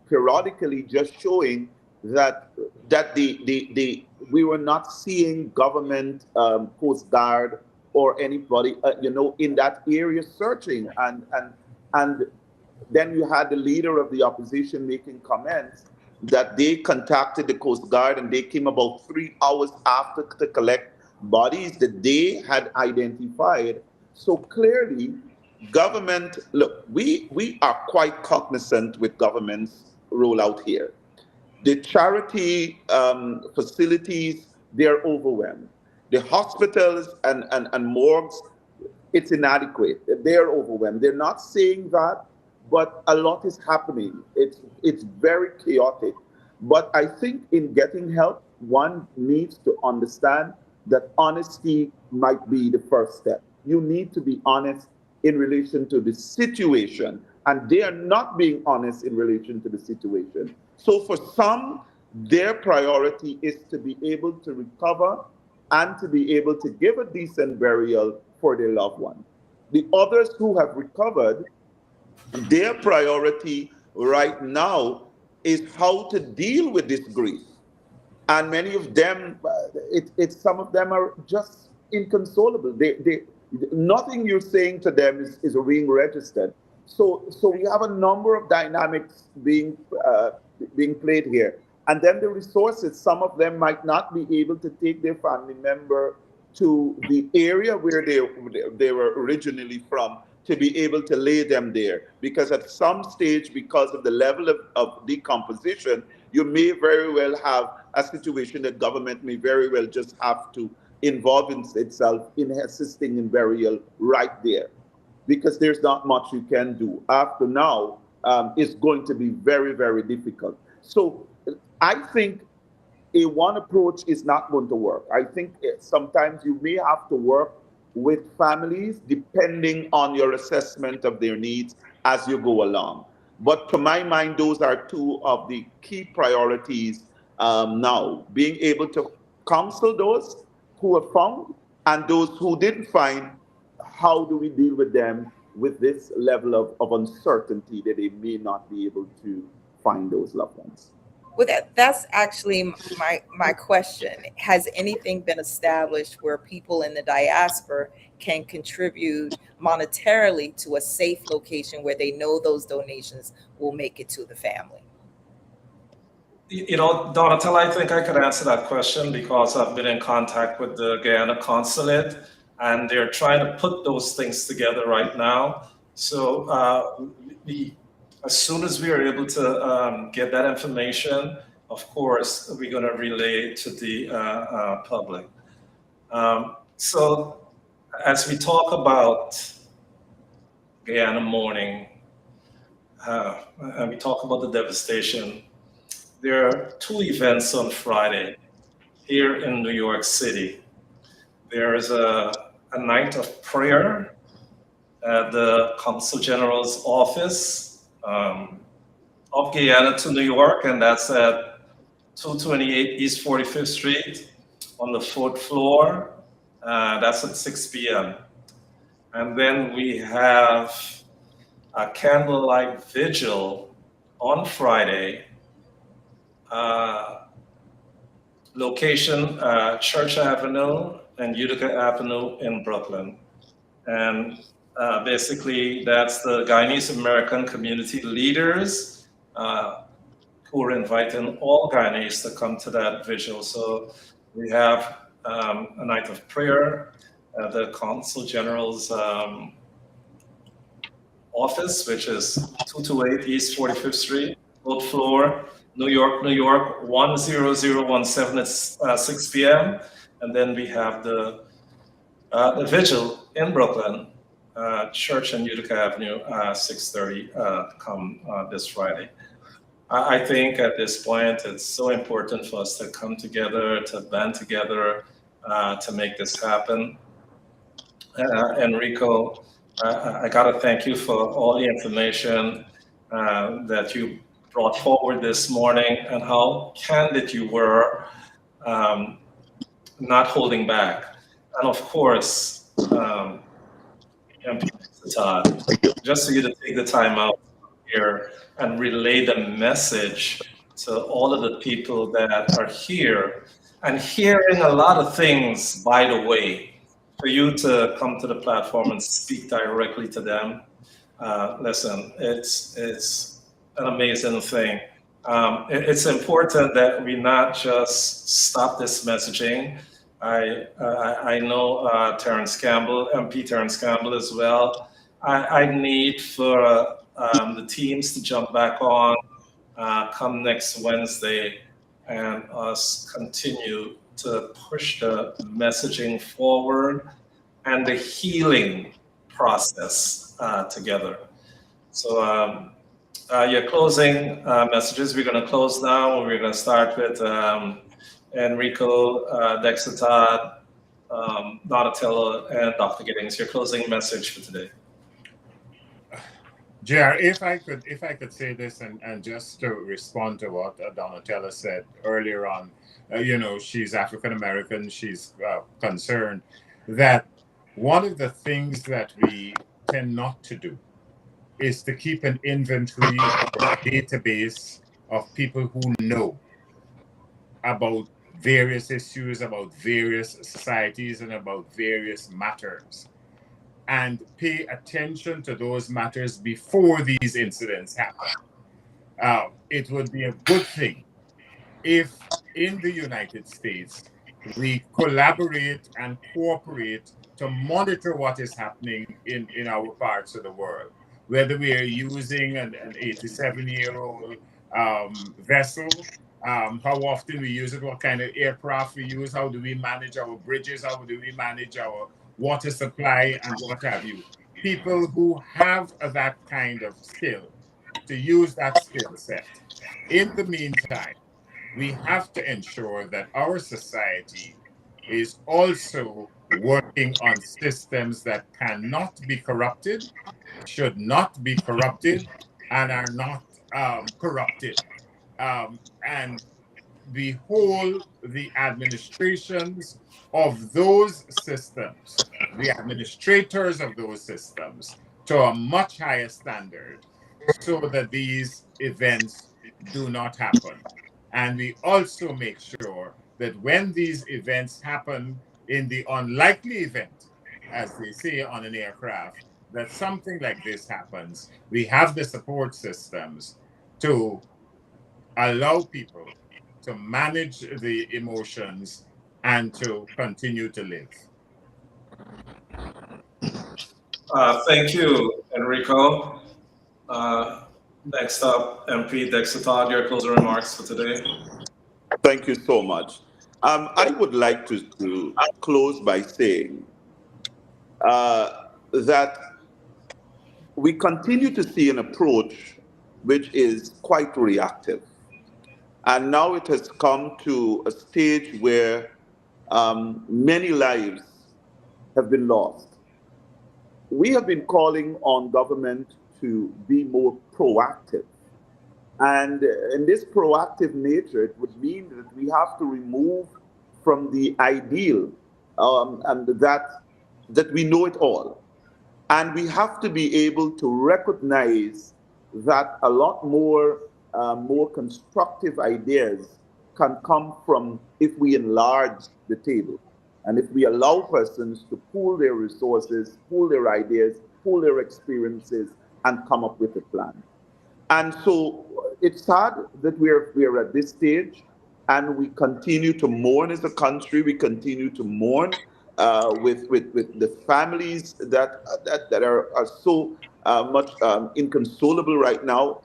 periodically just showing that we were not seeing government, Coast Guard, or anybody, in that area searching. And then you had the leader of the opposition making comments that they contacted the Coast Guard and they came about 3 hours after to collect bodies that they had identified. So clearly, government, look, we are quite cognizant with government's rollout here. The charity facilities, they're overwhelmed. The hospitals and morgues, it's inadequate. They're overwhelmed. They're not saying that, but a lot is happening. It's very chaotic. But I think in getting help, one needs to understand that honesty might be the first step. You need to be honest in relation to the situation, and they are not being honest in relation to the situation. So for some, their priority is to be able to recover and to be able to give a decent burial for their loved one. The others who have recovered, their priority right now is how to deal with this grief. And many of them, it's some of them are just inconsolable. They nothing you're saying to them is being registered. So we have a number of dynamics being played here. And then the resources, some of them might not be able to take their family member to the area where they were originally from, to be able to lay them there. Because at some stage, because of the level of decomposition, you may very well have a situation that government may very well just have to involve itself in assisting in burial right there, because there's not much you can do. After now, it's going to be very, very difficult. So I think a one approach is not going to work. I think sometimes you may have to work with families depending on your assessment of their needs as you go along. But to my mind, those are two of the key priorities now, being able to counsel those who are found and those who didn't find. How do we deal with them with this level of uncertainty that they may not be able to find those loved ones? Well, that's actually my question. Has anything been established where people in the diaspora can contribute monetarily to a safe location where they know those donations will make it to the family? You know, Donatel, I think I could answer that question because I've been in contact with the Guyana consulate, and they're trying to put those things together right now. So as soon as we are able to get that information, of course, we're going to relay it to the public. So as we talk about Guyana mourning, and we talk about the devastation, there are two events on Friday here in New York City. There is a night of prayer at the Consul General's office of Guyana to New York, and that's at 228 East 45th Street on the 4th floor. That's at 6 p.m. And then we have a candlelight vigil on Friday. Location, Church Avenue and Utica Avenue in Brooklyn. And basically, that's the Guyanese American community leaders who are inviting all Guyanese to come to that vigil. So we have a night of prayer at the Consul General's office, which is 228 East 45th Street, 4th floor, New York, 10017 at 6 p.m. And then we have the vigil in Brooklyn, Church and Utica Avenue, 6:30 come this Friday. I think at this point, it's so important for us to come together, to band together, to make this happen. Enrico, I gotta thank you for all the information that you brought forward this morning and how candid you were, not holding back. And of course, Todd, just for you to take the time out here and relay the message to all of the people that are here and hearing a lot of things, by the way, for you to come to the platform and speak directly to them. Listen, it's an amazing thing. It's important that we not just stop this messaging. I know Terrence Campbell, MP Terrence Campbell as well. I need for the teams to jump back on come next Wednesday and us continue to push the messaging forward and the healing process together. So your closing messages, we're going to close now. We're going to start with Enrico, Dexter Todd, Donatello, and Dr. Giddings. Your closing message for today. J.R., if I could say this and just to respond to what Donatella said earlier on, she's African American, she's concerned that one of the things that we tend not to do is to keep an inventory or database of people who know about various issues, about various societies, and about various matters, and pay attention to those matters before these incidents happen. It would be a good thing if in the United States we collaborate and cooperate to monitor what is happening in our parts of the world, whether we are using an 87-year-old vessel, how often we use it, what kind of aircraft we use, how do we manage our bridges, how do we manage our water supply, and what have you. People who have that kind of skill, to use that skill set. In the meantime, we have to ensure that our society is also working on systems that cannot be corrupted, should not be corrupted, and are not corrupted. And we hold the administrations of those systems, the administrators of those systems, to a much higher standard so that these events do not happen. And we also make sure that when these events happen, in the unlikely event, as they say on an aircraft, that something like this happens, we have the support systems to allow people to manage the emotions, and to continue to live. Thank you, Enrico. Next up, MP Dexter Todd, your closing remarks for today. Thank you so much. I would like to close by saying that we continue to see an approach which is quite reactive. And now it has come to a stage where many lives have been lost. We have been calling on government to be more proactive. And in this proactive nature, it would mean that we have to remove from the ideal and that we know it all. And we have to be able to recognize that a lot more constructive ideas can come from if we enlarge the table and if we allow persons to pool their resources, pool their ideas, pool their experiences, and come up with a plan. And so it's sad that we're at this stage, and we continue to mourn as a country. We continue to mourn with the families that are so much inconsolable right now.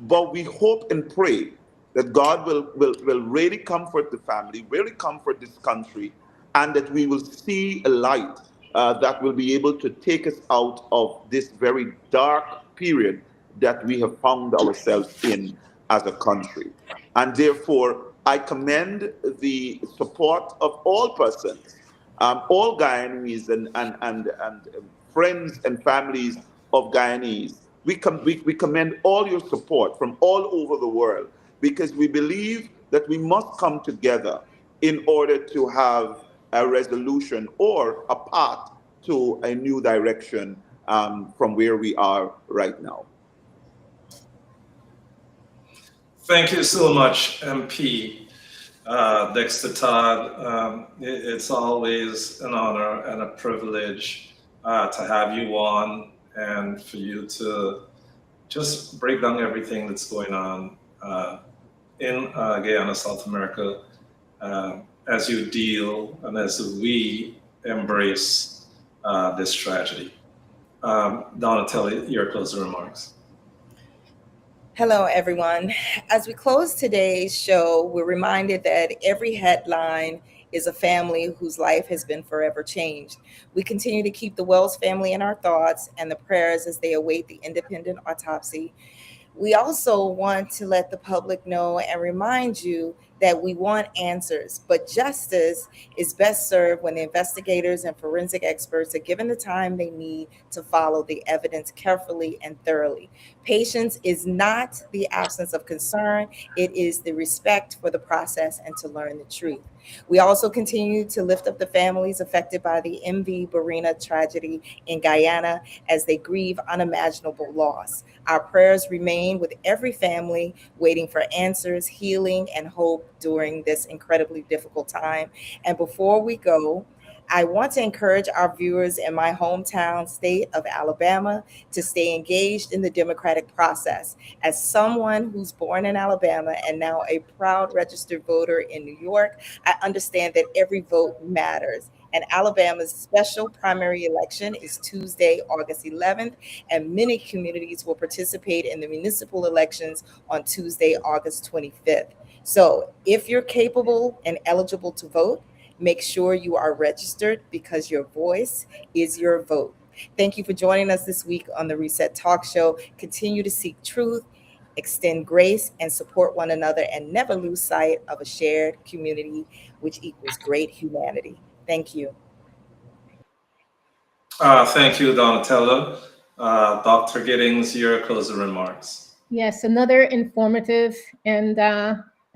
But we hope and pray that God will really comfort the family, really comfort this country, and that we will see a light that will be able to take us out of this very dark period that we have found ourselves in as a country. And therefore, I commend the support of all persons, all Guyanese and friends and families of Guyanese. We commend all your support from all over the world, because we believe that we must come together in order to have a resolution or a path to a new direction from where we are right now. Thank you so much, MP Dexter Todd. It's always an honor and a privilege to have you on and for you to just break down everything that's going on in Guyana, South America, as you deal and as we embrace this tragedy. Donatella, your closing remarks. Hello, everyone. As we close today's show, we're reminded that every headline is a family whose life has been forever changed. We continue to keep the Wells family in our thoughts and the prayers as they await the independent autopsy. We also want to let the public know and remind you that we want answers, but justice is best served when the investigators and forensic experts are given the time they need to follow the evidence carefully and thoroughly. Patience is not the absence of concern, it is the respect for the process and to learn the truth. We also continue to lift up the families affected by the MV Barina tragedy in Guyana as they grieve unimaginable loss. Our prayers remain with every family waiting for answers, healing, and hope during this incredibly difficult time. And before we go, I want to encourage our viewers in my hometown state of Alabama to stay engaged in the democratic process. As someone who's born in Alabama and now a proud registered voter in New York, I understand that every vote matters. And Alabama's special primary election is Tuesday, August 11th, and many communities will participate in the municipal elections on Tuesday, August 25th. So if you're capable and eligible to vote, make sure you are registered because your voice is your vote. Thank you for joining us this week on the Reset Talk Show. Continue to seek truth, extend grace, and support one another, and never lose sight of a shared community, which equals great humanity. Thank you. Thank you, Donatella. Dr. Giddings, your closing remarks. Yes, another informative and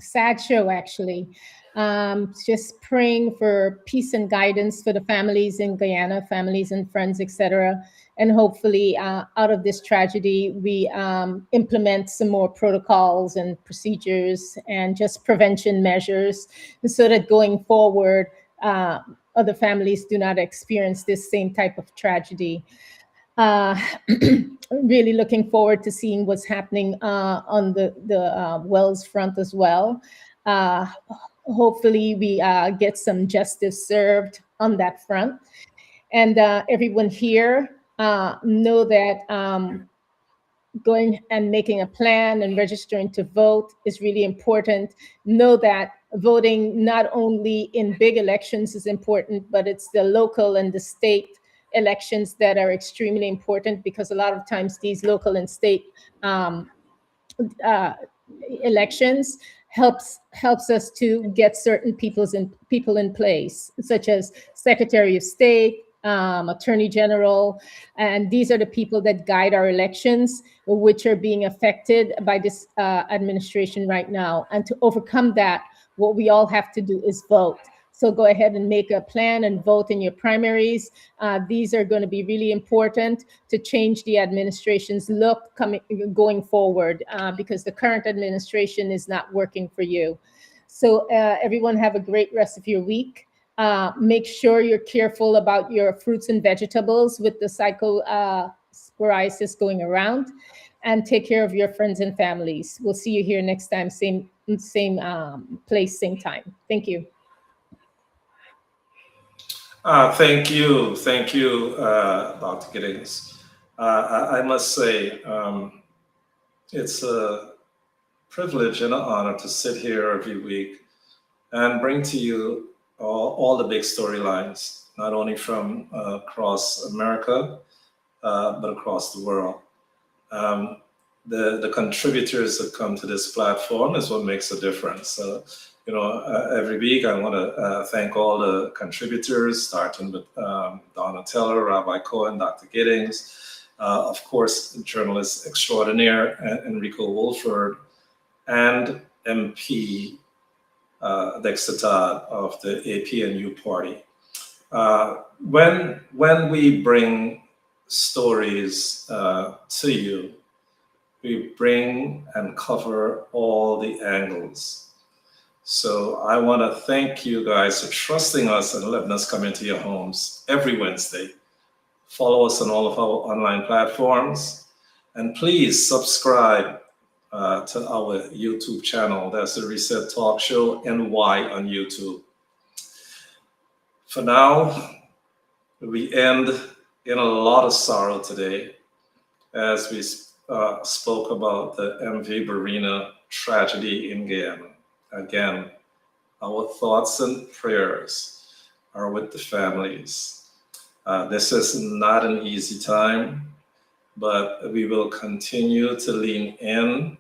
sad show, actually. Just praying for peace and guidance for the families in Guyana, families and friends, etc. And hopefully out of this tragedy, we implement some more protocols and procedures and just prevention measures so that going forward, other families do not experience this same type of tragedy. Really looking forward to seeing what's happening on the Wells front as well. Uh, hopefully, we get some justice served on that front. And everyone here know that going and making a plan and registering to vote is really important. Know that voting not only in big elections is important, but it's the local and the state elections that are extremely important, because a lot of times these local and state elections helps us to get certain people in place, such as Secretary of State, Attorney General, and these are the people that guide our elections, which are being affected by this administration right now. And to overcome that, what we all have to do is vote. So go ahead and make a plan and vote in your primaries. These are going to be really important to change the administration's look going forward, because the current administration is not working for you. So everyone have a great rest of your week. Make sure you're careful about your fruits and vegetables with the psychosporiasis going around, and take care of your friends and families. We'll see you here next time, same place, same time. Thank you. Thank you, Dr. Giddings. I must say, it's a privilege and an honor to sit here every week and bring to you all the big storylines, not only from across America, but across the world. The contributors that come to this platform is what makes a difference. Every week I want to thank all the contributors, starting with Donna Teller, Rabbi Cohen, Dr. Giddings, of course, journalist extraordinaire Enrico Wolford, and MP Dexter Todd of the APNU party. When we bring stories to you, we bring and cover all the angles. So I want to thank you guys for trusting us and letting us come into your homes every Wednesday. Follow us on all of our online platforms, and please subscribe to our YouTube channel. That's the Reset Talk Show NY on YouTube. For now, we end in a lot of sorrow today as we spoke about the MV Barina tragedy in Guyana. Again, our thoughts and prayers are with the families. This is not an easy time, but we will continue to lean in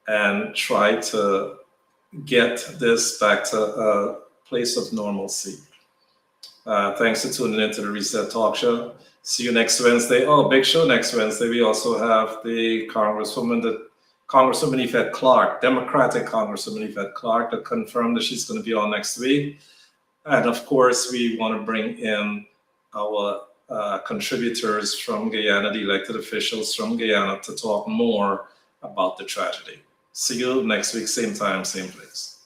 and try to get this back to a place of normalcy. Thanks for tuning into the Reset Talk Show. See you next Wednesday. Oh, big show next Wednesday. We also have the Congresswoman Yvette Clarke, Democratic Congresswoman Yvette Clarke, that confirmed that she's going to be on next week. And of course, we want to bring in our contributors from Guyana, the elected officials from Guyana, to talk more about the tragedy. See you next week, same time, same place.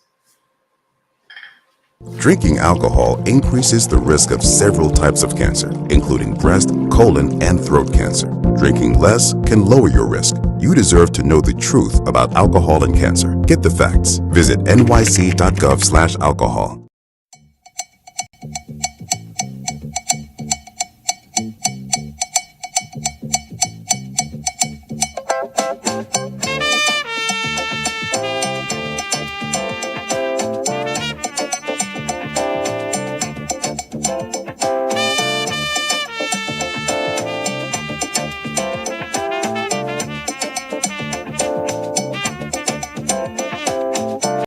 Drinking alcohol increases the risk of several types of cancer, including breast, colon, and throat cancer. Drinking less can lower your risk. You deserve to know the truth about alcohol and cancer. Get the facts. Visit nyc.gov/alcohol.